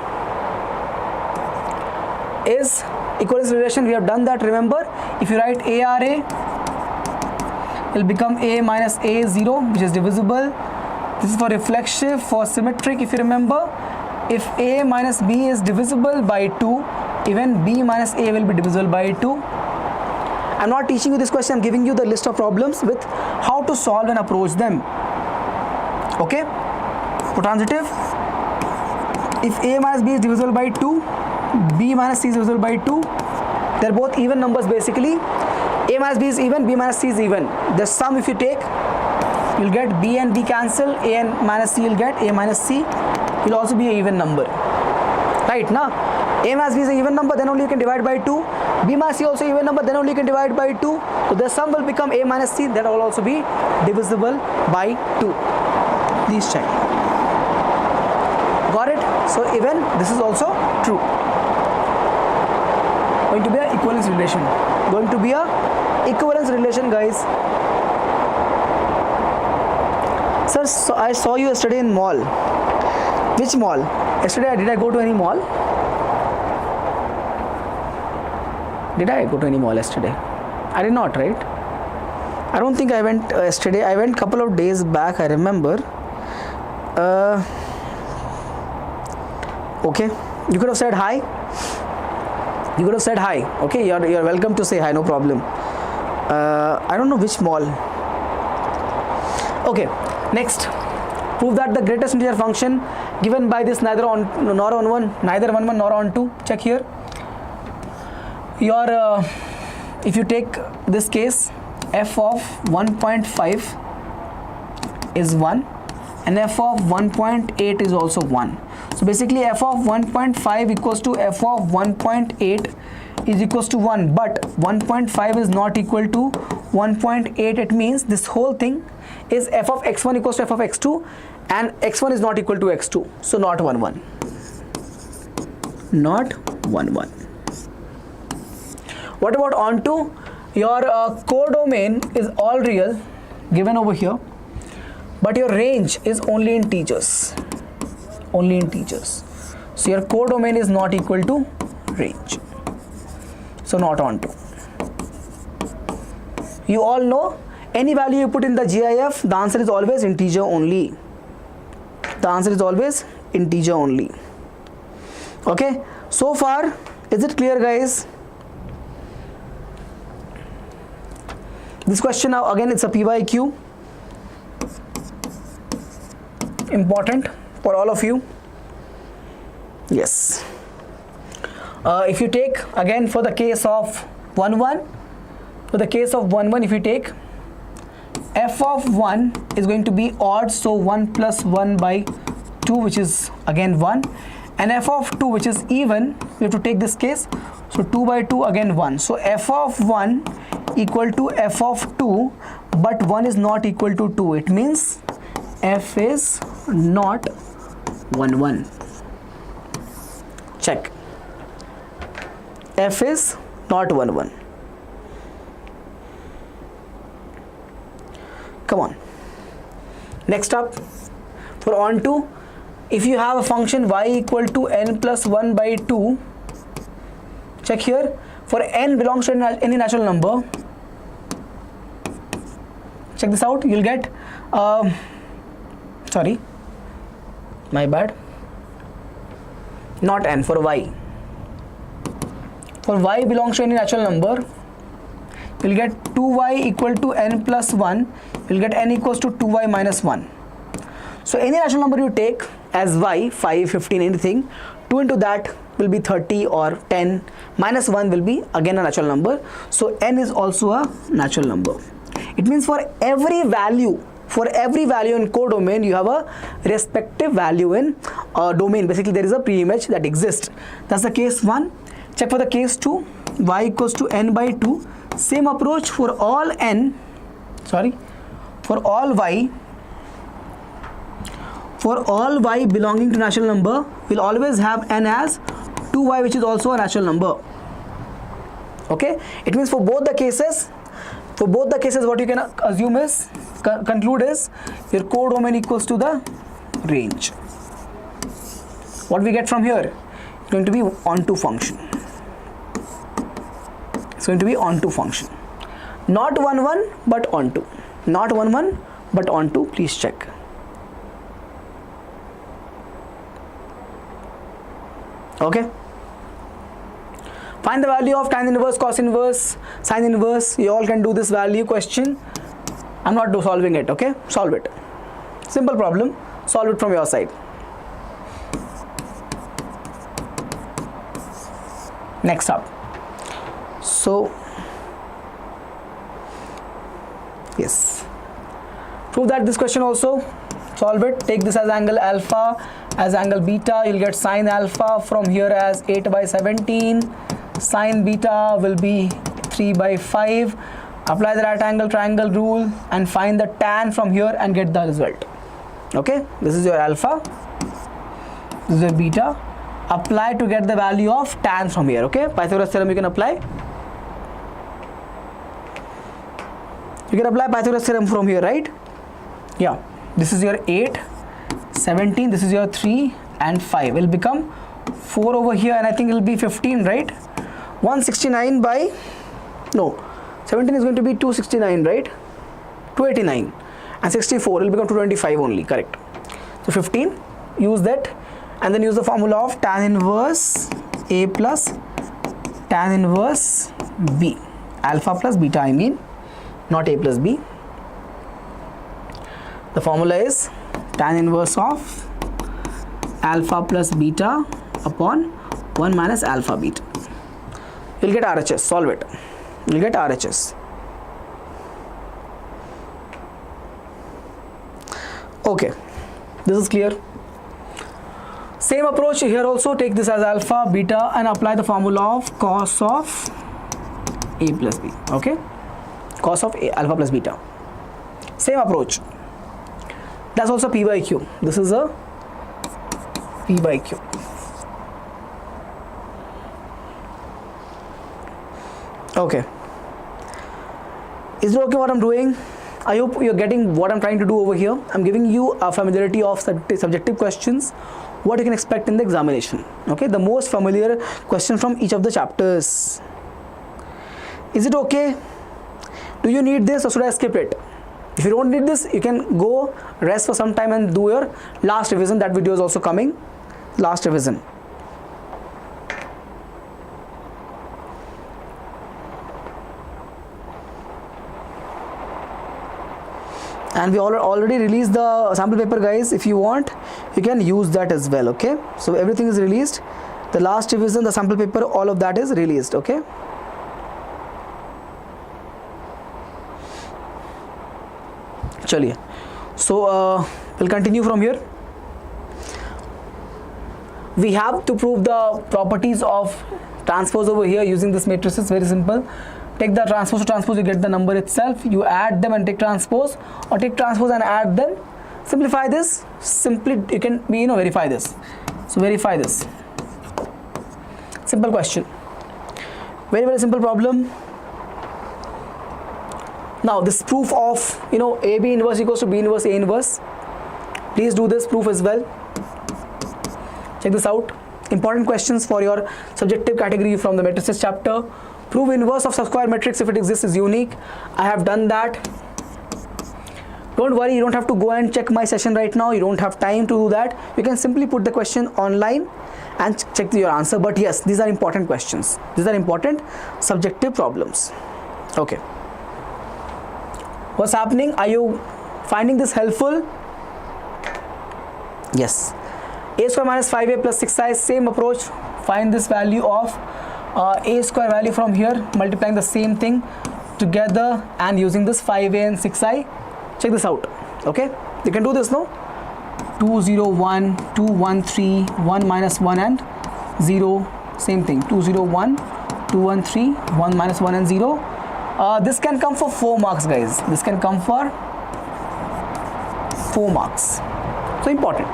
is equivalence relation. We have done that, remember. If you write ARA, it will become A minus A0, which is divisible. This is for reflexive. For symmetric, if you remember, if A minus B is divisible by 2, even B minus A will be divisible by 2. I'm not teaching you this question, I'm giving you the list of problems with how to solve and approach them. Okay? For transitive, if A minus B is divisible by 2, B minus C is divisible by 2, they're both even numbers basically. A minus B is even, B minus C is even. The sum if you take, you'll get B and B cancel, A and minus C you'll get, A minus C will also be an even number. Right, now A minus B is an even number, then only you can divide by 2. B minus C also even number, then only you can divide by 2. So the sum will become A minus C, that will also be divisible by 2. Please check. Got it? So even this is also true. Going to be an equivalence relation. Going to be a equivalence relation, guys. Sir, so I saw you yesterday in mall. Which mall? Yesterday did I go to any mall? Did I go to any mall yesterday? I did not, right? I don't think I went yesterday. I went couple of days back, I remember. Okay, you could have said hi. You could have said hi. Okay, you're welcome to say hi, no problem. I don't know which mall. Okay, next. Prove that the greatest integer function given by this neither on nor on 1, neither 1 1 nor on 2. Check here. Your if you take this case, f of 1.5 is 1 and f of 1.8 is also 1. So basically f of 1.5 equals to f of 1.8 is equals to 1, but 1.5 is not equal to 1.8. It means this whole thing is f of x1 equals to f of x2 and x1 is not equal to x2. So not 1 1. Not 1 1. What about onto? Your codomain is all real given over here, but your range is only integers. Only integers. So your codomain is not equal to range. So not onto. You all know any value you put in the GIF, the answer is always integer only. The answer is always integer only. Okay. So far, is it clear, guys? This question now again, it's a PYQ, important for all of you. Yes. If you take again for the case of 1 1, for the case of 1 1, if you take f of 1 is going to be odd, so 1 plus 1 by 2, which is again 1, and f of 2, which is even, we have to take this case, so 2 by 2 again 1. So f of 1 equal to f of 2, but 1 is not equal to 2. It means f is not 1 1. Check. F is not 1 1. Come on. Next up, for onto, if you have a function y equal to n plus 1 by 2, check here, for n belongs to any natural number, check this out, you'll get, sorry, my bad, not n, for y. For y belongs to any natural number, you'll get 2y equal to n plus 1, you'll get n equals to 2y minus 1. So any natural number you take as y, 5, 15, anything, 2 into that will be 30 or 10, minus 1 will be again a natural number. So n is also a natural number. It means for every value in codomain, you have a respective value in domain. Basically, there is a pre-image that exists. That's the case 1. Check for the case 2, y equals to n by 2. Same approach for all n, for all y belonging to natural number, will always have n as 2y, which is also a natural number. Okay, it means for both the cases, what you can assume is, conclude is, your codomain equals to the range. What we get from here is going to be onto function. It's going to be onto function. Not 1 1, but onto. Not 1 1, but onto. Please check. Okay. Find the value of tan inverse, cos inverse, sin inverse. You all can do this value question. I'm not solving it, okay? Solve it. Simple problem. Solve it from your side. Next up. So, yes. Prove that this question also. Solve it. Take this as angle alpha, as angle beta. You'll get sine alpha from here as 8 by 17. Sine beta will be 3 by 5. Apply the right angle triangle rule and find the tan from here and get the result. Okay, this is your alpha, this is your beta. Apply to get the value of tan from here. Okay, Pythagoras theorem you can apply. You can apply Pythagoras theorem from here, right? Yeah, this is your 8, 17, this is your 3 and 5. It will become 4 over here, and I think it will be 15, right? 169 by, no, 17 is going to be 269, right? 289, and 64 will become 225 only, correct? So 15, use that, and then use the formula of tan inverse A plus tan inverse B, alpha plus beta, I mean, not A plus B. The formula is tan inverse of alpha plus beta upon 1 minus alpha beta. You'll get RHS, solve it. You'll get RHS. Okay, this is clear. Same approach here also, take this as alpha, beta, and apply the formula of cos of A plus B, okay? Cos of A, alpha plus beta. Same approach. That's also P by Q. This is a P by Q. Okay. Is it okay what I'm doing? I hope you're getting what I'm trying to do over here. I'm giving you a familiarity of subjective questions, what you can expect in the examination. Okay, the most familiar question from each of the chapters. Is it okay? Do you need this or should I skip it? If you don't need this, you can go rest for some time and do your last revision. That video is also coming. Last revision. and we already released the sample paper, guys. If you want, you can use that as well. Okay, so everything is released, the last revision, the sample paper, all of that is released. Okay, chaliye. So we'll continue from here. We have to prove the properties of transpose over here using this matrices. Very simple. Take the transpose to transpose, you get the number itself, you add them and take transpose, or take transpose and add them. Simplify this, simply you can verify this. So verify this. Simple question, very simple problem. Now this proof of AB inverse equals to B inverse A inverse, please do this proof as well. Check this out, important questions for your subjective category from the matrices chapter. Prove inverse of sub-square matrix if it exists is unique. I have done that. Don't worry, you don't have to go and check my session right now. You don't have time to do that. You can simply put the question online and check your answer. But yes, these are important questions. These are important subjective problems. Okay. What's happening? Are you finding this helpful? Yes. A square minus 5a plus 6i, same approach. Find this value of a square value from here, multiplying the same thing together and using this 5a and 6i. Check this out. Okay, you can do this, no? 2 0 1 2 1 3 1 minus 1 and 0, same thing. 2 0 1 2 1 3 1 minus 1 and 0. This can come for 4 marks, guys. This can come for 4 marks. So important.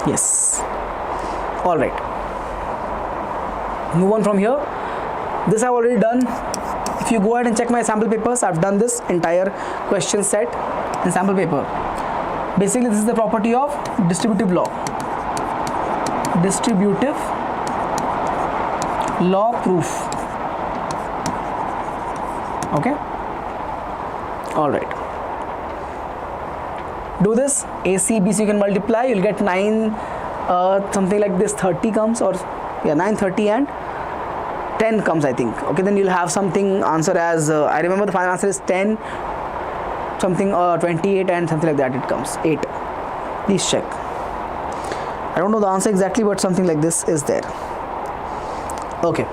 Yes. All right. Move on from here. This I've already done. If you go ahead and check my sample papers, I've done this entire question set in sample paper. Basically, this is the property of distributive law. Distributive law proof. Okay. All right. Do this. AC, BC you can multiply. You'll get 9, something like this. 30 comes, or yeah, 9, 30 and 10 comes, I think. Okay, then you'll have something answer as I remember the final answer is 10 something, 28 and something like that. It comes 8. Please check. I don't know the answer exactly, but something like this is there. Okay.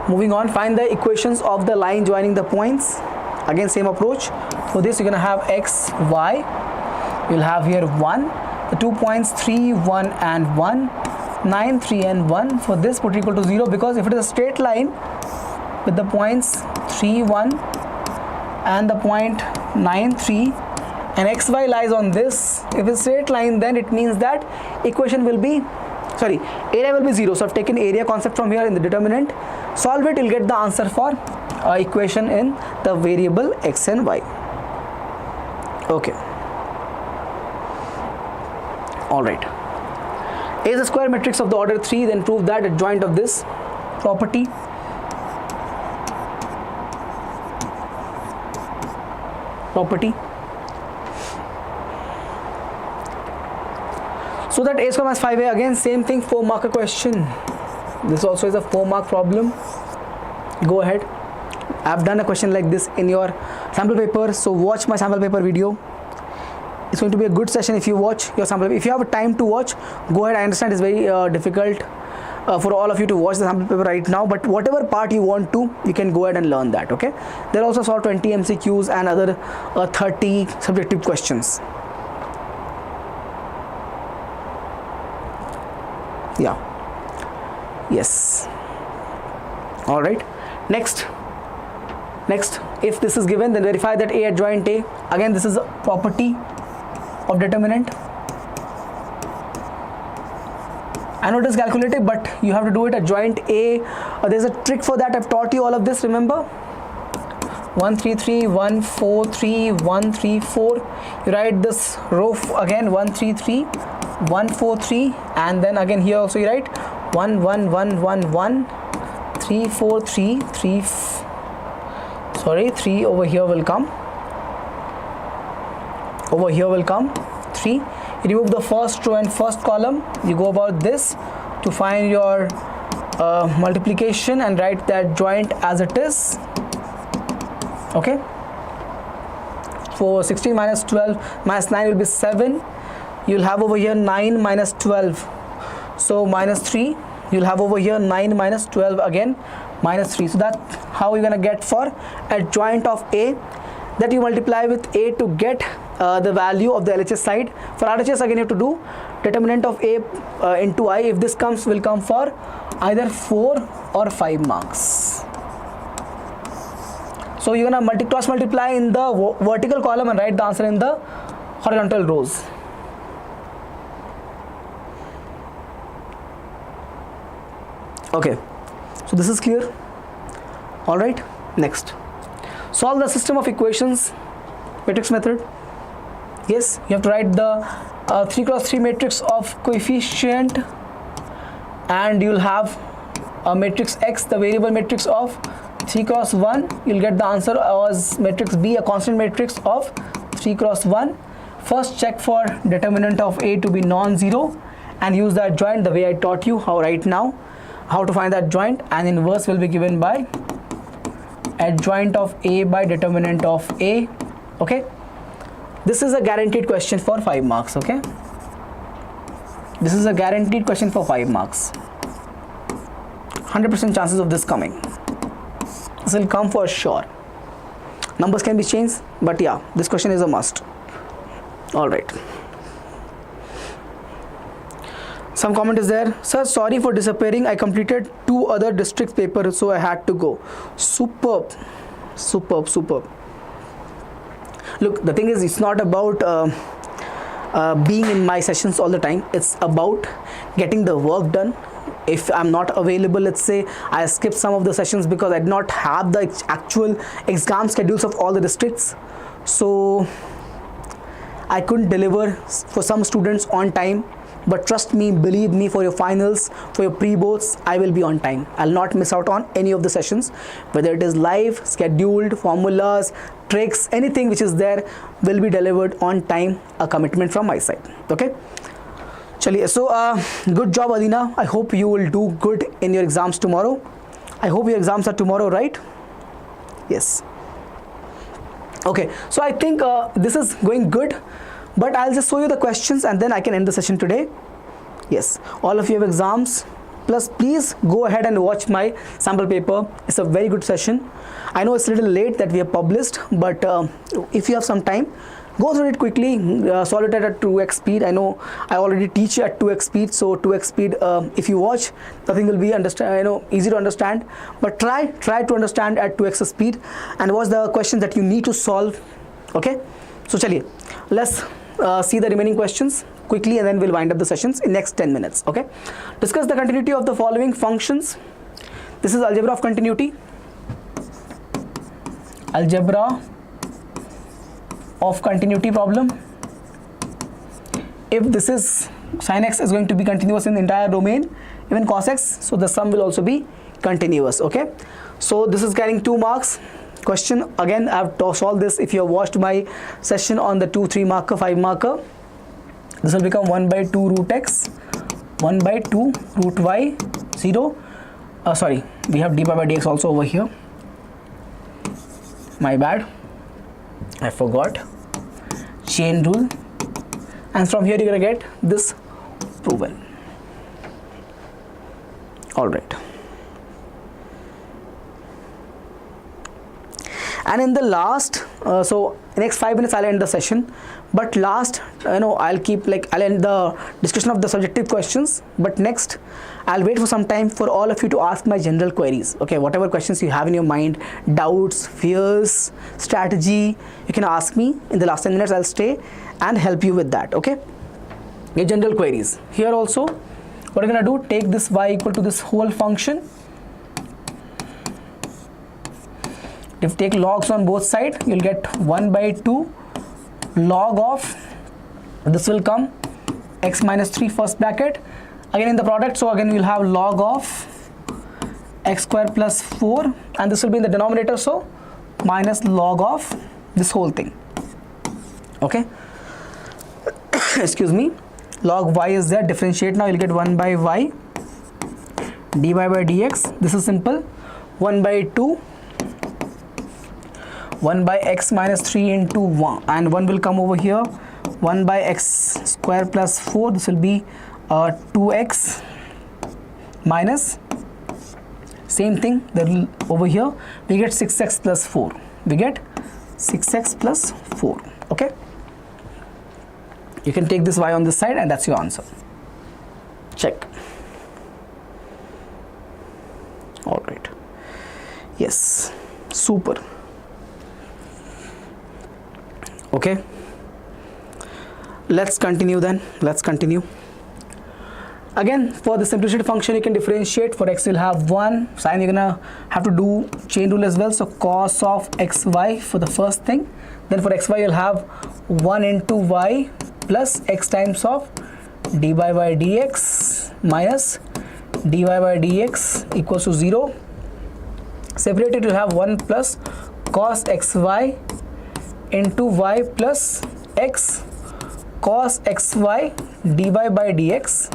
Moving on, find the equations of the line joining the points. Again, same approach. For this, you're gonna have x, y. You'll have here 1. The 2 points 3, 1 and 1. 9, 3 and 1. For this, put equal to 0, because if it is a straight line with the points 3, 1 and the point 9, 3 and xy lies on this, if it's a straight line, then it means that equation will be, area will be 0. So I've taken area concept from here in the determinant. Solve it, you'll get the answer for equation in the variable x and y. Okay. All right. A is a square matrix of the order 3, then prove that adjoint of this property. So that A square minus 5a, again same thing, 4 marker question. This also is a 4 mark problem. Go ahead. I've done a question like this in your sample paper, so watch my sample paper video. It's going to be a good session if you watch your sample paper. If you have time to watch, go ahead. I understand it's very difficult for all of you to watch the sample paper right now, but whatever part you want to, you can go ahead and learn that. Okay, there are also solve 20 MCQs and other 30 subjective questions. Yeah. Yes. All right. Next, if this is given, then verify that A adjoint A. Again, this is a property of determinant. I know it is calculated, but you have to do it. Adjoint A. There's a trick for that. I've taught you all of this. Remember, 1 3 3 1 4 3 1 3 4. You write this row again 1 3 3 1 4 3, and then again here also you write 1 1 1 1 1 3 4 3 3. 3 over here will come. Over here will come 3. You remove the first row and first column. You go about this to find your multiplication and write that joint as it is. Okay, for 16 minus 12 minus 9 will be 7. You'll have over here 9 minus 12, so minus 3. You'll have over here 9 minus 12 again, minus 3. So that's how you're gonna get for adjoint of A, that you multiply with A to get the value of the LHS side. For RHS again you have to do determinant of A into I. If this comes, will come for either 4 or 5 marks. So you're gonna cross multiply in the vertical column and write the answer in the horizontal rows. Okay, so this is clear. All right, next, solve the system of equations matrix method. Yes, you have to write the 3 cross 3 matrix of coefficient, and you'll have a matrix X, the variable matrix of 3 cross 1. You'll get the answer as matrix B, a constant matrix of 3 cross 1. First check for determinant of A to be non-zero and use that joint the way I taught you how right now. How to find that joint, and inverse will be given by adjoint of A by determinant of A. Okay, this is a guaranteed question for 5 marks. Okay, this is a guaranteed question for 5 marks. 100% chances of this coming. This will come for sure. Numbers can be changed, but yeah, this question is a must. All right. Some comment is there, sir, sorry for disappearing, I completed 2 other districts paper, so I had to go. Superb, superb, superb. Look, the thing is, it's not about being in my sessions all the time. It's about getting the work done. If I'm not available, let's say I skipped some of the sessions because I did not have the actual exam schedules of all the districts, so I couldn't deliver for some students on time. But trust me, believe me, for your finals, for your pre-boards, I will be on time. I'll not miss out on any of the sessions, whether it is live, scheduled, formulas, tricks, anything which is there will be delivered on time, a commitment from my side. Okay, chaliye. So good job, Adina. I hope you will do good in your exams tomorrow. I hope your exams are tomorrow, right? Yes. Okay, so I think this is going good. But I'll just show you the questions and then I can end the session today. Yes, all of you have exams. Plus, please go ahead and watch my sample paper. It's a very good session. I know it's a little late that we have published, but if you have some time, go through it quickly. Solve it at 2x speed. I know I already teach you at 2x speed, so 2x speed. If you watch, nothing will be easy to understand. But try to understand at 2x speed and watch the questions that you need to solve. Okay, so chaliye, let's see the remaining questions quickly and then we'll wind up the sessions in next 10 minutes. Okay, discuss the continuity of the following functions. This is algebra of continuity. Algebra of continuity problem. If this is sin x is going to be continuous in the entire domain, even cos x, so the sum will also be continuous. Okay, so this is carrying 2 marks. Question again, I have to solve this. If you have watched my session on the 2, 3 marker, 5 marker, this will become 1 by 2 root x, 1 by 2 root y, 0. Sorry, we have dy by dx also over here. My bad, I forgot. Chain rule, and from here you're gonna get this proven. All right. And in the last, so next 5 minutes I'll end the session, but last, I'll keep I'll end the discussion of the subjective questions, but next I'll wait for some time for all of you to ask my general queries. Okay, whatever questions you have in your mind, doubts, fears, strategy, you can ask me. In the last 10 minutes I'll stay and help you with that. Okay, your general queries. Here also, what you're gonna do, take this y equal to this whole function. If you take logs on both sides, you'll get 1 by 2 log of, this will come x minus 3 first bracket, again in the product, so again we'll have log of x square plus 4, and this will be in the denominator, so minus log of this whole thing. Okay, excuse me, log y is there, differentiate now, you'll get 1 by y dy by dx. This is simple. 1 by 2, 1 by x minus 3 into 1, and 1 will come over here. 1 by x square plus 4. This will be 2x minus, same thing that will over here. We get 6x plus 4. We get 6x plus 4. Okay. You can take this y on this side, and that's your answer. Check. All right. Yes. Super. Okay. Let's continue then. Let's continue. Again, for the simplified function, you can differentiate. For x, you'll have 1. Sine, you're gonna have to do chain rule as well. So cos of xy for the first thing. Then for xy, you'll have 1 into y plus x times of dy by dx minus dy by dx equals to 0. Separated, you'll have 1 plus cos xy into y plus x cos xy dy by dx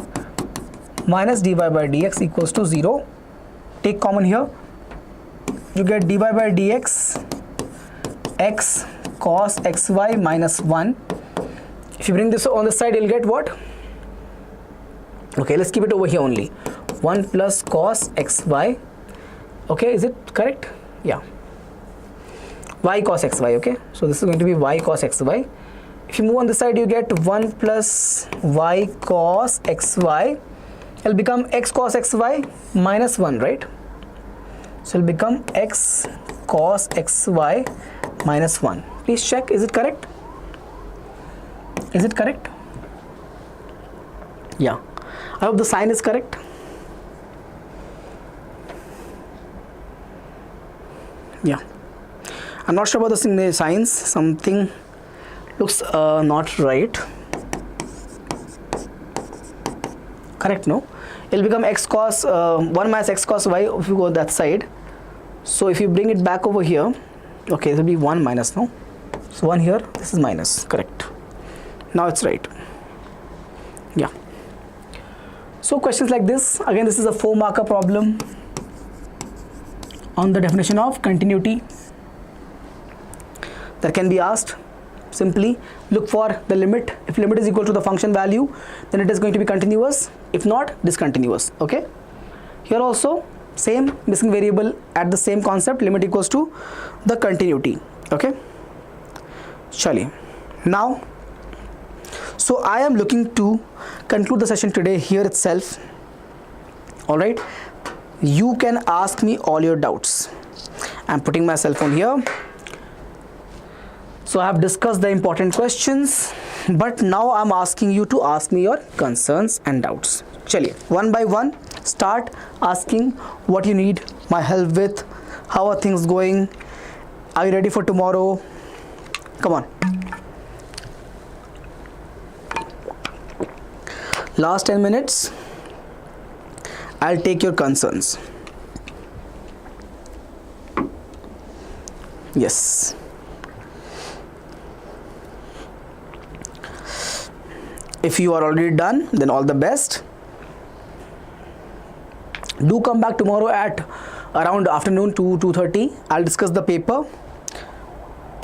minus dy by dx equals to 0. Take common here. You get dy by dx x cos xy minus 1. If you bring this on the side, you'll get what? Okay, let's keep it over here only. 1 plus cos xy. Okay, is it correct? Yeah. Y cos xy. Okay, so this is going to be y cos xy. If you move on this side, you get 1 plus y cos xy. It'll become x cos xy minus 1, right? So it'll become x cos xy minus 1. Please check, is it correct? Is it correct? Yeah. I hope the sign is correct. Yeah. I'm not sure about the signs. Something looks not right. Correct, no? It'll become x cos 1 minus x cos y if you go that side. So if you bring it back over here, okay, it will be 1 minus, no? So 1 here, this is minus, correct. Now it's right. Yeah. So questions like this, again, this is a 4-marker problem on the definition of continuity that can be asked. Simply look for the limit. If limit is equal to the function value, then it is going to be continuous. If not, discontinuous. Okay. Here also same, missing variable at the same concept, limit equals to the continuity. Okay. Chali. Now, so I am looking to conclude the session today here itself. All right. You can ask me all your doubts. I'm putting my cell phone here. So I have discussed the important questions, but now I'm asking you to ask me your concerns and doubts. Chaliye, one by one, start asking what you need my help with, how are things going, are you ready for tomorrow? Come on. Last 10 minutes, I'll take your concerns. Yes. If you are already done, then all the best. Do come back tomorrow at around afternoon 2:30. I'll discuss the paper.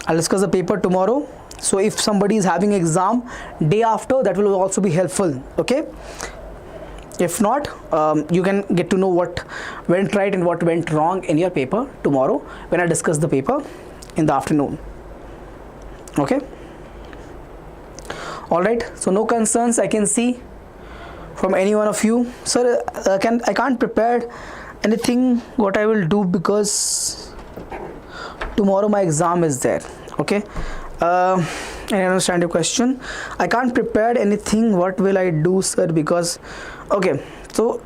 I'll discuss the paper tomorrow. So if somebody is having exam day after, that will also be helpful. Okay. If not, you can get to know what went right and what went wrong in your paper tomorrow when I discuss the paper in the afternoon. Okay. All right, so no concerns I can see from any one of you. Sir, I can't prepare anything what I will do because tomorrow my exam is there. Okay, I understand your question. I can't prepare anything. What will I do, sir? Because okay, so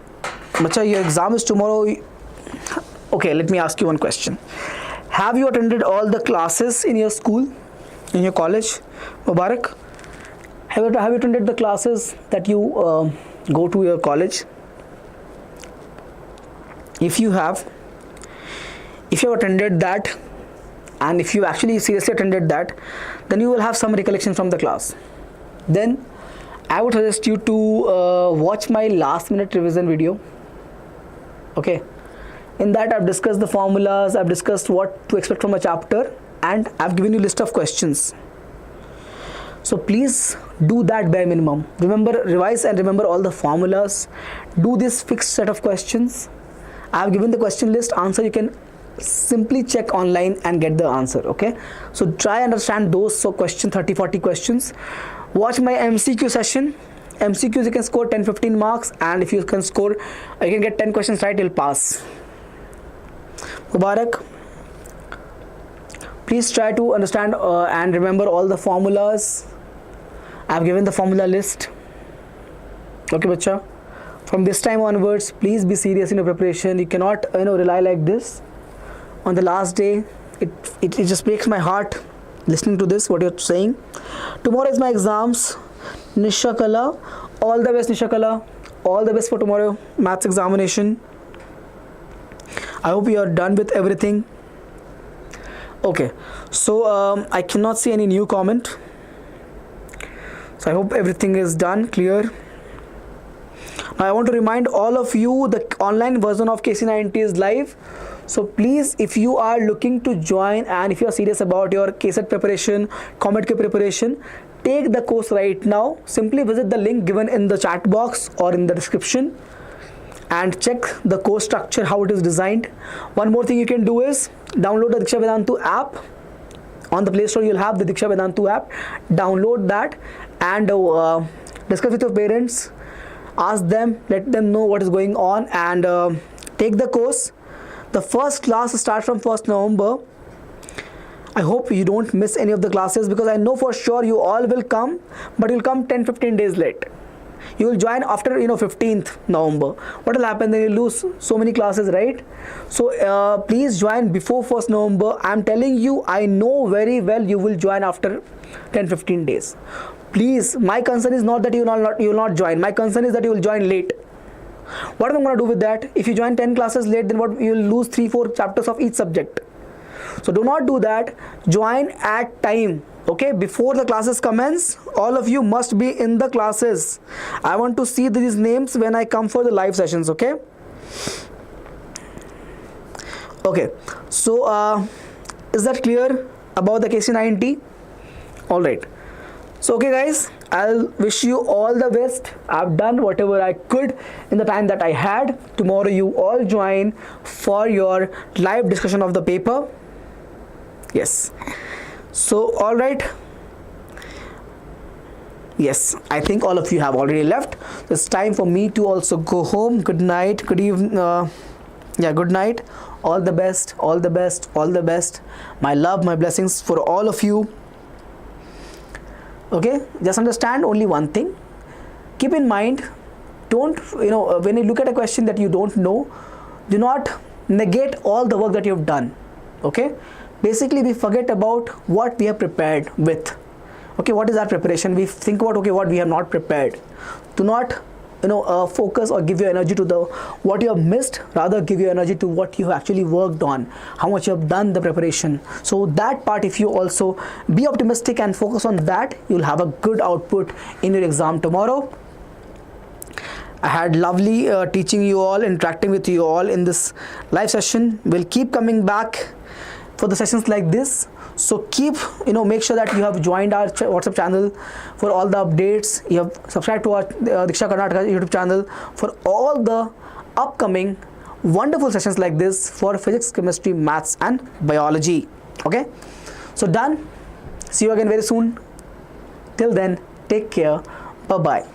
bacha, your exam is tomorrow. Okay, let me ask you one question. Have you attended all the classes in your school, in your college? Mubarak. Have you attended the classes that you go to your college? If you have attended that, and if you actually seriously attended that, then you will have some recollection from the class. Then I would suggest you to watch my last minute revision video. Okay, in that I've discussed the formulas, I've discussed what to expect from a chapter, and I've given you a list of questions. So please do that bare minimum. Remember, revise and remember all the formulas. Do this fixed set of questions. I've given the question list, answer you can simply check online and get the answer. Okay, so try understand those. So question 30-40 questions. Watch my MCQ session. MCQs you can score 10-15 marks, and if you can score, you can get 10 questions right, you'll pass. Mubarak. Please try to understand and remember all the formulas. I've given the formula list. Okay, bacha. From this time onwards, please be serious in your preparation. You cannot, rely like this. On the last day, it just breaks my heart listening to this, what you're saying. Tomorrow is my exams. Nisha Kala, all the best, Nisha Kala. All the best for tomorrow maths examination. I hope you are done with everything. Okay, so I cannot see any new comment. So I hope everything is done, clear. Now I want to remind all of you the online version of KC90 is live. So please, if you are looking to join and if you are serious about your KCET preparation, COMEDK preparation, take the course right now. Simply visit the link given in the chat box or in the description and check the course structure, how it is designed. One more thing you can do is download the Diksha Vedantu app. On the Play Store, you'll have the Diksha Vedantu app. Download that and discuss with your parents. Ask them, let them know what is going on, and take the course. The first class starts from 1st November. I hope you don't miss any of the classes, because I know for sure you all will come, but you'll come 10-15 days late. You will join after 15th November. What will happen then? You lose so many classes, right? So please join before 1st November. I'm telling you, I know very well you will join after 10-15 days. Please, my concern is not that you will not join. My concern is that you will join late. What am I going to do with that? If you join 10 classes late, then what? You will lose 3-4 chapters of each subject. So do not do that. Join at time. Okay, before the classes commence, all of you must be in the classes. I want to see these names when I come for the live sessions. Okay. Okay. So is that clear about the KC90? All right. So okay guys, I'll wish you all the best. I've done whatever I could in the time that I had. Tomorrow you all join for your live discussion of the paper. Yes. So all right. Yes, I think all of you have already left. It's time for me to also go home. Good night. Good evening. Yeah, good night. All the best. All the best. All the best. My love, my blessings for all of you. Okay, just understand only one thing. Keep in mind, don't, when you look at a question that you don't know, do not negate all the work that you've done. Okay, basically we forget about what we have prepared with. Okay, what is our preparation? We think about, okay, what we have not prepared. Do not focus or give your energy to the what you have missed, rather give your energy to what you have actually worked on, how much you have done the preparation. So that part, if you also be optimistic and focus on that, you'll have a good output in your exam tomorrow. I had lovely teaching you all, interacting with you all in this live session. We'll keep coming back for the sessions like this. So keep, make sure that you have joined our WhatsApp channel for all the updates. You have subscribed to our Diksha Karnataka YouTube channel for all the upcoming wonderful sessions like this for physics, chemistry, maths and biology. Okay, so done. See you again very soon. Till then, take care. Bye-bye.